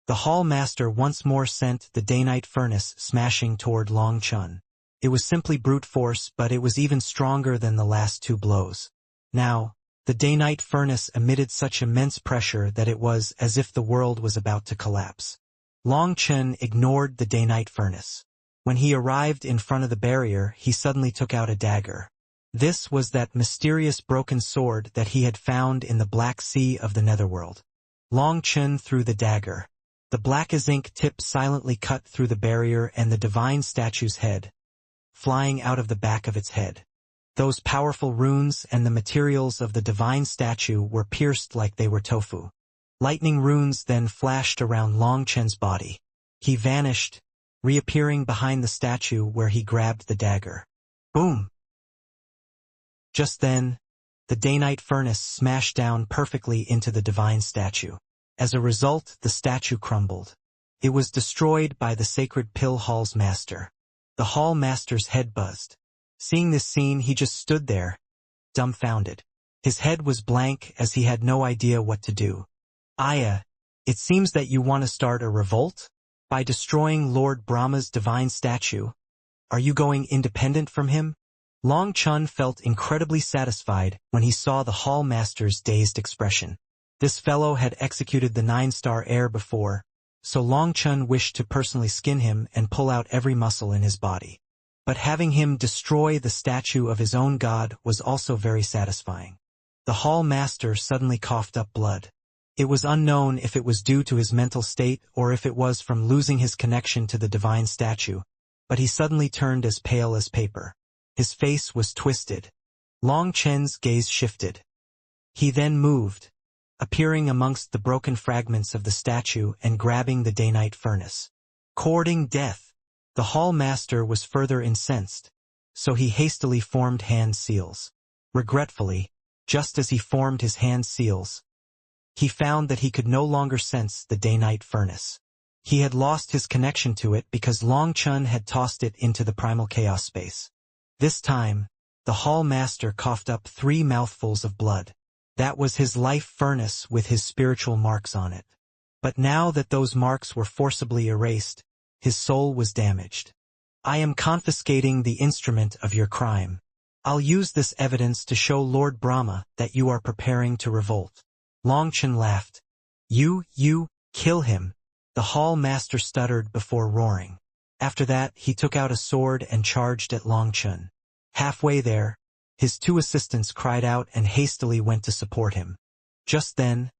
The Hall Master once more sent the day-night furnace smashing toward Long Chun. It was simply brute force, but it was even stronger than the last 2 blows. Now, The day-night furnace emitted such immense pressure that it was as if the world was about to collapse. Long Chen ignored the day-night furnace. When he arrived in front of the barrier, he suddenly took out a dagger. This was that mysterious broken sword that he had found in the Black Sea of the Netherworld. Long Chen threw the dagger. The black-as-ink tip silently cut through the barrier and the divine statue's head, flying out of the back of its head. Those powerful runes and the materials of the divine statue were pierced like they were tofu. Lightning runes then flashed around Long Chen's body. He vanished, reappearing behind the statue where he grabbed the dagger. Boom! Just then, the day-night furnace smashed down perfectly into the divine statue. As a result, the statue crumbled. It was destroyed by the sacred pill hall's master. The hall master's head buzzed. Seeing this scene, he just stood there, dumbfounded. His head was blank as he had no idea what to do. Aya, it seems that you want to start a revolt? By destroying Lord Brahma's divine statue? Are you going independent from him? Long Chen felt incredibly satisfied when he saw the hall master's dazed expression. This fellow had executed the 9-star heir before, so Long Chen wished to personally skin him and pull out every muscle in his body. But having him destroy the statue of his own god was also very satisfying. The hall master suddenly coughed up blood. It was unknown if it was due to his mental state or if it was from losing his connection to the divine statue, but he suddenly turned as pale as paper. His face was twisted. Long Chen's gaze shifted. He then moved, appearing amongst the broken fragments of the statue and grabbing the day-night furnace. Courting death. The hall master was further incensed, so he hastily formed hand seals. Regretfully, just as he formed his hand seals, he found that he could no longer sense the day-night furnace. He had lost his connection to it because Long Chen had tossed it into the primal chaos space. This time, the hall master coughed up 3 mouthfuls of blood. That was his life furnace with his spiritual marks on it. But now that those marks were forcibly erased, his soul was damaged. I am confiscating the instrument of your crime. I'll use this evidence to show Lord Brahma that you are preparing to revolt. Long Chen laughed. You, kill him. The hall master stuttered before roaring. After that, he took out a sword and charged at Long Chen. Halfway there, his 2 assistants cried out and hastily went to support him. Just then,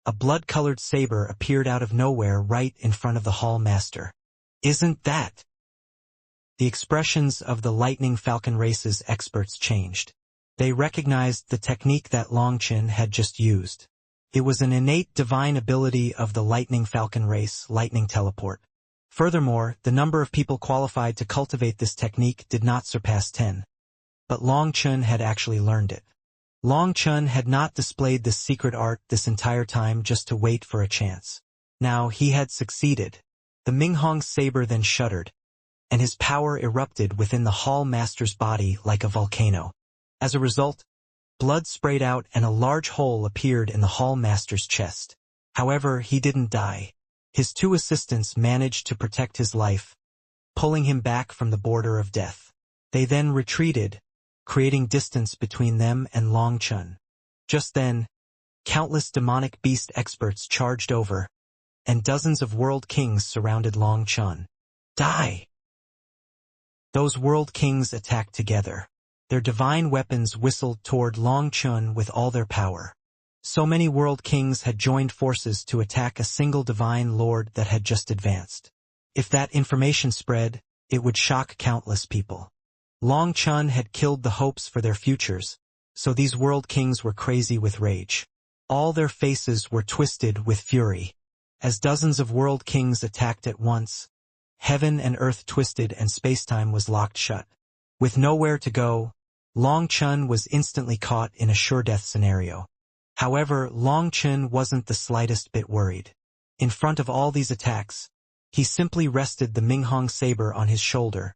a blood-colored saber appeared out of nowhere right in front of the hall master. Isn't that? The expressions of the Lightning Falcon race's experts changed. They recognized the technique that Long Chen had just used. It was an innate divine ability of the Lightning Falcon race, lightning teleport. Furthermore, the number of people qualified to cultivate this technique did not surpass 10. But Long Chen had actually learned it. Long Chen had not displayed this secret art this entire time just to wait for a chance. Now he had succeeded. The Minghong's saber then shuddered, and his power erupted within the hall master's body like a volcano. As a result, blood sprayed out and a large hole appeared in the hall master's chest. However, he didn't die. His 2 assistants managed to protect his life, pulling him back from the border of death. They then retreated, creating distance between them and Long Chen. Just then, countless demonic beast experts charged over, and dozens of world kings surrounded Long Chen. Die! Those world kings attacked together. Their divine weapons whistled toward Long Chen with all their power. So many world kings had joined forces to attack a single divine lord that had just advanced. If that information spread, it would shock countless people. Long Chen had killed the hopes for their futures, so these world kings were crazy with rage. All their faces were twisted with fury. As dozens of world kings attacked at once, heaven and earth twisted and spacetime was locked shut. With nowhere to go, Long Chen was instantly caught in a sure-death scenario. However, Long Chen wasn't the slightest bit worried. In front of all these attacks, he simply rested the Minghong saber on his shoulder,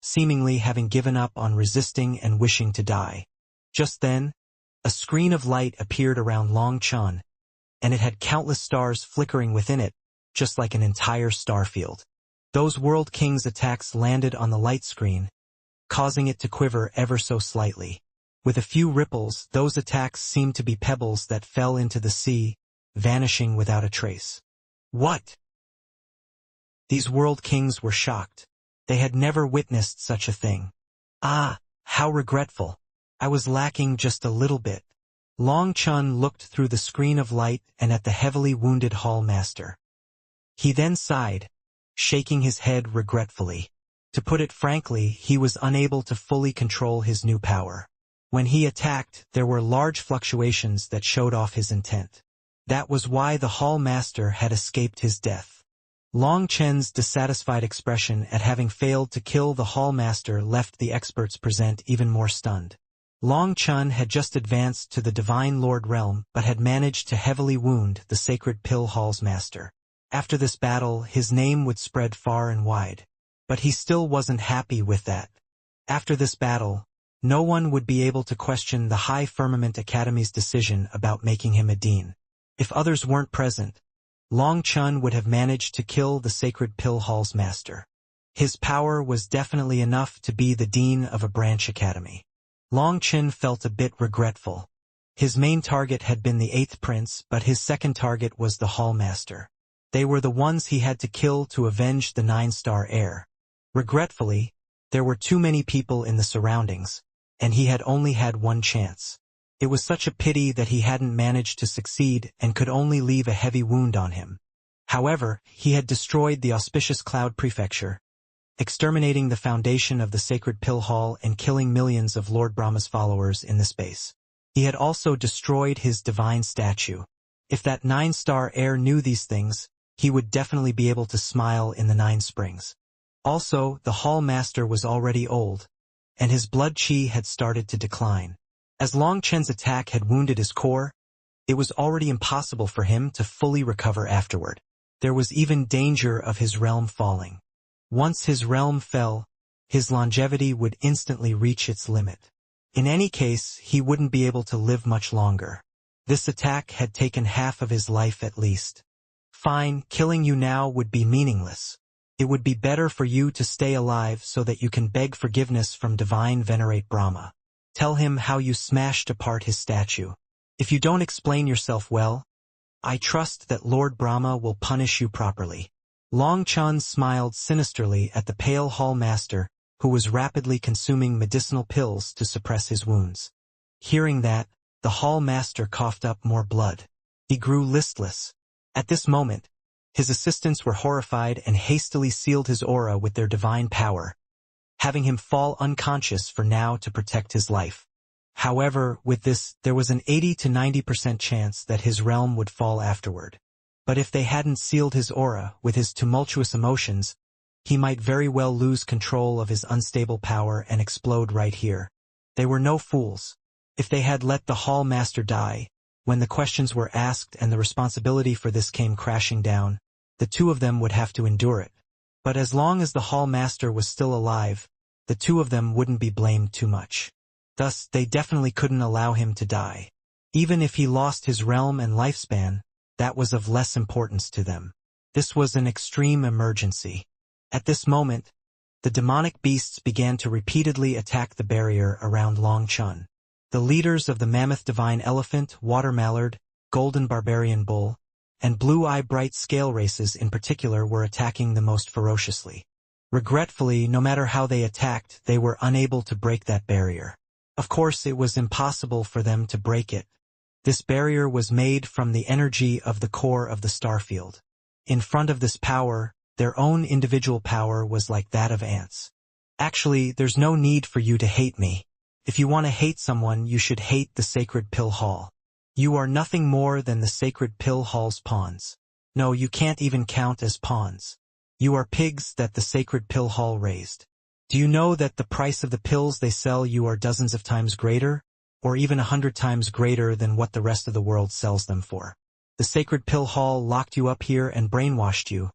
seemingly having given up on resisting and wishing to die. Just then, a screen of light appeared around Long Chen, and it had countless stars flickering within it, just like an entire starfield. Those World King's attacks landed on the light screen, causing it to quiver ever so slightly. With a few ripples, those attacks seemed to be pebbles that fell into the sea, vanishing without a trace. What? These world kings were shocked. They had never witnessed such a thing. Ah, how regretful. I was lacking just a little bit. Long Chun looked through the screen of light and at the heavily wounded hall master. He then sighed, shaking his head regretfully. To put it frankly, he was unable to fully control his new power. When he attacked, there were large fluctuations that showed off his intent. That was why the hall master had escaped his death. Long Chen's dissatisfied expression at having failed to kill the hall master left the experts present even more stunned. Long Chun had just advanced to the Divine Lord realm but had managed to heavily wound the Sacred Pill Hall's master. After this battle, his name would spread far and wide. But he still wasn't happy with that. After this battle, no one would be able to question the High Firmament Academy's decision about making him a dean. If others weren't present, Long Chun would have managed to kill the Sacred Pill Hall's master. His power was definitely enough to be the dean of a branch academy. Long Chun felt a bit regretful. His main target had been the 8th prince, but his second target was the hall master. They were the ones he had to kill to avenge the 9-star heir. Regretfully, there were too many people in the surroundings, and he had only had one chance. It was such a pity that he hadn't managed to succeed and could only leave a heavy wound on him. However, he had destroyed the auspicious Cloud Prefecture, exterminating the foundation of the Sacred Pill Hall and killing millions of Lord Brahma's followers in the space. He had also destroyed his divine statue. If that 9-star heir knew these things, he would definitely be able to smile in the 9 springs. Also, the hall master was already old, and his blood chi had started to decline. As Long Chen's attack had wounded his core, it was already impossible for him to fully recover afterward. There was even danger of his realm falling. Once his realm fell, his longevity would instantly reach its limit. In any case, he wouldn't be able to live much longer. This attack had taken half of his life at least. Fine, killing you now would be meaningless. It would be better for you to stay alive so that you can beg forgiveness from Divine Venerate Brahma. Tell him how you smashed apart his statue. If you don't explain yourself well, I trust that Lord Brahma will punish you properly. Long Chun smiled sinisterly at the pale hall master, who was rapidly consuming medicinal pills to suppress his wounds. Hearing that, the hall master coughed up more blood. He grew listless. At this moment, his assistants were horrified and hastily sealed his aura with their divine power, having him fall unconscious for now to protect his life. However, with this, there was an 80 to 90% chance that his realm would fall afterward. But if they hadn't sealed his aura with his tumultuous emotions, he might very well lose control of his unstable power and explode right here. They were no fools. If they had let the hall master die, when the questions were asked and the responsibility for this came crashing down, the two of them would have to endure it. But as long as the hall master was still alive, the two of them wouldn't be blamed too much. Thus, they definitely couldn't allow him to die. Even if he lost his realm and lifespan, that was of less importance to them. This was an extreme emergency. At this moment, the demonic beasts began to repeatedly attack the barrier around Long Chun. The leaders of the Mammoth Divine Elephant, Water Mallard, Golden Barbarian Bull, and Blue-Eye Bright Scale races in particular were attacking the most ferociously. Regretfully, no matter how they attacked, they were unable to break that barrier. Of course, it was impossible for them to break it. This barrier was made from the energy of the core of the starfield. In front of this power, their own individual power was like that of ants. Actually, there's no need for you to hate me. If you want to hate someone, you should hate the Sacred Pill Hall. You are nothing more than the Sacred Pill Hall's pawns. No, you can't even count as pawns. You are pigs that the Sacred Pill Hall raised. Do you know that the price of the pills they sell you are dozens of times greater, or even 100 times greater than what the rest of the world sells them for? The Sacred Pill Hall locked you up here and brainwashed you,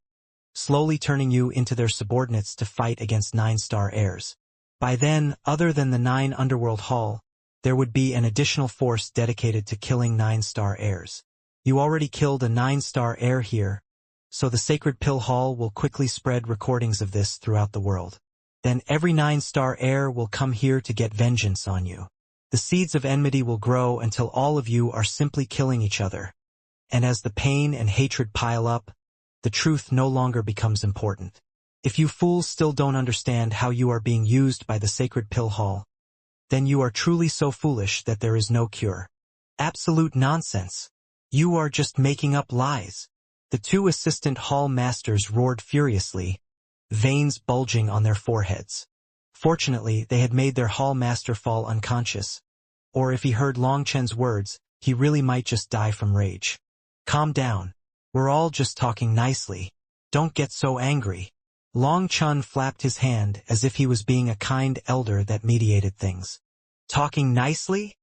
slowly turning you into their subordinates to fight against 9-star heirs. By then, other than the 9 Underworld Hall, there would be an additional force dedicated to killing 9-star heirs. You already killed a 9-star heir here, so the Sacred Pill Hall will quickly spread recordings of this throughout the world. Then every 9-star heir will come here to get vengeance on you. The seeds of enmity will grow until all of you are simply killing each other. And as the pain and hatred pile up, the truth no longer becomes important. If you fools still don't understand how you are being used by the sacred pill hall, then you are truly so foolish that there is no cure. Absolute nonsense. You are just making up lies. The two assistant hall masters roared furiously, veins bulging on their foreheads. Fortunately, they had made their hall master fall unconscious, or if he heard Long Chen's words, he really might just die from rage. Calm down. We're all just talking nicely. Don't get so angry. Long Chen flapped his hand as if he was being a kind elder that mediated things. Talking nicely?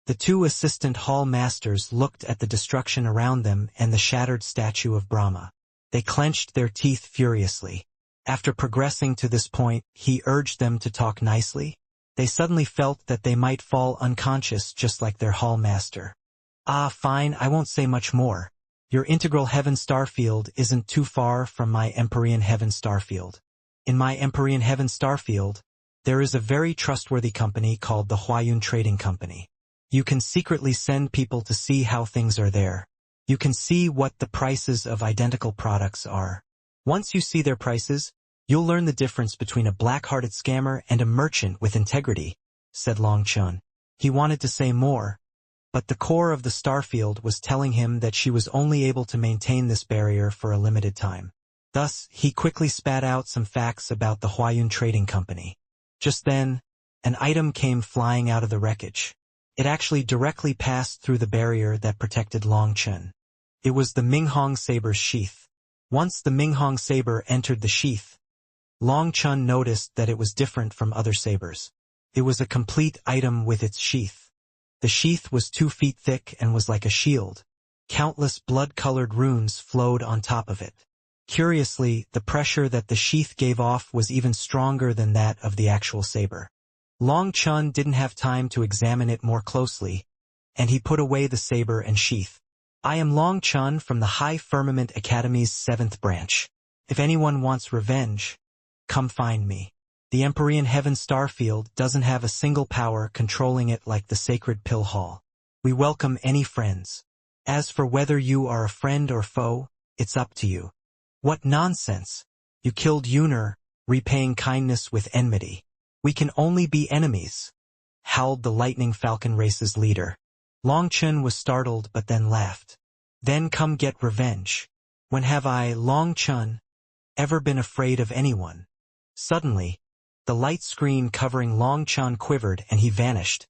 The two assistant hall masters looked at the destruction around them and the shattered statue of Brahma. They clenched their teeth furiously. After progressing to this point, he urged them to talk nicely. They suddenly felt that they might fall unconscious just like their hall master. Ah, fine, I won't say much more. Your integral heaven starfield isn't too far from my Empyrean heaven starfield. In my Empyrean heaven starfield, there is a very trustworthy company called the Huayun Trading Company. You can secretly send people to see how things are there. You can see what the prices of identical products are. Once you see their prices, you'll learn the difference between a black-hearted scammer and a merchant with integrity, said Long Chun. He wanted to say more, but the core of the starfield was telling him that she was only able to maintain this barrier for a limited time. Thus, he quickly spat out some facts about the Huayun Trading Company. Just then, an item came flying out of the wreckage. It actually directly passed through the barrier that protected Long Chun. It was the Minghong saber's sheath. Once the Minghong saber entered the sheath, Long Chun noticed that it was different from other sabers. It was a complete item with its sheath. The sheath was 2 feet thick and was like a shield. Countless blood-colored runes flowed on top of it. Curiously, the pressure that the sheath gave off was even stronger than that of the actual saber. Long Chun didn't have time to examine it more closely, and he put away the saber and sheath. I am Long Chun from the High Firmament Academy's 7th branch. If anyone wants revenge, come find me. The Empyrean Heaven Starfield doesn't have a single power controlling it like the Sacred Pill Hall. We welcome any friends. As for whether you are a friend or foe, it's up to you. What nonsense! You killed Yuner, repaying kindness with enmity. We can only be enemies, howled the Lightning Falcon Race's leader. Long Chun was startled but then laughed. Then come get revenge. When have I, Long Chun, ever been afraid of anyone? Suddenly, the light screen covering Long Chun quivered and he vanished,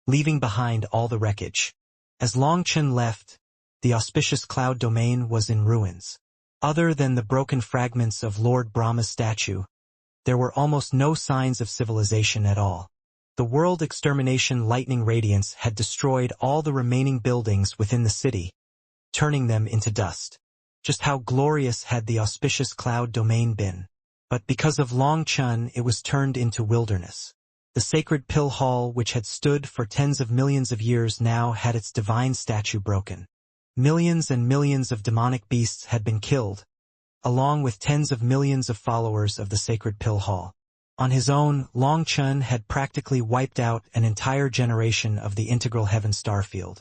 leaving behind all the wreckage. As Long Chun left, the auspicious cloud domain was in ruins. Other than the broken fragments of Lord Brahma's statue, there were almost no signs of civilization at all. The world extermination lightning radiance had destroyed all the remaining buildings within the city, turning them into dust. Just how glorious had the auspicious cloud domain been? But because of Long Chun, it was turned into wilderness. The sacred pill hall, which had stood for tens of millions of years, now had its divine statue broken. Millions and millions of demonic beasts had been killed, along with tens of millions of followers of the sacred pill hall. On his own, Long Chun had practically wiped out an entire generation of the integral heaven starfield.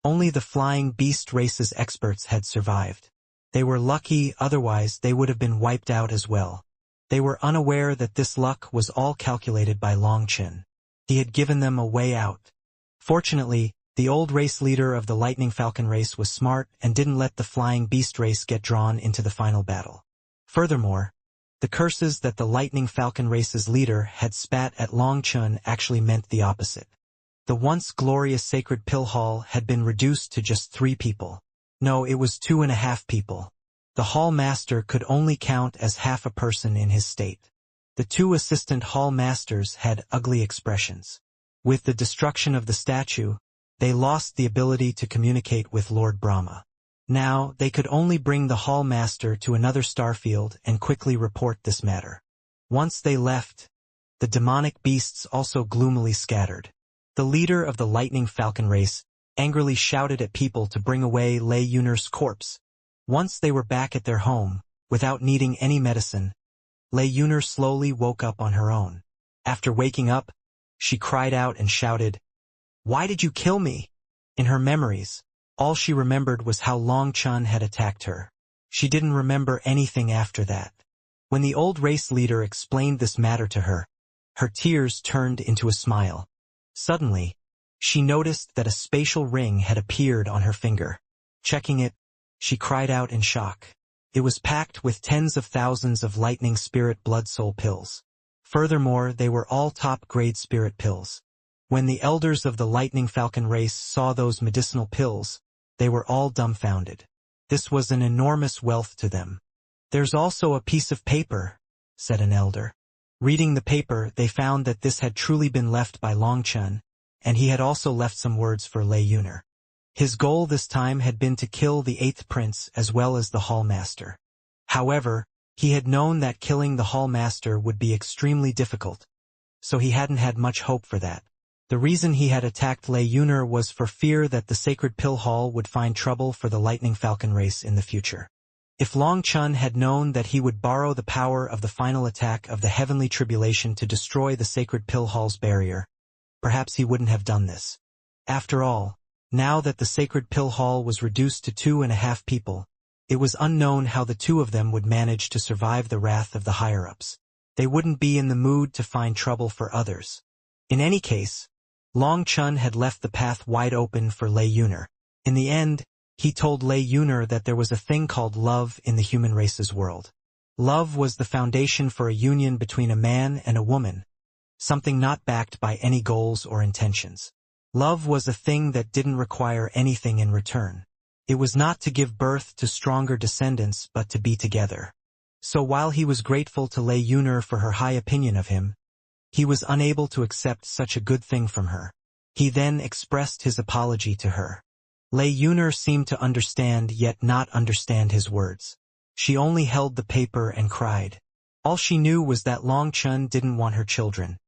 Only the flying beast race's experts had survived. They were lucky, otherwise they would have been wiped out as well. They were unaware that this luck was all calculated by Long Chun. He had given them a way out. Fortunately, the old race leader of the Lightning Falcon race was smart and didn't let the flying beast race get drawn into the final battle. Furthermore, the curses that the Lightning Falcon race's leader had spat at Long Chun actually meant the opposite. The once glorious sacred pill hall had been reduced to just 3 people. No, it was 2.5 people. The hall master could only count as half a person in his state. The 2 assistant hall masters had ugly expressions. With the destruction of the statue, they lost the ability to communicate with Lord Brahma. Now, they could only bring the hall master to another starfield and quickly report this matter. Once they left, the demonic beasts also gloomily scattered. The leader of the Lightning Falcon race angrily shouted at people to bring away Lei Yuner's corpse. Once they were back at their home, without needing any medicine, Lei Yuner slowly woke up on her own. After waking up, she cried out and shouted, Why did you kill me? In her memories, all she remembered was how Long Chun had attacked her. She didn't remember anything after that. When the old race leader explained this matter to her, her tears turned into a smile. Suddenly, she noticed that a spatial ring had appeared on her finger. Checking it, she cried out in shock. It was packed with tens of thousands of lightning spirit blood soul pills. Furthermore, they were all top-grade spirit pills. When the elders of the Lightning Falcon race saw those medicinal pills, they were all dumbfounded. This was an enormous wealth to them. There's also a piece of paper, said an elder. Reading the paper, they found that this had truly been left by Long Chun, and he had also left some words for Lei Yuner. His goal this time had been to kill the 8th prince as well as the Hall Master. However, he had known that killing the Hall Master would be extremely difficult, so he hadn't had much hope for that. The reason he had attacked Lei Yuner was for fear that the Sacred Pill Hall would find trouble for the Lightning Falcon race in the future. If Long Chun had known that he would borrow the power of the final attack of the Heavenly Tribulation to destroy the Sacred Pill Hall's barrier, perhaps he wouldn't have done this. After all, now that the Sacred Pill Hall was reduced to 2.5 people, it was unknown how the 2 of them would manage to survive the wrath of the higher-ups. They wouldn't be in the mood to find trouble for others. In any case, Long Chun had left the path wide open for Lei Yuner. In the end, he told Lei Yuner that there was a thing called love in the human race's world. Love was the foundation for a union between a man and a woman, something not backed by any goals or intentions. Love was a thing that didn't require anything in return. It was not to give birth to stronger descendants but to be together. So while he was grateful to Lei Yuner for her high opinion of him, he was unable to accept such a good thing from her. He then expressed his apology to her. Lei Yuner seemed to understand yet not understand his words. She only held the paper and cried. All she knew was that Long Chun didn't want her children.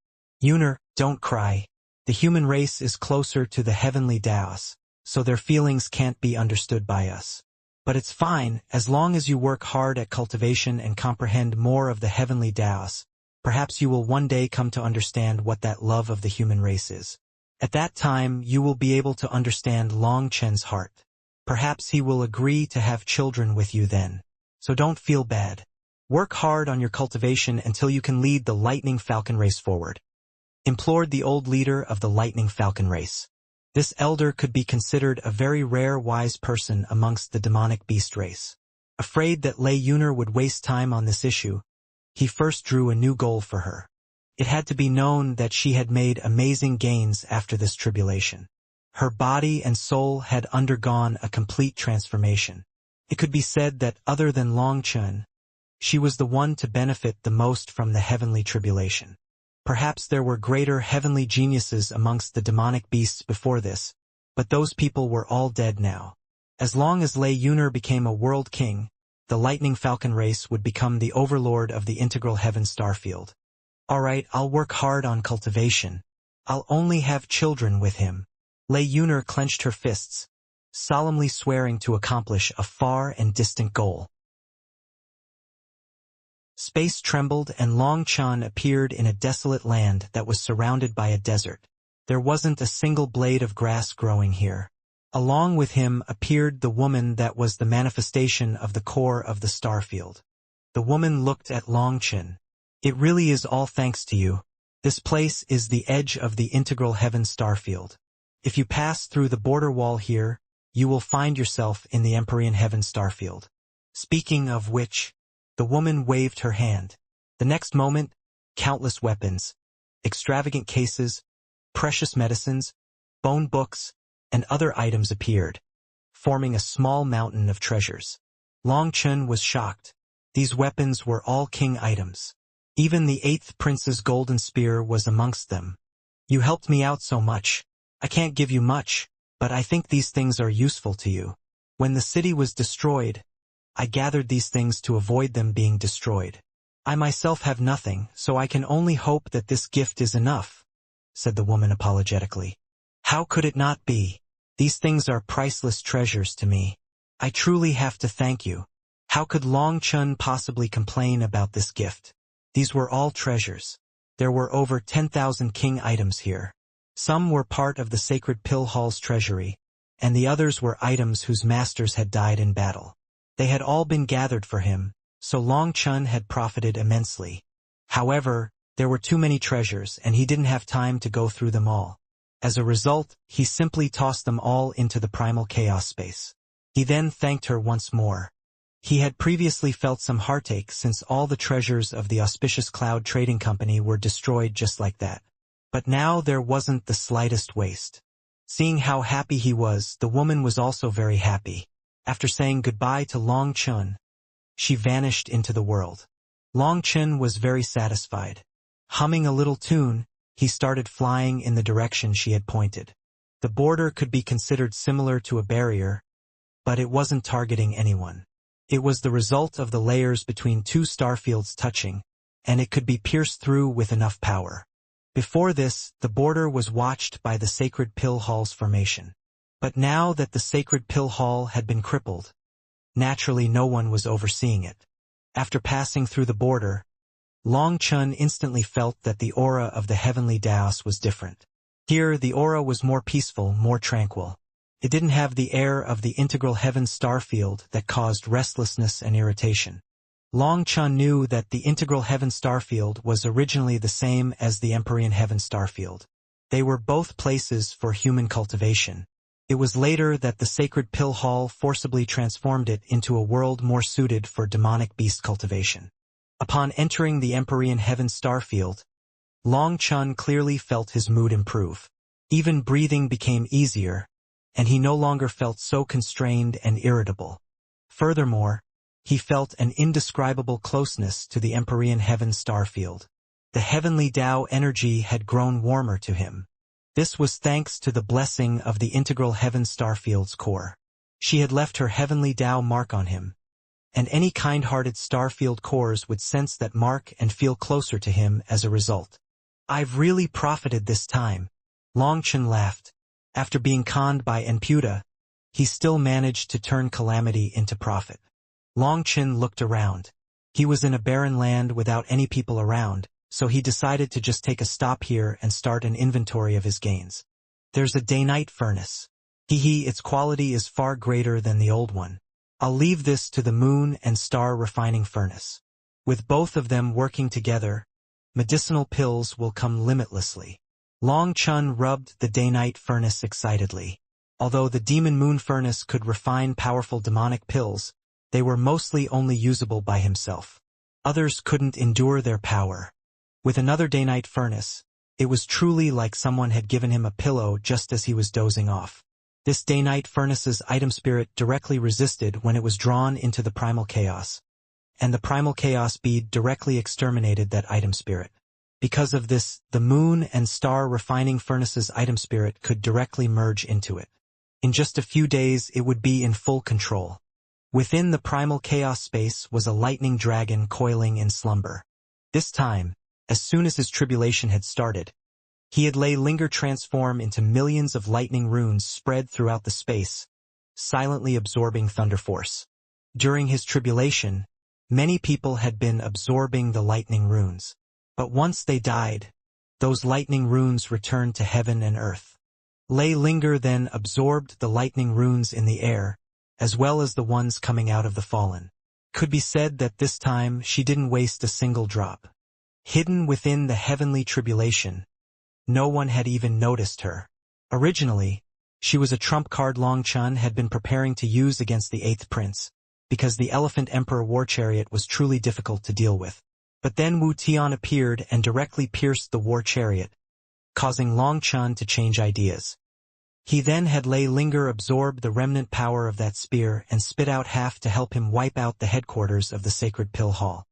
Yuner, don't cry. The human race is closer to the heavenly Daos, so their feelings can't be understood by us. But it's fine, as long as you work hard at cultivation and comprehend more of the heavenly Daos. Perhaps you will one day come to understand what that love of the human race is. At that time, you will be able to understand Long Chun's heart. Perhaps he will agree to have children with you then. So don't feel bad. Work hard on your cultivation until you can lead the Lightning Falcon race forward. Implored the old leader of the Lightning Falcon race. This elder could be considered a very rare wise person amongst the demonic beast race. Afraid that Lei Yuner would waste time on this issue, he first drew a new goal for her. It had to be known that she had made amazing gains after this tribulation. Her body and soul had undergone a complete transformation. It could be said that other than Long Chun, she was the one to benefit the most from the heavenly tribulation. Perhaps there were greater heavenly geniuses amongst the demonic beasts before this, but those people were all dead now. As long as Lei Yuner became a world king, the Lightning Falcon race would become the overlord of the integral heaven starfield. Alright, I'll work hard on cultivation. I'll only have children with him. Lei Yuner clenched her fists, solemnly swearing to accomplish a far and distant goal. Space trembled and Long Chun appeared in a desolate land that was surrounded by a desert. There wasn't a single blade of grass growing here. Along with him appeared the woman that was the manifestation of the core of the starfield. The woman looked at Long Chun. It really is all thanks to you. This place is the edge of the integral heaven starfield. If you pass through the border wall here, you will find yourself in the Empyrean heaven starfield. Speaking of which, the woman waved her hand. The next moment, countless weapons, extravagant cases, precious medicines, bone books, and other items appeared, forming a small mountain of treasures. Long Chun was shocked. These weapons were all king items. Even the 8th prince's golden spear was amongst them. You helped me out so much. I can't give you much, but I think these things are useful to you. When the city was destroyed, I gathered these things to avoid them being destroyed. I myself have nothing, so I can only hope that this gift is enough, said the woman apologetically. How could it not be? These things are priceless treasures to me. I truly have to thank you. How could Long Chun possibly complain about this gift? These were all treasures. There were over 10,000 king items here. Some were part of the sacred pill hall's treasury, and the others were items whose masters had died in battle. They had all been gathered for him, so Long Chun had profited immensely. However, there were too many treasures and he didn't have time to go through them all. As a result, he simply tossed them all into the primal chaos space. He then thanked her once more. He had previously felt some heartache since all the treasures of the auspicious cloud trading company were destroyed just like that. But now there wasn't the slightest waste. Seeing how happy he was, the woman was also very happy. After saying goodbye to Long Chun, she vanished into the world. Long Chun was very satisfied. Humming a little tune, he started flying in the direction she had pointed. The border could be considered similar to a barrier, but it wasn't targeting anyone. It was the result of the layers between two starfields touching, and it could be pierced through with enough power. Before this, the border was watched by the Sacred Pill Hall's formation. But now that the Sacred Pill Hall had been crippled, naturally no one was overseeing it. After passing through the border, Long Chun instantly felt that the aura of the heavenly Daos was different. Here, the aura was more peaceful, more tranquil. It didn't have the air of the integral heaven starfield that caused restlessness and irritation. Long Chun knew that the integral heaven starfield was originally the same as the Empyrean heaven starfield. They were both places for human cultivation. It was later that the Sacred Pill Hall forcibly transformed it into a world more suited for demonic beast cultivation. Upon entering the Empyrean heaven starfield, Long Chun clearly felt his mood improve. Even breathing became easier, and he no longer felt so constrained and irritable. Furthermore, he felt an indescribable closeness to the Empyrean heaven starfield. The heavenly Tao energy had grown warmer to him. This was thanks to the blessing of the integral heaven starfield's core. She had left her heavenly Tao mark on him, and any kind-hearted starfield cores would sense that mark and feel closer to him as a result. "I've really profited this time," Long Chun laughed. After being conned by Enputa, he still managed to turn calamity into profit. Long Chun looked around. He was in a barren land without any people around, so he decided to just take a stop here and start an inventory of his gains. "There's a day-night furnace. Its quality is far greater than the old one. I'll leave this to the moon and star refining furnace. With both of them working together, medicinal pills will come limitlessly." Long Chun rubbed the day-night furnace excitedly. Although the demon moon furnace could refine powerful demonic pills, they were mostly only usable by himself. Others couldn't endure their power. With another day-night furnace, it was truly like someone had given him a pillow just as he was dozing off. This day-night furnace's item spirit directly resisted when it was drawn into the primal chaos, and the primal chaos bead directly exterminated that item spirit. Because of this, the moon and star refining furnace's item spirit could directly merge into it. In just a few days it would be in full control. Within the primal chaos space was a lightning dragon coiling in slumber. This time, as soon as his tribulation had started, he had Lei Linger transform into millions of lightning runes spread throughout the space, silently absorbing thunder force. During his tribulation, many people had been absorbing the lightning runes. But once they died, those lightning runes returned to heaven and earth. Lei Linger then absorbed the lightning runes in the air, as well as the ones coming out of the fallen. Could be said that this time she didn't waste a single drop. Hidden within the heavenly tribulation, no one had even noticed her. Originally, she was a trump card Long Chun had been preparing to use against the 8th prince, because the Elephant Emperor War Chariot was truly difficult to deal with. But then Wu Tian appeared and directly pierced the war chariot, causing Long Chun to change ideas. He then had Lei Linger absorb the remnant power of that spear and spit out half to help him wipe out the headquarters of the Sacred Pill Hall.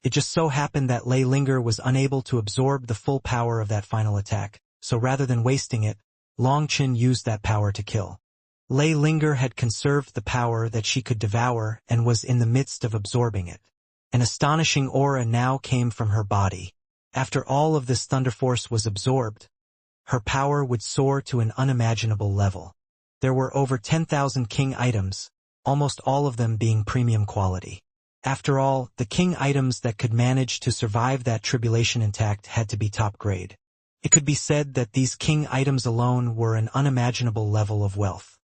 It just so happened that Lei Linger was unable to absorb the full power of that final attack, so rather than wasting it, Long Chun used that power to kill. Lei Linger had conserved the power that she could devour and was in the midst of absorbing it. An astonishing aura now came from her body. After all of this thunder force was absorbed, her power would soar to an unimaginable level. There were over 10,000 king items, almost all of them being premium quality. After all, the king items that could manage to survive that tribulation intact had to be top grade. It could be said that these king items alone were an unimaginable level of wealth.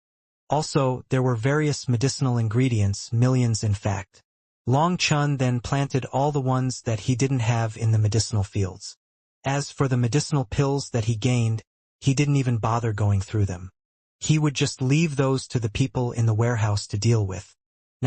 Also, there were various medicinal ingredients, millions in fact. Long Chun then planted all the ones that he didn't have in the medicinal fields. As for the medicinal pills that he gained, he didn't even bother going through them. He would just leave those to the people in the warehouse to deal with.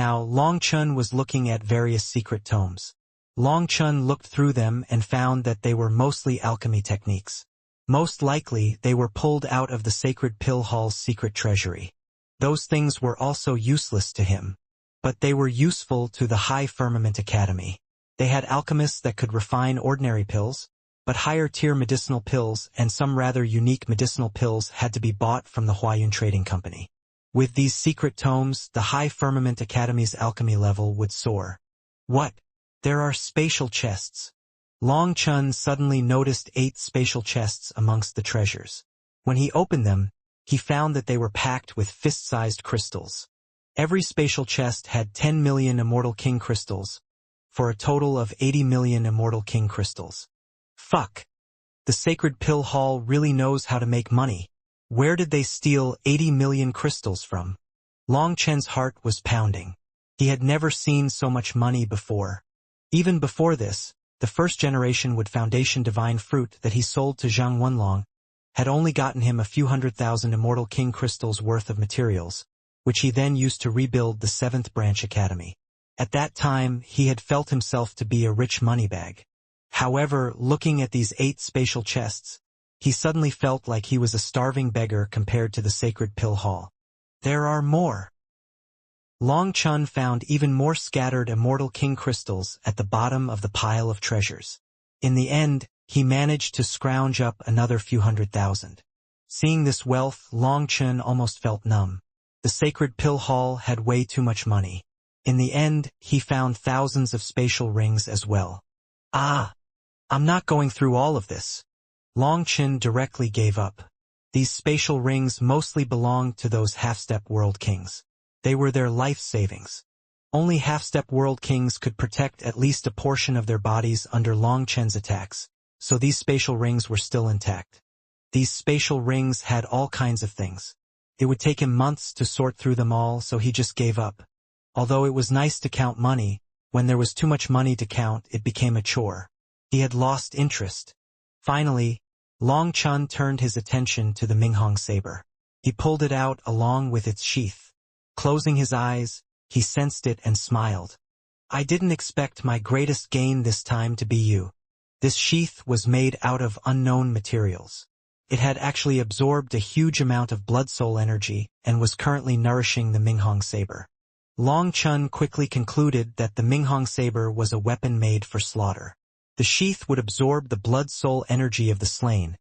Now, Long Chun was looking at various secret tomes. Long Chun looked through them and found that they were mostly alchemy techniques. Most likely, they were pulled out of the Sacred Pill Hall's secret treasury. Those things were also useless to him. But they were useful to the High Firmament Academy. They had alchemists that could refine ordinary pills, but higher-tier medicinal pills and some rather unique medicinal pills had to be bought from the Huayun Trading Company. With these secret tomes, the High Firmament Academy's alchemy level would soar. What? There are spatial chests. Long Chun suddenly noticed 8 spatial chests amongst the treasures. When he opened them, he found that they were packed with fist-sized crystals. Every spatial chest had 10 million Immortal King crystals, for a total of 80 million Immortal King crystals. Fuck. The Sacred Pill Hall really knows how to make money. Where did they steal 80 million crystals from? Long Chen's heart was pounding. He had never seen so much money before. Even before this, the first generation Wood Foundation Divine Fruit that he sold to Zhang Wenlong had only gotten him a few 100,000 Immortal King crystals worth of materials, which he then used to rebuild the 7th Branch Academy. At that time, he had felt himself to be a rich moneybag. However, looking at these 8 spatial chests, he suddenly felt like he was a starving beggar compared to the Sacred Pill Hall. There are more. Long Chun found even more scattered Immortal King crystals at the bottom of the pile of treasures. In the end, he managed to scrounge up another few 100,000. Seeing this wealth, Long Chun almost felt numb. The Sacred Pill Hall had way too much money. In the end, he found thousands of spatial rings as well. I'm not going through all of this. Long Chun directly gave up. These spatial rings mostly belonged to those half-step world kings. They were their life savings. Only half-step world kings could protect at least a portion of their bodies under Long Chen's attacks, so these spatial rings were still intact. These spatial rings had all kinds of things. It would take him months to sort through them all, so he just gave up. Although it was nice to count money, when there was too much money to count, it became a chore. He had lost interest. Finally, Long Chun turned his attention to the Minghong saber. He pulled it out along with its sheath. Closing his eyes, he sensed it and smiled. I didn't expect my greatest gain this time to be you. This sheath was made out of unknown materials. It had actually absorbed a huge amount of blood soul energy and was currently nourishing the Minghong saber. Long Chun quickly concluded that the Minghong saber was a weapon made for slaughter. The sheath would absorb the blood soul energy of the slain,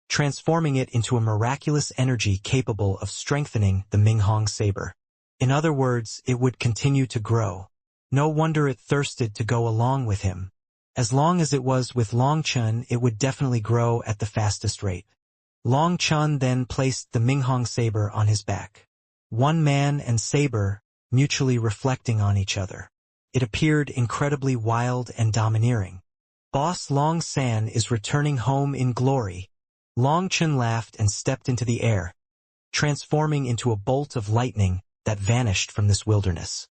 transforming it into a miraculous energy capable of strengthening the Minghong saber. In other words, it would continue to grow. No wonder it thirsted to go along with him. As long as it was with Long Chun, it would definitely grow at the fastest rate. Long Chun then placed the Minghong saber on his back. One man and saber, mutually reflecting on each other. It appeared incredibly wild and domineering. Boss Long San is returning home in glory. Long Chun laughed and stepped into the air, transforming into a bolt of lightning that vanished from this wilderness.